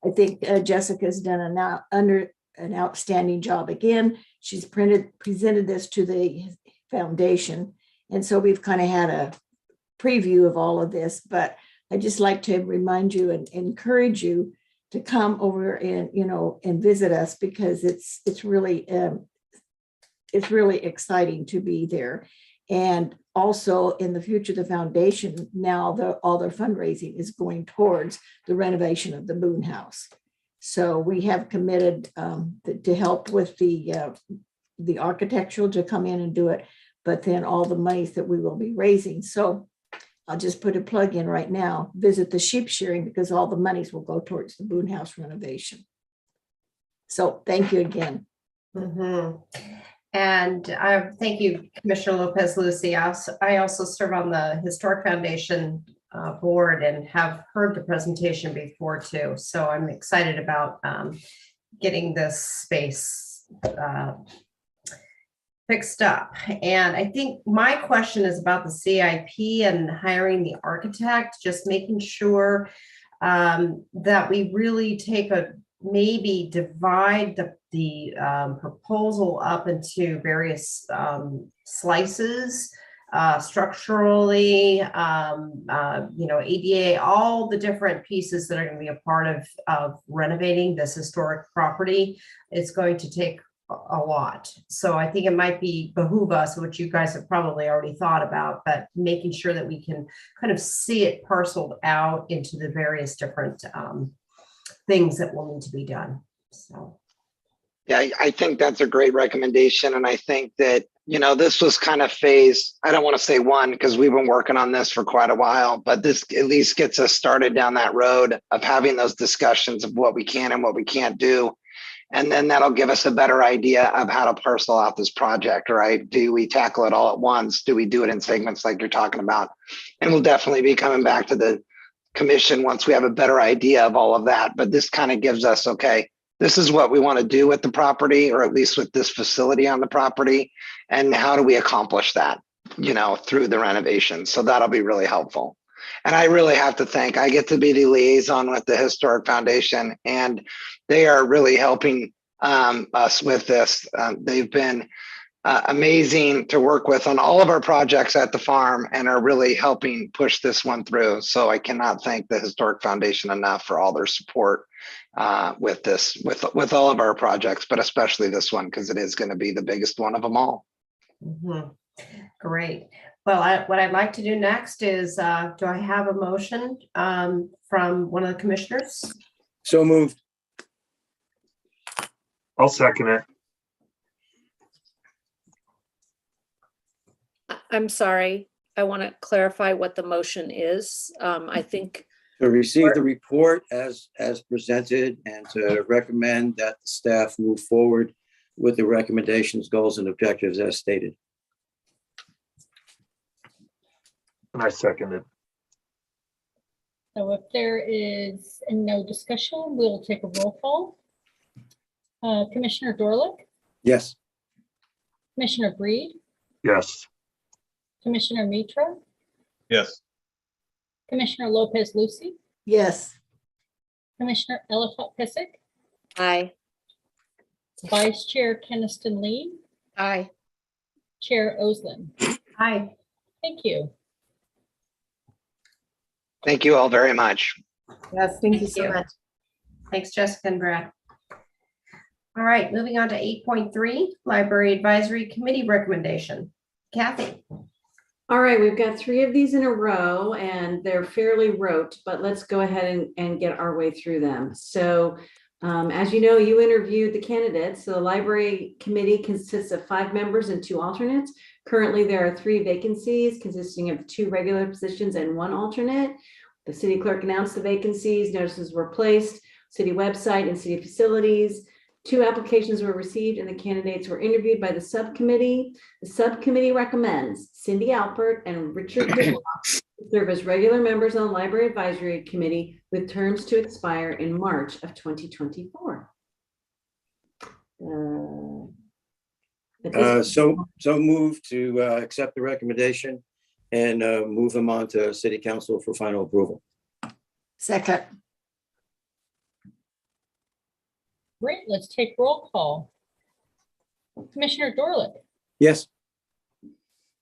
I think Jessica's done an outstanding job. Again, she's presented this to the foundation, and so we've kind of had a preview of all of this. But I just like to remind you and encourage you to come over and visit us, because it's really exciting to be there. And also in the future, the foundation, now all their fundraising is going towards the renovation of the Boone House. So we have committed to help with the architectural to come in and do it, but then all the monies that we will be raising. So I'll just put a plug in right now, visit the sheep shearing because all the monies will go towards the Boone House renovation. So thank you again. Mhm. And thank you, Commissioner Lopez Lucy. I also serve on the Historic Foundation board and have heard the presentation before too. So I'm excited about getting this space fixed up. And I think my question is about the CIP and hiring the architect, just making sure that we really take maybe divide the proposal up into various slices, structurally, ADA, all the different pieces that are going to be a part of renovating this historic property. It's going to take a lot. So I think it might behoove us, which you guys have probably already thought about, but making sure that we can kind of see it parceled out into the various different things that will need to be done. So. Yeah, I think that's a great recommendation. And I think that, this was kind of phase, I don't want to say one, because we've been working on this for quite a while, but this at least gets us started down that road of having those discussions of what we can and what we can't do. And then that'll give us a better idea of how to parcel out this project, right? Do we tackle it all at once? Do we do it in segments like you're talking about? And we'll definitely be coming back to the commission once we have a better idea of all of that. But this kind of gives us, okay, this is what we want to do with the property, or at least with this facility on the property. And how do we accomplish that, through the renovation? So that'll be really helpful. And I really have to thank, I get to be the liaison with the Historic Foundation, and they are really helping us with this. They've been amazing to work with on all of our projects at the farm and are really helping push this one through. So I cannot thank the Historic Foundation enough for all their support with this, with all of our projects, but especially this one, because it is going to be the biggest one of them all. Mm-hmm. Great. Well, what I'd like to do next is, do I have a motion from one of the commissioners? So moved. I'll second it. I'm sorry. I want to clarify what the motion is. I think To receive the report as presented and to recommend that the staff move forward with the recommendations, goals, and objectives as stated. And I second it. So if there is no discussion, we'll take a roll call. Commissioner Dorlick, Yes. Commissioner Breed, Yes. Commissioner Mitra, Yes. Commissioner Lopez Lucy, Yes. Commissioner Ellicott Pissick, aye. Vice Chair Keniston Lee, Aye. Chair Oslin. Aye. Thank you. Thank you all very much. Yes, thank you so much. Thanks, Jessica and Brad. All right, moving on to 8.3, Library Advisory Committee recommendation. Kathy. All right, we've got 3 of these in a row and they're fairly rote, but let's go ahead and get our way through them. So as you know, you interviewed the candidates. So the library committee consists of 5 members and 2 alternates. Currently, there are 3 vacancies consisting of 2 regular positions and 1 alternate. The city clerk announced the vacancies, notices were placed, city website and city facilities. 2 applications were received and the candidates were interviewed by the subcommittee. The subcommittee recommends Cindy Alpert and Richard Whitlock serve as regular members on the Library Advisory Committee with terms to expire in March of 2024. So move to accept the recommendation and move them on to City Council for final approval. Second. Great, let's take roll call. Commissioner Dorlick, Yes.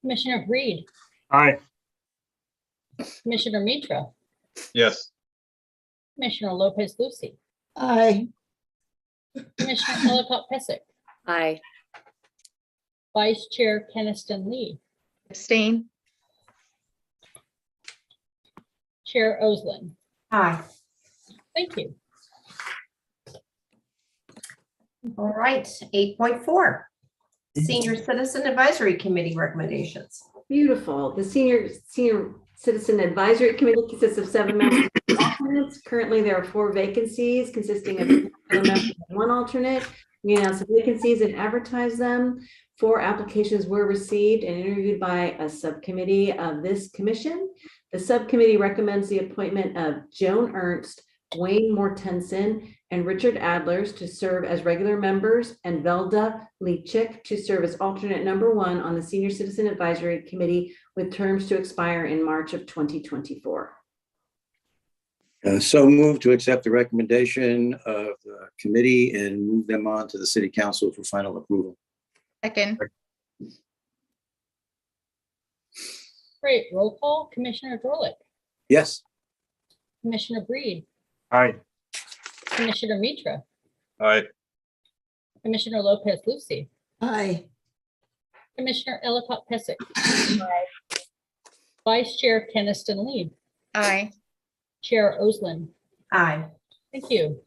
Commissioner Breed, Aye. Commissioner Mitra, Yes. Commissioner Lopez Lucy, Aye. Commissioner Ellicott Pissick, Aye. Vice Chair Keniston Lee, Abstain. Chair Oslin. Aye. Thank you. All right, 8.4, Senior Citizen Advisory Committee recommendations. Beautiful. The Senior Citizen Advisory Committee consists of 7 members and alternates. Currently, there are 4 vacancies consisting of 2 regular members and 1 alternate. We announced the vacancies and advertised them. 4 applications were received and interviewed by a subcommittee of this commission. The subcommittee recommends the appointment of Joan Ernst, Wayne Mortensen, and Richard Adlers to serve as regular members, and Velda Leachik to serve as alternate number 1 on the Senior Citizen Advisory Committee with terms to expire in March of 2024. So move to accept the recommendation of the committee and move them on to the city council for final approval. Second. Great. Roll call. Commissioner Dorlick, Yes. Commissioner Breed, Aye. Commissioner Mitra, Aye. Commissioner Lopez Lucy, Aye. Commissioner Ellicott Pesic, Vice Chair Keniston Lee, Aye. Chair Oslin. Aye. Thank you.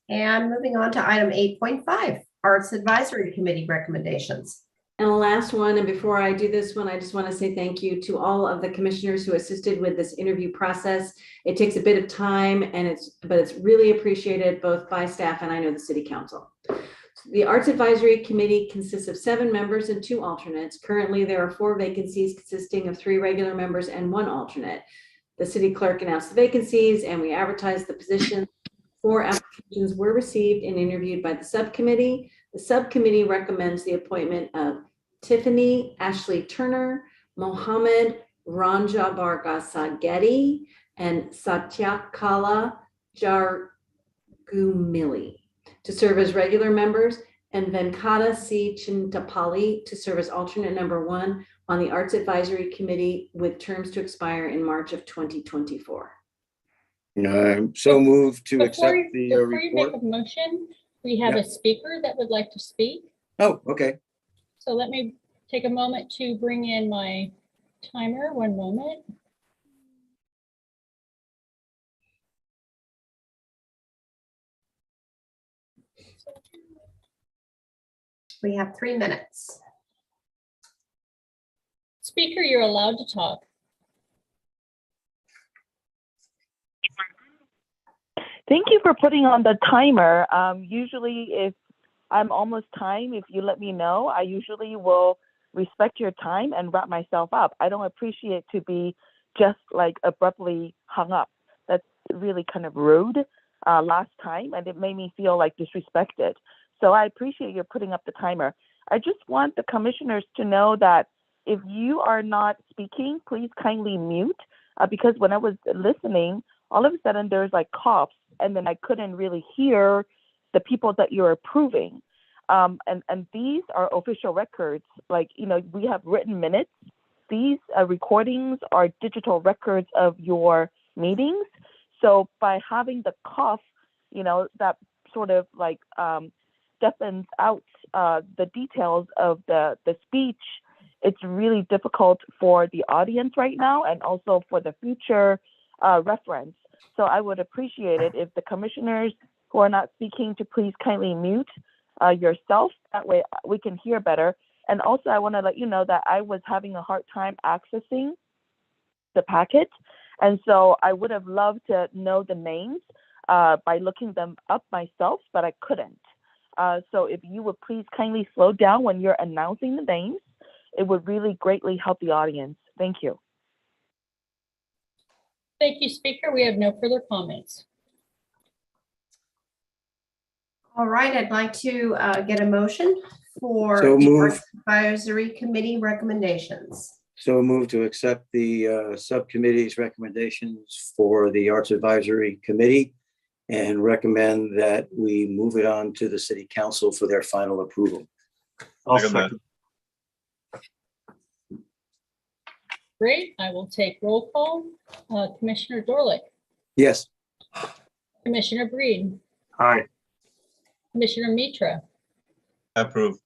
And moving on to item 8.5, Arts Advisory Committee recommendations. And the last one, and before I do this one, I just want to say thank you to all of the commissioners who assisted with this interview process. It takes a bit of time but it's really appreciated both by staff and I know the city council. The Arts Advisory Committee consists of 7 members and 2 alternates. Currently, there are 4 vacancies consisting of 3 regular members and 1 alternate. The city clerk announced the vacancies and we advertised the position. 4 applications were received and interviewed by the subcommittee. The subcommittee recommends the appointment of Tiffany Ashley Turner, Mohammed Ranja Bargasageti, and Satyakala Jargumili to serve as regular members, and Venkata C. Chintapalli to serve as alternate number 1 on the Arts Advisory Committee with terms to expire in March of 2024. So move to Before accept you the report. make a motion, we have Yeah. a speaker that would like to speak. Oh, okay. So let me take a moment to bring in my timer. 1 moment. We have 3 minutes. Speaker, you're allowed to talk. Thank you for putting on the timer. Usually if I'm almost time, if you let me know, I usually will respect your time and wrap myself up. I don't appreciate to be just like abruptly hung up. That's really kind of rude last time, and it made me feel like disrespected. So I appreciate you putting up the timer. I just want the commissioners to know that if you are not speaking, please kindly mute because when I was listening, all of a sudden there's like coughs and then I couldn't really hear the people that you're approving. And these are official records. Like, you know, we have written minutes. These recordings are digital records of your meetings. So by having the cough, you know, that sort of like deafens out the details of the speech. It's really difficult for the audience right now and also for the future reference. So I would appreciate it if the commissioners who are not speaking to please kindly mute yourself. That way we can hear better. And also I want to let you know that I was having a hard time accessing the packet. And so I would have loved to know the names by looking them up myself, but I couldn't. So if you would please kindly slow down when you're announcing the names, it would really greatly help the audience. Thank you. Thank you, Speaker. We have no further comments. All right, I'd like to get a motion for So the move. Arts Advisory Committee recommendations. So move to accept the subcommittee's recommendations for the Arts Advisory Committee and recommend that we move it on to the city council for their final approval. I'll Second that. second. Great. I will take roll call. Commissioner Dorlick, Yes. Commissioner Breed, Aye. Commissioner Mitra, Approve.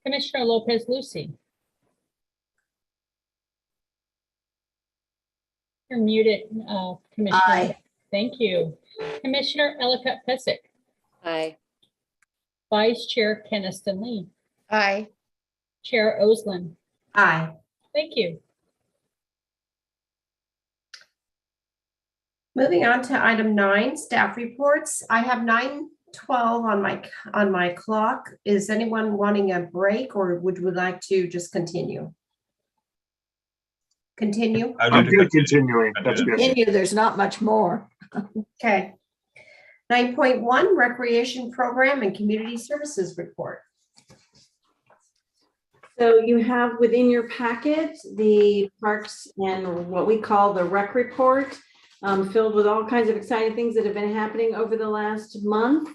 Commissioner Lopez Lucy. You're muted, Commissioner. Aye. Thank you. Commissioner Ellicott Pesic, Aye. Vice Chair Keniston Lee. Aye. Chair Oslin. Aye. Thank you. Moving on to item 9, staff reports. I have 9:12 on my clock. Is anyone wanting a break, or would we like to just continue? Continue? I'm good continuing. That's good. Continue, there's not much more. Okay. 9.1, recreation program and community services report. So you have within your packet, the parks and what we call the rec report, filled with all kinds of exciting things that have been happening over the last month.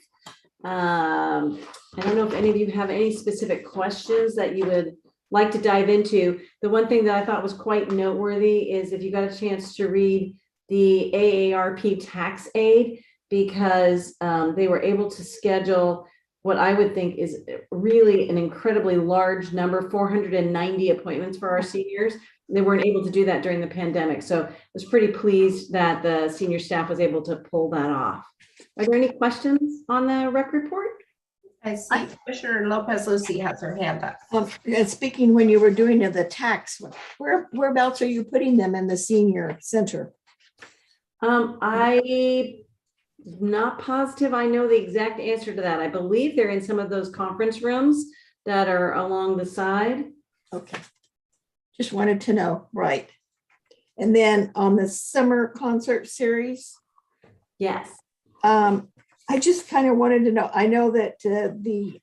I don't know if any of you have any specific questions that you would like to dive into. The one thing that I thought was quite noteworthy is if you got a chance to read the AARP tax aid, because they were able to schedule what I would think is really an incredibly large number, 490 appointments for our seniors. They weren't able to do that during the pandemic. So I was pretty pleased that the senior staff was able to pull that off. Are there any questions on the rec report? I see Commissioner Lopez Lucy has her hand up. Speaking when you were doing the tax, whereabouts are you putting them in the senior center? I'm not positive I know the exact answer to that. I believe they're in some of those conference rooms that are along the side. Okay. Just wanted to know, right. And then on the summer concert series. Yes. I just kind of wanted to know, I know that the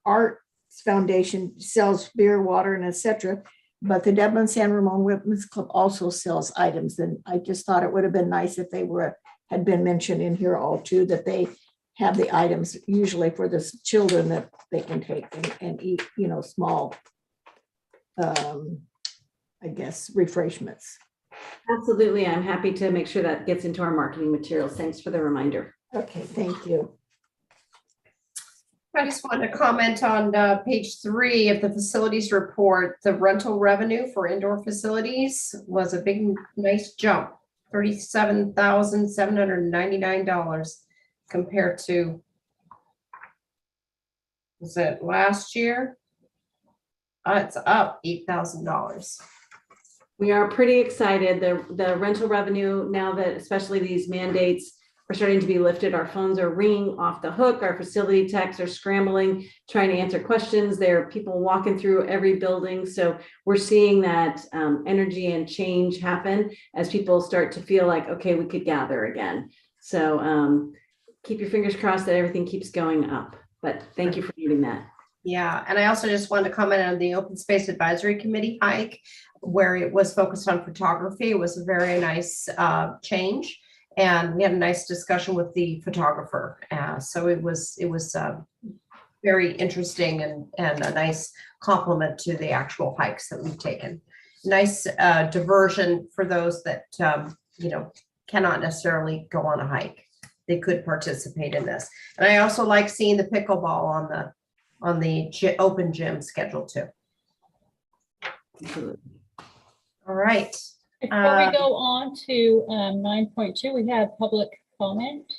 Arts Foundation sells beer, water, and etc., but the Dublin San Ramon Women's Club also sells items. And I just thought it would have been nice if they had been mentioned in here all too, that they have the items usually for the children that they can take and eat, small, I guess, refreshments. Absolutely. I'm happy to make sure that gets into our marketing materials. Thanks for the reminder. Okay, thank you. I just wanted to comment on page 3 of the facilities report. The rental revenue for indoor facilities was a big, nice jump, $37,799 compared to, was it last year? It's up $8,000. We are pretty excited. The rental revenue, now that especially these mandates are starting to be lifted, our phones are ringing off the hook. Our facility techs are scrambling, trying to answer questions. There are people walking through every building. So we're seeing that energy and change happen as people start to feel like, okay, we could gather again. So keep your fingers crossed that everything keeps going up. But thank you for reading that. Yeah, and I also just wanted to comment on the Open Space Advisory Committee hike, where it was focused on photography. It was a very nice change, and we had a nice discussion with the photographer. So it was very interesting and a nice compliment to the actual hikes that we've taken. Nice diversion for those that cannot necessarily go on a hike. They could participate in this, and I also like seeing the pickleball on the open gym schedule too. All right. Before we go on to 9.2, we have public comment.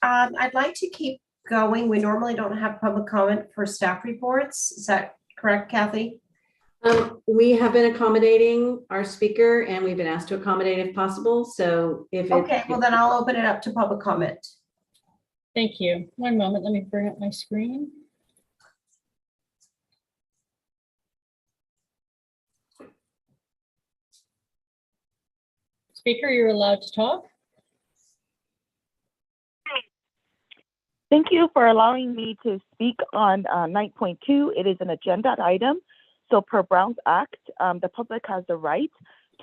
I'd like to keep going. We normally don't have public comment for staff reports. Is that correct, Kathy? We have been accommodating our speaker, and we've been asked to accommodate if possible. So Okay, well then I'll open it up to public comment. Thank you. One moment, let me bring up my screen. Speaker, you're allowed to talk. Thank you for allowing me to speak on 9.2. It is an agenda item. So per Brown's Act, the public has the right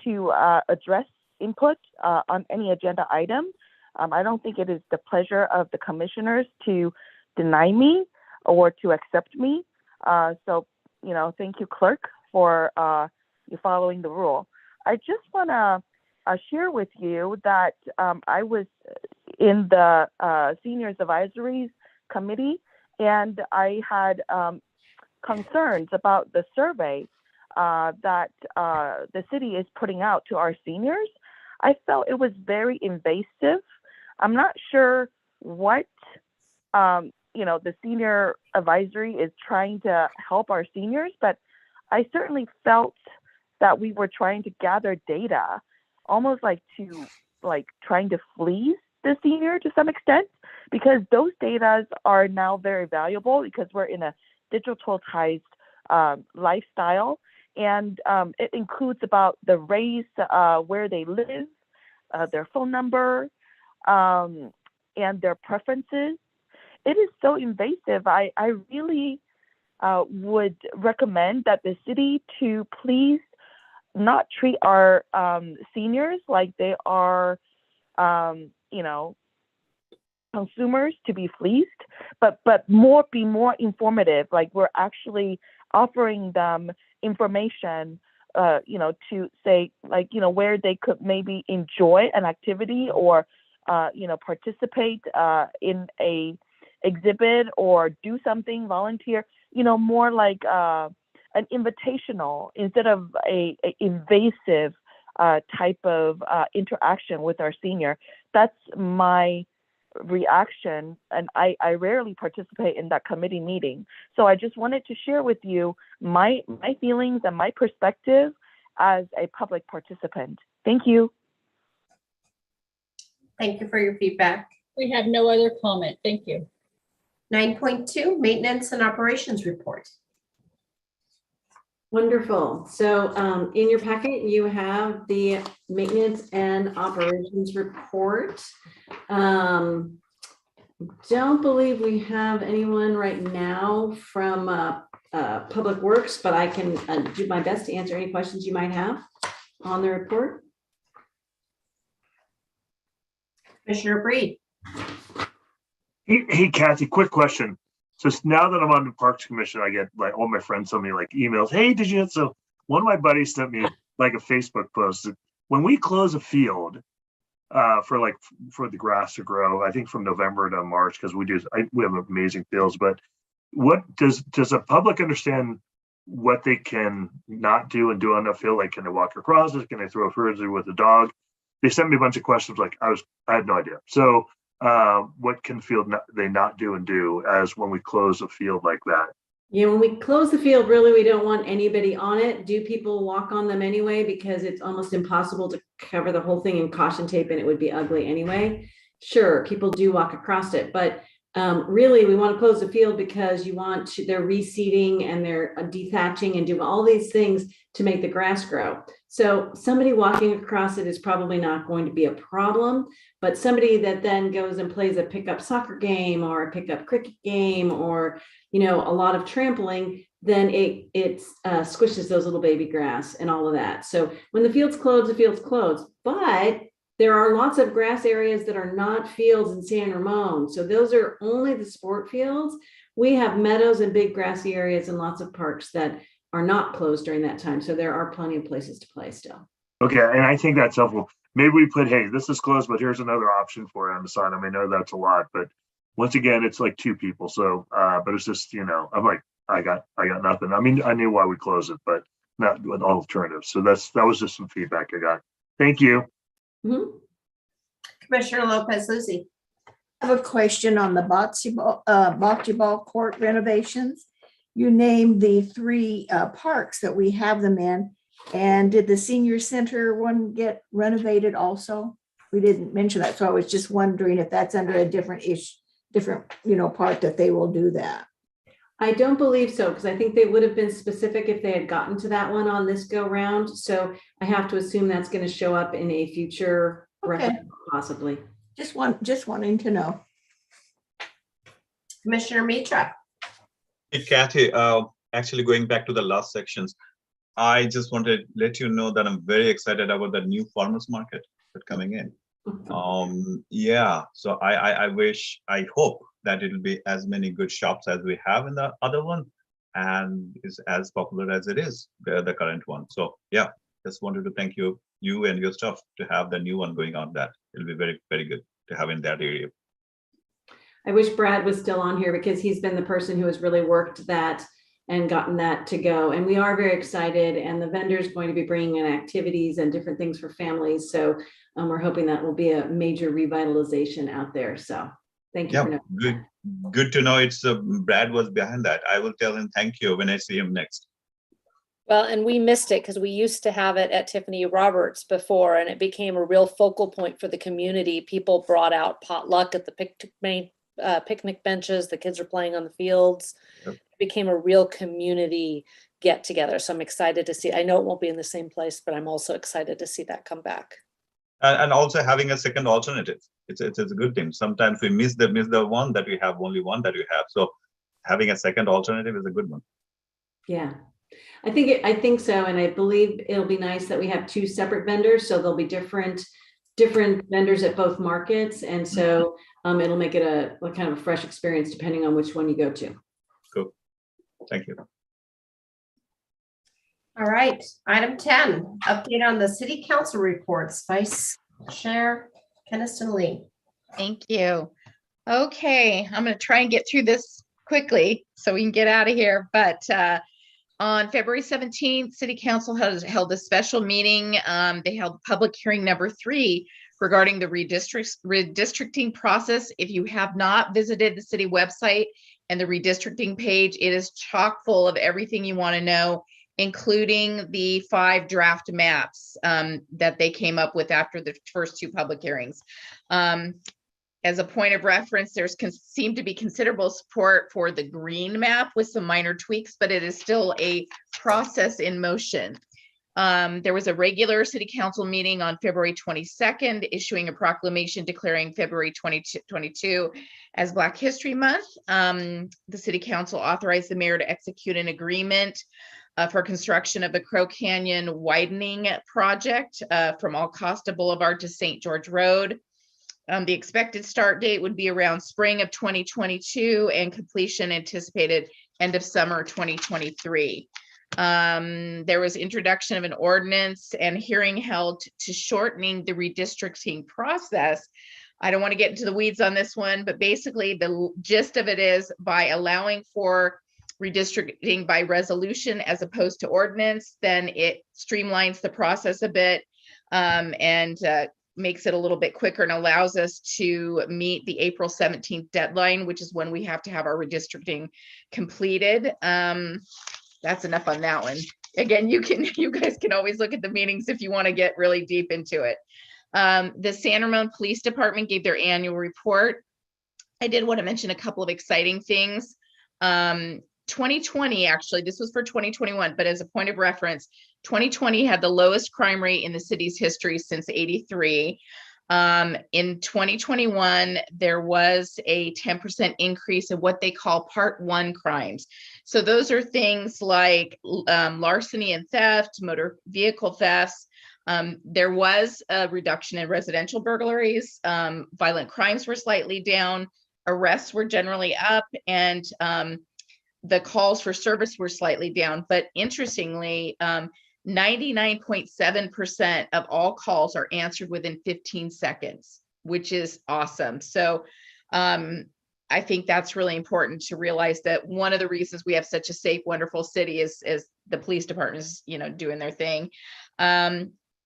to address input on any agenda item. I don't think it is the pleasure of the commissioners to deny me or to accept me. So, thank you, clerk, for you following the rule. I just want to share with you that I was in the Seniors Advisories Committee, and I had concerns about the survey that the city is putting out to our seniors. I felt it was very invasive. I'm not sure what the senior advisory is trying to help our seniors, but I certainly felt that we were trying to gather data, almost like trying to fleece the senior to some extent, because those data are now very valuable because we're in a digitalized lifestyle, and it includes about the race, where they live, their phone number, and their preferences. It is so invasive. I really would recommend that the city to please not treat our seniors like they are, consumers to be fleeced, but be more informative. Like we're actually offering them information, to say where they could maybe enjoy an activity or, participate in a exhibit or do something, volunteer, more like an invitational instead of a invasive type of interaction with our senior. That's my reaction, and I rarely participate in that committee meeting. So I just wanted to share with you my feelings and my perspective as a public participant. Thank you. Thank you for your feedback. We have no other comment. Thank you. 9.2, maintenance and operations report. Wonderful. So in your packet, you have the maintenance and operations report. Don't believe we have anyone right now from Public Works, but I can do my best to answer any questions you might have on the report. Commissioner Breed. Hey, Kathy, quick question. So now that I'm on the Parks Commission, I get like all my friends send me like emails. Hey, did you? So one of my buddies sent me like a Facebook post that when we close a field for the grass to grow, I think from November to March, because we have amazing fields. But what does the public understand what they can not do and do on the field? Like, can they walk across it? Can they throw a frisbee with a dog? They sent me a bunch of questions. Like I had no idea. So what can they not do and do as when we close a field like that? Yeah, when we close the field, really, we don't want anybody on it. Do people walk on them anyway? Because it's almost impossible to cover the whole thing in caution tape and it would be ugly anyway. Sure, people do walk across it, but really we want to close the field because they're reseeding and they're dethatching and doing all these things to make the grass grow. So somebody walking across it is probably not going to be a problem, but somebody that then goes and plays a pickup soccer game or a pickup cricket game or, a lot of trampling, then it squishes those little baby grass and all of that. So when the field's closed, the field's closed, but there are lots of grass areas that are not fields in San Ramon. So those are only the sport fields. We have meadows and big grassy areas and lots of parks that are not closed during that time. So there are plenty of places to play still. Okay, and I think that's helpful. Maybe we put, hey, this is closed, but here's another option for you on the side. I mean, I know that's a lot, but once again, it's like two people. So, but it's just, I'm like, I got nothing. I mean, I knew why we closed it, but not with alternatives. So that was just some feedback I got. Thank you. Mm-hmm. Commissioner Lopez-Luzzi. I have a question on the bocce ball court renovations. You named the three parks that we have them in. And did the senior center one get renovated also? We didn't mention that. So I was just wondering if that's under a different part that they will do that. I don't believe so, because I think they would have been specific if they had gotten to that one on this go round. So I have to assume that's going to show up in a future record, possibly. Just wanting to know. Commissioner Mitra. Hey, Kathy, actually going back to the last sections, I just want to let you know that I'm very excited about the new farmers market that's coming in. Yeah, so I hope that it'll be as many good shops as we have in the other one and is as popular as it is, the current one. So yeah, just wanted to thank you and your staff to have the new one going on. That it'll be very, very good to have in that area. I wish Brad was still on here because he's been the person who has really worked that and gotten that to go. And we are very excited, and the vendor is going to be bringing in activities and different things for families. So we're hoping that will be a major revitalization out there. So thank you. Yeah, good. good to know it's Brad was behind that. I will tell him thank you when I see him next. Well, and we missed it because we used to have it at Tiffany Roberts before, and it became a real focal point for the community. People brought out potluck at the picnic benches. The kids are playing on the fields. Yep. It became a real community get together. So I'm excited to see. I know it won't be in the same place, but I'm also excited to see that come back. And also having a second alternative. It's a good thing. Sometimes we miss the one that we have, only one that we have. So having a second alternative is a good one. Yeah. I think so, and I believe it'll be nice that we have two separate vendors, so there'll be different vendors at both markets, and so it'll make it a kind of a fresh experience depending on which one you go to. Cool. Thank you. All right, item 10, update on the city council reports. Vice Chair Keniston Lee. Thank you. Okay, I'm going to try and get through this quickly so we can get out of here, but on February 17th, City Council held a special meeting. They held public hearing number 3 regarding the redistricting process. If you have not visited the city website and the redistricting page, it is chock full of everything you want to know, including the 5 draft maps that they came up with after the first 2 public hearings. As a point of reference, there's seemed to be considerable support for the green map with some minor tweaks, but it is still a process in motion. There was a regular city council meeting on February 22nd, issuing a proclamation declaring February 2022 as Black History Month. The city council authorized the mayor to execute an agreement for construction of the Crow Canyon widening project from Alcosta Boulevard to St. George Road. The expected start date would be around spring of 2022 and completion anticipated end of summer 2023. There was introduction of an ordinance and hearing held to shortening the redistricting process. I don't want to get into the weeds on this one, but basically the gist of it is by allowing for redistricting by resolution as opposed to ordinance, then it streamlines the process a bit and makes it a little bit quicker and allows us to meet the April 17th deadline, which is when we have to have our redistricting completed. That's enough on that one. Again, you guys can always look at the meetings if you want to get really deep into it. The San Ramon Police Department gave their annual report. I did want to mention a couple of exciting things. 2020, actually, this was for 2021, but as a point of reference, 2020 had the lowest crime rate in the city's history since '83. In 2021, there was a 10% increase in what they call Part 1 crimes. So those are things like larceny and theft, motor vehicle thefts. There was a reduction in residential burglaries. Violent crimes were slightly down. Arrests were generally up, and the calls for service were slightly down. But interestingly, 99.7% of all calls are answered within 15 seconds, which is awesome. So I think that's really important to realize that one of the reasons we have such a safe, wonderful city is the police department is, doing their thing.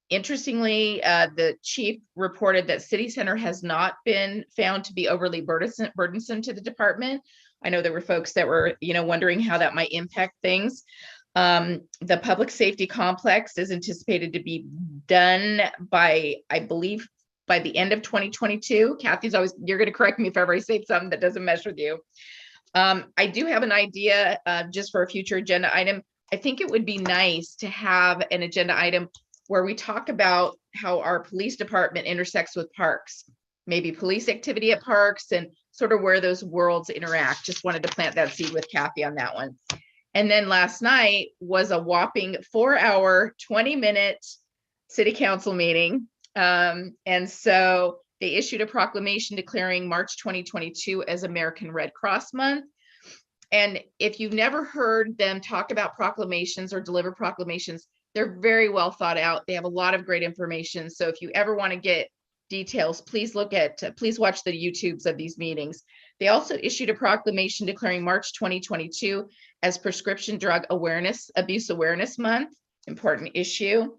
Interestingly, the chief reported that City Center has not been found to be overly burdensome to the department. I know there were folks that were, wondering how that might impact things. The public safety complex is anticipated to be done by, I believe, by the end of 2022. Kathy's always, you're going to correct me if I ever say something that doesn't mesh with you. I do have an idea just for a future agenda item. I think it would be nice to have an agenda item where we talk about how our police department intersects with parks, maybe police activity at parks and sort of where those worlds interact. Just wanted to plant that seed with Kathy on that one. And then last night was a whopping 4-hour, 20-minute city council meeting. And so they issued a proclamation declaring March 2022 as American Red Cross Month. And if you've never heard them talk about proclamations or deliver proclamations, they're very well thought out. They have a lot of great information. So if you ever want to get details, please watch the YouTubes of these meetings. They also issued a proclamation declaring March 2022 as Prescription Drug Abuse Awareness Month, important issue.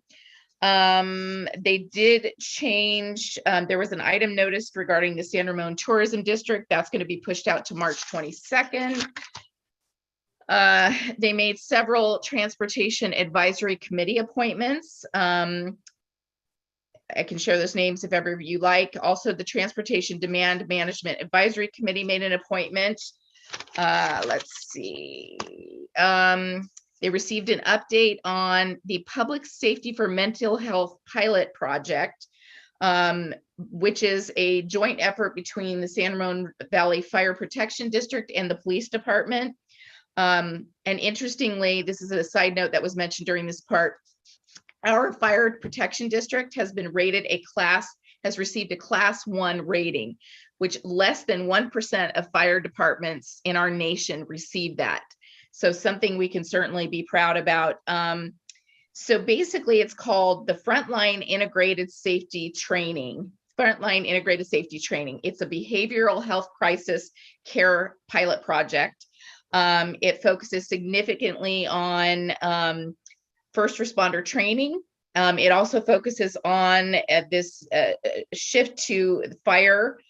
They did change, there was an item noticed regarding the San Ramon Tourism District. That's going to be pushed out to March 22nd. They made several transportation advisory committee appointments. I can share those names if ever you like. Also, the Transportation Demand Management Advisory Committee made an appointment. Let's see. They received an update on the Public Safety for Mental Health pilot project, which is a joint effort between the San Ramon Valley Fire Protection District and the police department. And interestingly, this is a side note that was mentioned during this part. Our fire protection district has been rated has received a class 1 rating, which less than 1% of fire departments in our nation receive that. So something we can certainly be proud about. So basically it's called the Frontline Integrated Safety Training. Frontline Integrated Safety Training. It's a behavioral health crisis care pilot project. It focuses significantly on first responder training. It also focuses on this shift to fire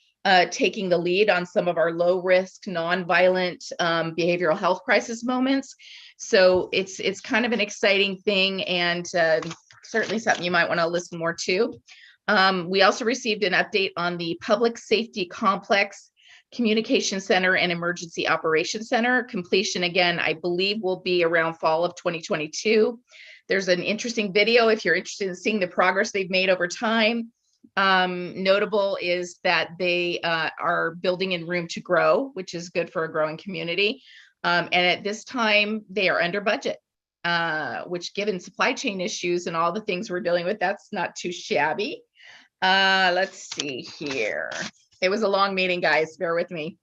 taking the lead on some of our low risk, nonviolent behavioral health crisis moments. So it's kind of an exciting thing, and certainly something you might want to listen more to. We also received an update on the Public Safety Complex Communication Center and Emergency Operations Center. Completion, again, I believe will be around fall of 2022. There's an interesting video if you're interested in seeing the progress they've made over time. Notable is that they are building in room to grow, which is good for a growing community. And at this time, they are under budget, which given supply chain issues and all the things we're dealing with, that's not too shabby. Let's see here. It was a long meeting, guys, bear with me.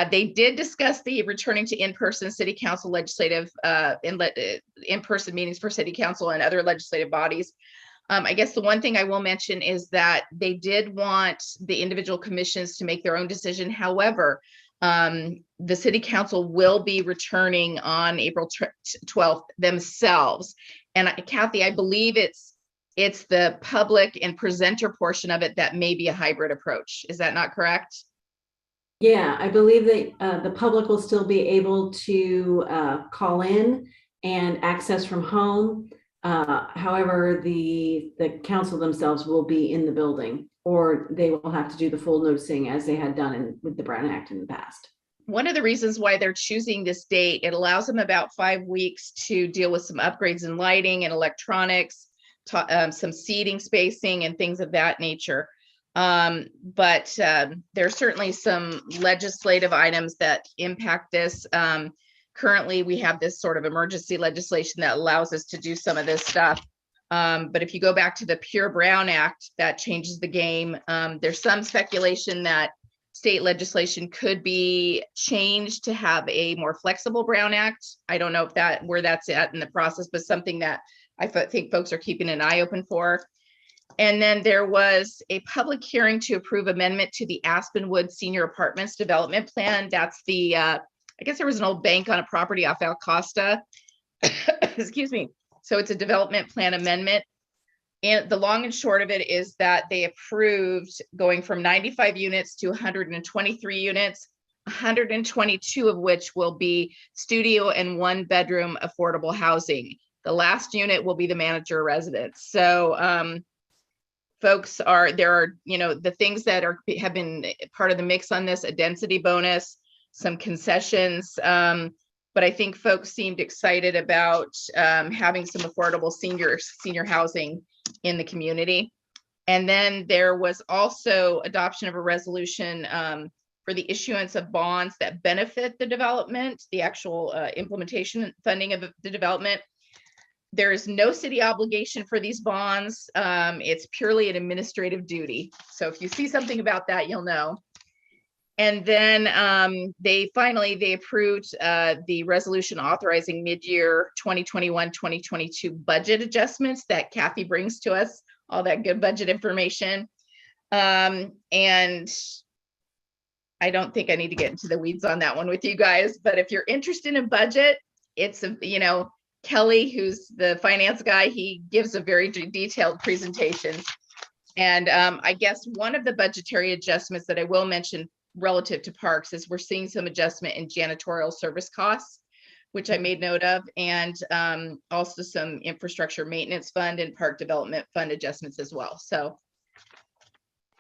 They did discuss the returning to in-person city council legislative, in-person meetings for city council and other legislative bodies. I guess the one thing I will mention is that they did want the individual commissions to make their own decision. However, the city council will be returning on April 12th themselves. And Kathy, I believe it's the public and presenter portion of it that may be a hybrid approach. Is that not correct? Yeah, I believe that the public will still be able to call in and access from home. However, the council themselves will be in the building, or they will have to do the full noticing as they had done with the Brown Act in the past. One of the reasons why they're choosing this date, it allows them about 5 weeks to deal with some upgrades in lighting and electronics, some seating spacing and things of that nature. But there's certainly some legislative items that impact this. Currently, we have this sort of emergency legislation that allows us to do some of this stuff. But if you go back to the pure Brown Act, that changes the game. There's some speculation that state legislation could be changed to have a more flexible Brown Act. I don't know if where that's at in the process, but something that I think folks are keeping an eye open for. And then there was a public hearing to approve amendment to the Aspenwood Senior Apartments Development Plan. That's the, I guess there was an old bank on a property off Alcosta. Excuse me. So it's a development plan amendment. And the long and short of it is that they approved going from 95 units to 123 units, 122 of which will be studio and 1-bedroom affordable housing. The last unit will be the manager residence. So folks there are, the things that have been part of the mix on this, a density bonus, some concessions. But I think folks seemed excited about having some affordable senior housing in the community. And then there was also adoption of a resolution for the issuance of bonds that benefit the development, the actual implementation funding of the development. There is no city obligation for these bonds. It's purely an administrative duty. So if you see something about that, you'll know. And then they approved the resolution authorizing mid-year 2021-2022 budget adjustments that Kathy brings to us, all that good budget information. And I don't think I need to get into the weeds on that one with you guys, but if you're interested in budget, it's, Kelly, who's the finance guy, he gives a very detailed presentation. And I guess one of the budgetary adjustments that I will mention relative to parks is we're seeing some adjustment in janitorial service costs, which I made note of, and also some infrastructure maintenance fund and park development fund adjustments as well. So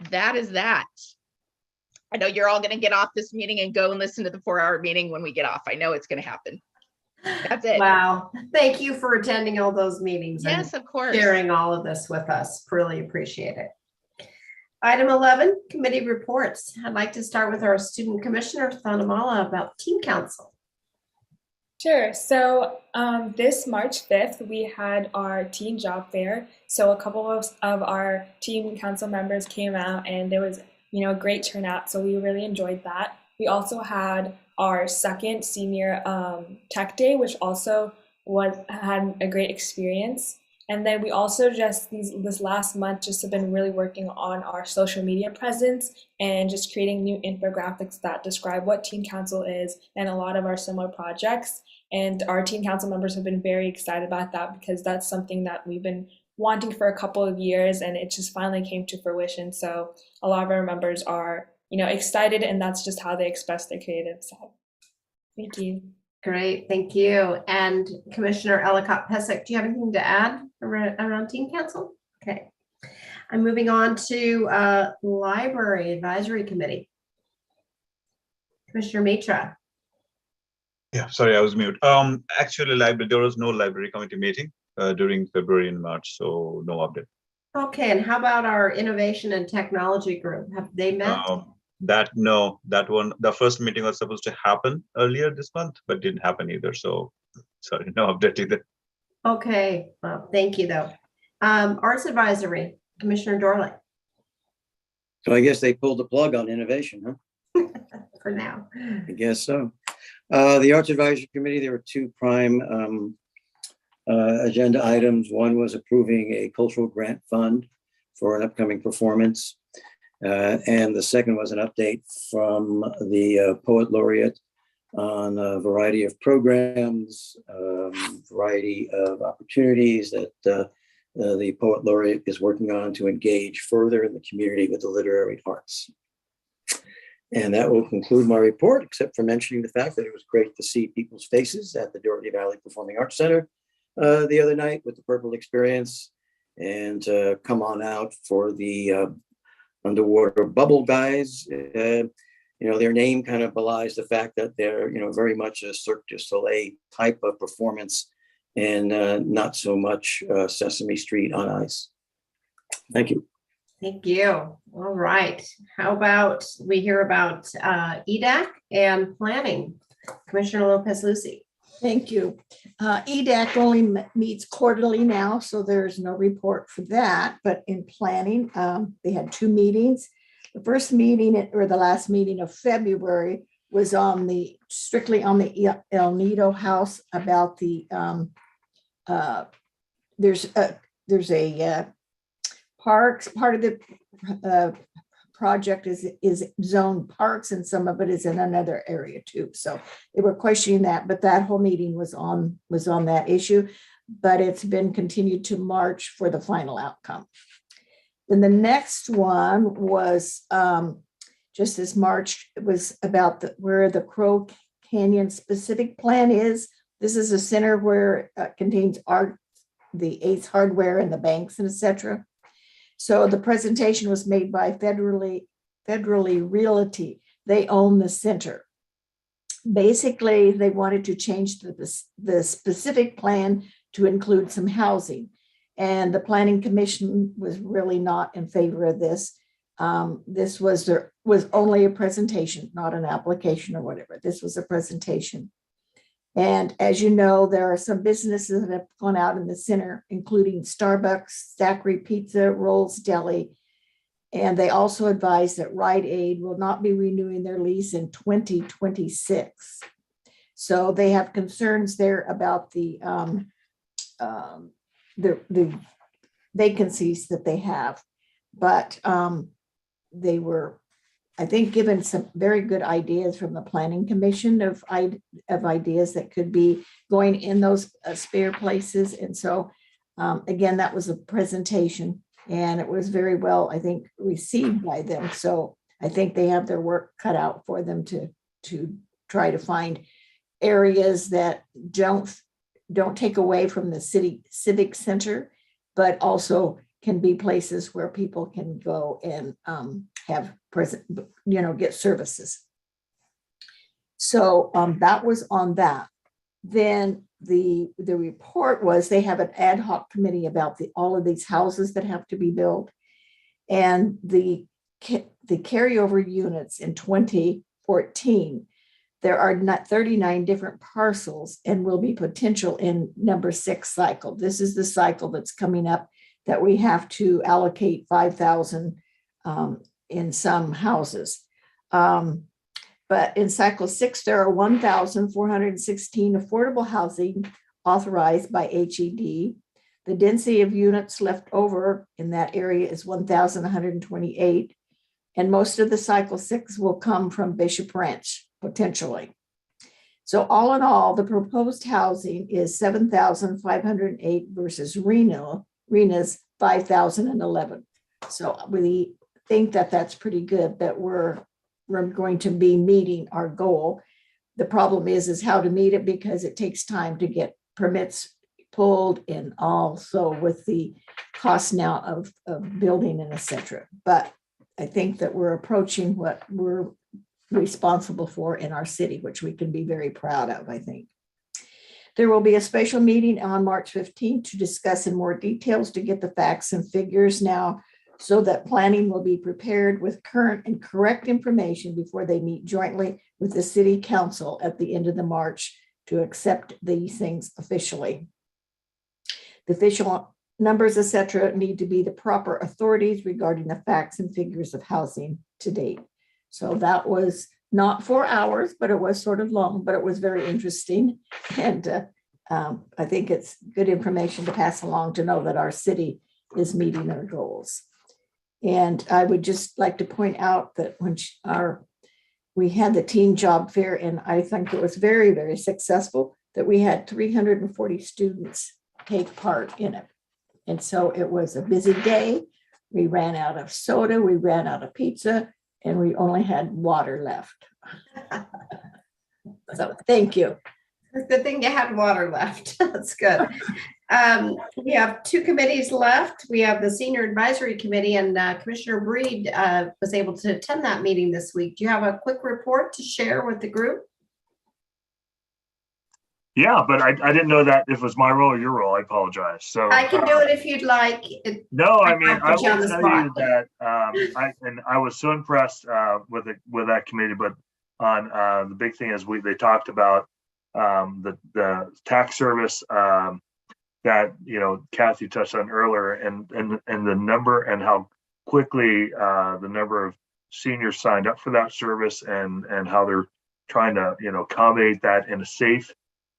that is that. I know you're all going to get off this meeting and go and listen to the 4-hour meeting when we get off. I know it's going to happen. That's it. Wow. Thank you for attending all those meetings. Yes, and of course. Sharing all of this with us. Really appreciate it. Item 11, committee reports. I'd like to start with our student commissioner, Thanamala, about teen council. Sure. So this March 5th, we had our teen job fair. So a couple of our teen council members came out and there was, a great turnout. So we really enjoyed that. We also had our second senior tech day, which also had a great experience. And then we also this last month just have been really working on our social media presence and just creating new infographics that describe what teen council is and a lot of our similar projects. And our teen council members have been very excited about that because that's something that we've been wanting for a couple of years and it just finally came to fruition. So a lot of our members are, excited, and that's just how they express their creative side. Thank you. Great, thank you. And Commissioner Ellicott-Pesek, do you have anything to add around teen council? Okay. I'm moving on to Library Advisory Committee. Commissioner Mitra. Yeah, sorry, I was mute. Actually, there was no library committee meeting during February and March, so no update. Okay, and how about our innovation and technology group? Have they met? That one, the first meeting was supposed to happen earlier this month, but didn't happen either. So sorry, no update either. Okay, well, thank you though. Arts Advisory, Commissioner Dorley. So I guess they pulled the plug on innovation, huh? For now. I guess so. The Arts Advisory Committee, there were two prime agenda items. One was approving a cultural grant fund for an upcoming performance. And the second was an update from the Poet Laureate on a variety of programs, variety of opportunities that the Poet Laureate is working on to engage further in the community with the literary arts. And that will conclude my report, except for mentioning the fact that it was great to see people's faces at the Doherty Valley Performing Arts Center the other night with the Purple Experience, and come on out for the underwater bubble guys. Their name kind of belies the fact that they're, very much a Cirque du Soleil type of performance and not so much Sesame Street on ice. Thank you. Thank you. All right. How about we hear about EDAC and planning? Commissioner Lopez-Lucy. Thank you. EDAC only meets quarterly now, so there's no report for that. But in planning, they had two meetings. The first meeting or the last meeting of February was strictly on the El Nido House about the there's a parks. Part of the project is zoned parks, and some of it is in another area too. So they were questioning that, but that whole meeting was on that issue, but it's been continued to March for the final outcome. Then the next one was just this March. It was about where the Crow Canyon specific plan is. This is a center where it contains art, the Ace Hardware and the banks and etc. So the presentation was made by Federally Realty. They own the center. Basically, they wanted to change the specific plan to include some housing. And the Planning Commission was really not in favor of this. This was only a presentation, not an application or whatever. This was a presentation. And as you know, there are some businesses that have gone out in the center, including Starbucks, Zachary Pizza, Rolls Deli. And they also advised that Rite Aid will not be renewing their lease in 2026. So they have concerns there about the vacancies that they have. But they were I think, given some very good ideas from the Planning Commission of ideas that could be going in those spare places. And so, again, that was a presentation, and it was very well, I think, received by them. So I think they have their work cut out for them to try to find areas that don't take away from the city civic center, but also can be places where people can go and have get services. So that was on that. Then the report was they have an ad hoc committee about all of these houses that have to be built, and the carryover units in 2014. There are 39 different parcels and will be potential in number 6 cycle. This is the cycle that's coming up that we have to allocate 5,000 in some houses. But in cycle 6, there are 1,416 affordable housing authorized by HED. The density of units left over in that area is 1,128. And most of the cycle 6 will come from Bishop Ranch, potentially. So all in all, the proposed housing is 7,508 versus Rena's 5,011. So we think that that's pretty good, that we're going to be meeting our goal. The problem is how to meet it, because it takes time to get permits pulled, and also with the cost now of building and etc. But I think that we're approaching what we're responsible for in our city, which we can be very proud of, I think. There will be a special meeting on March 15th to discuss in more details to get the facts and figures now, so that planning will be prepared with current and correct information before they meet jointly with the city council at the end of the March to accept these things officially. The official numbers, etc., need to be the proper authorities regarding the facts and figures of housing to date. So that was not 4 hours, but it was sort of long, but it was very interesting. And I think it's good information to pass along to know that our city is meeting our goals. And I would just like to point out that when we had the teen job fair, and I think it was very, very successful, that we had 340 students take part in it. And so it was a busy day. We ran out of soda, we ran out of pizza, and we only had water left. So thank you. It's a good thing you had water left. That's good. We have 2 committees left. We have the Senior Advisory Committee, and Commissioner Breed was able to attend that meeting this week. Do you have a quick report to share with the group? Yeah, but I didn't know that if it was my role or your role. I apologize. So I can do it if you'd like. No, I mean, I will put you on the tell spot. you that I was so impressed with that committee. But on the big thing is they talked about the tax service that Kathy touched on earlier, and the number and how quickly the number of seniors signed up for that service, and how they're trying to accommodate that in a safe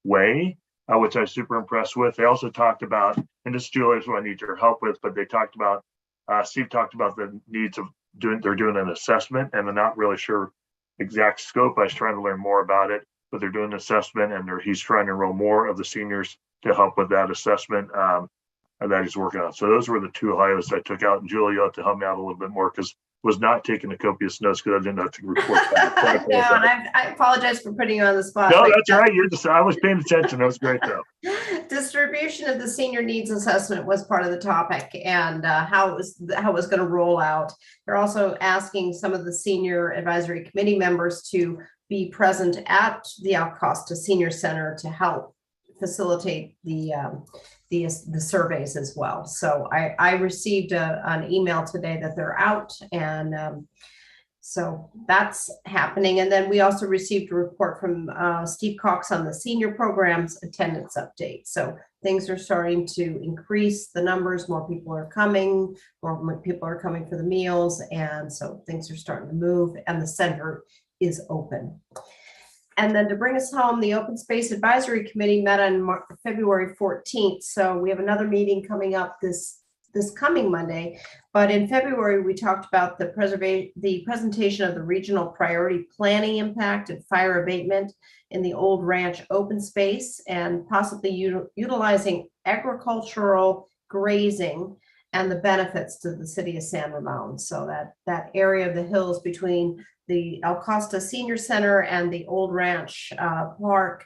way, which I was super impressed with. They also talked about, and this, Julia, is what I need your help with, but they talked about, Steve talked about the needs of they're doing an assessment, and they're not really sure exact scope. I was trying to learn more about it, but they're doing an assessment, and he's trying to enroll more of the seniors to help with that assessment that he's working on. So those were the 2 highlights I took out, and Julia had to help me out a little bit more, because was not taking the copious notes because I didn't have to report back. No, and I apologize for putting you on the spot. No, that's all right. I was paying attention. That was great, though. Distribution of the senior needs assessment was part of the topic, and how it was going to roll out. They're also asking some of the senior advisory committee members to be present at the Alcosta Senior Center to help facilitate the surveys as well. So I received an email today that they're out, and so that's happening. And then we also received a report from Steve Cox on the senior programs attendance update. So things are starting to increase the numbers. More people are coming, more people are coming for the meals, and so things are starting to move, and the center is open. And then to bring us home, the Open Space Advisory Committee met on February 14th. So we have another meeting coming up this this coming Monday. But in February, we talked about the presentation of the regional priority planning impact and fire abatement in the old ranch open space, and possibly utilizing agricultural grazing and the benefits to the city of San Ramon. So that area of the hills between the El Costa Senior Center and the Old Ranch Park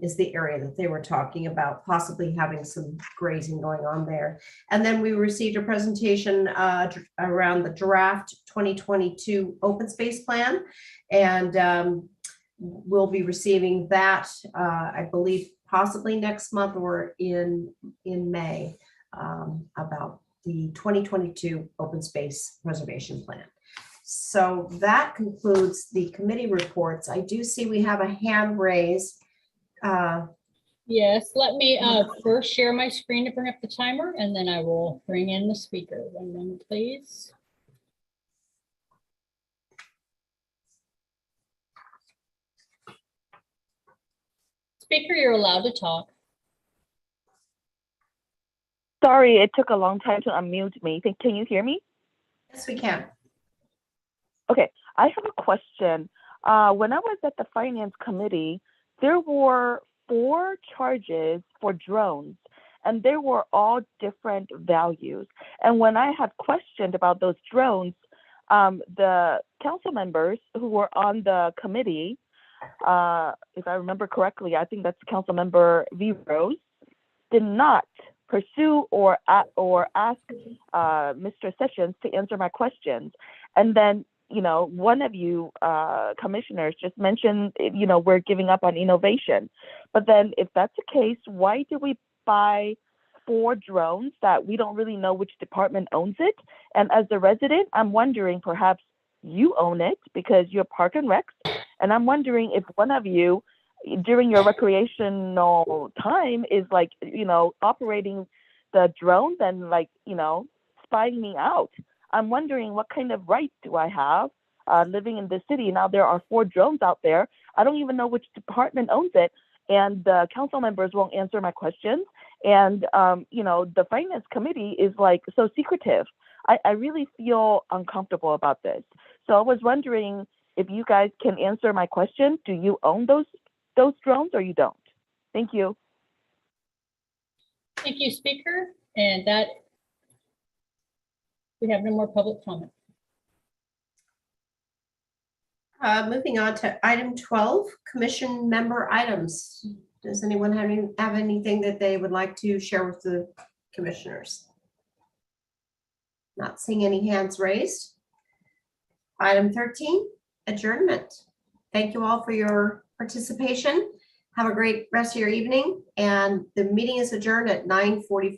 is the area that they were talking about, possibly having some grazing going on there. And then we received a presentation around the draft 2022 open space plan. And we'll be receiving that, I believe, possibly next month or in May, about the 2022 open space preservation plan. So that concludes the committee reports. I do see we have a hand raised. Yes, let me first share my screen to bring up the timer, and then I will bring in the speaker. 1 moment, please. Speaker, you're allowed to talk. Sorry, it took a long time to unmute me. Can you hear me? Yes, we can. Okay, I have a question. When I was at the Finance Committee, there were 4 charges for drones, and they were all different values. And when I had questioned about those drones, the council members who were on the committee, if I remember correctly, I think that's Council Member V. Rose, did not pursue or ask Mr. Sessions to answer my questions. And then, one of you commissioners just mentioned, we're giving up on innovation. But then if that's the case, why do we buy 4 drones that we don't really know which department owns it? And as a resident, I'm wondering, perhaps you own it because you're Park and Rec. And I'm wondering if one of you, during your recreational time, is operating the drones and spying me out. I'm wondering what kind of rights do I have living in the city. Now there are 4 drones out there. I don't even know which department owns it, and the council members won't answer my questions. And the Finance Committee is so secretive. I really feel uncomfortable about this. So I was wondering if you guys can answer my question. Do you own those drones or you don't? Thank you. Thank you, Speaker. And that we have no more public comment. Moving on to item 12, commission member items. Does anyone have anything that they would like to share with the commissioners? Not seeing any hands raised. Item 13, adjournment. Thank you all for your participation. Have a great rest of your evening, and the meeting is adjourned at 9:44.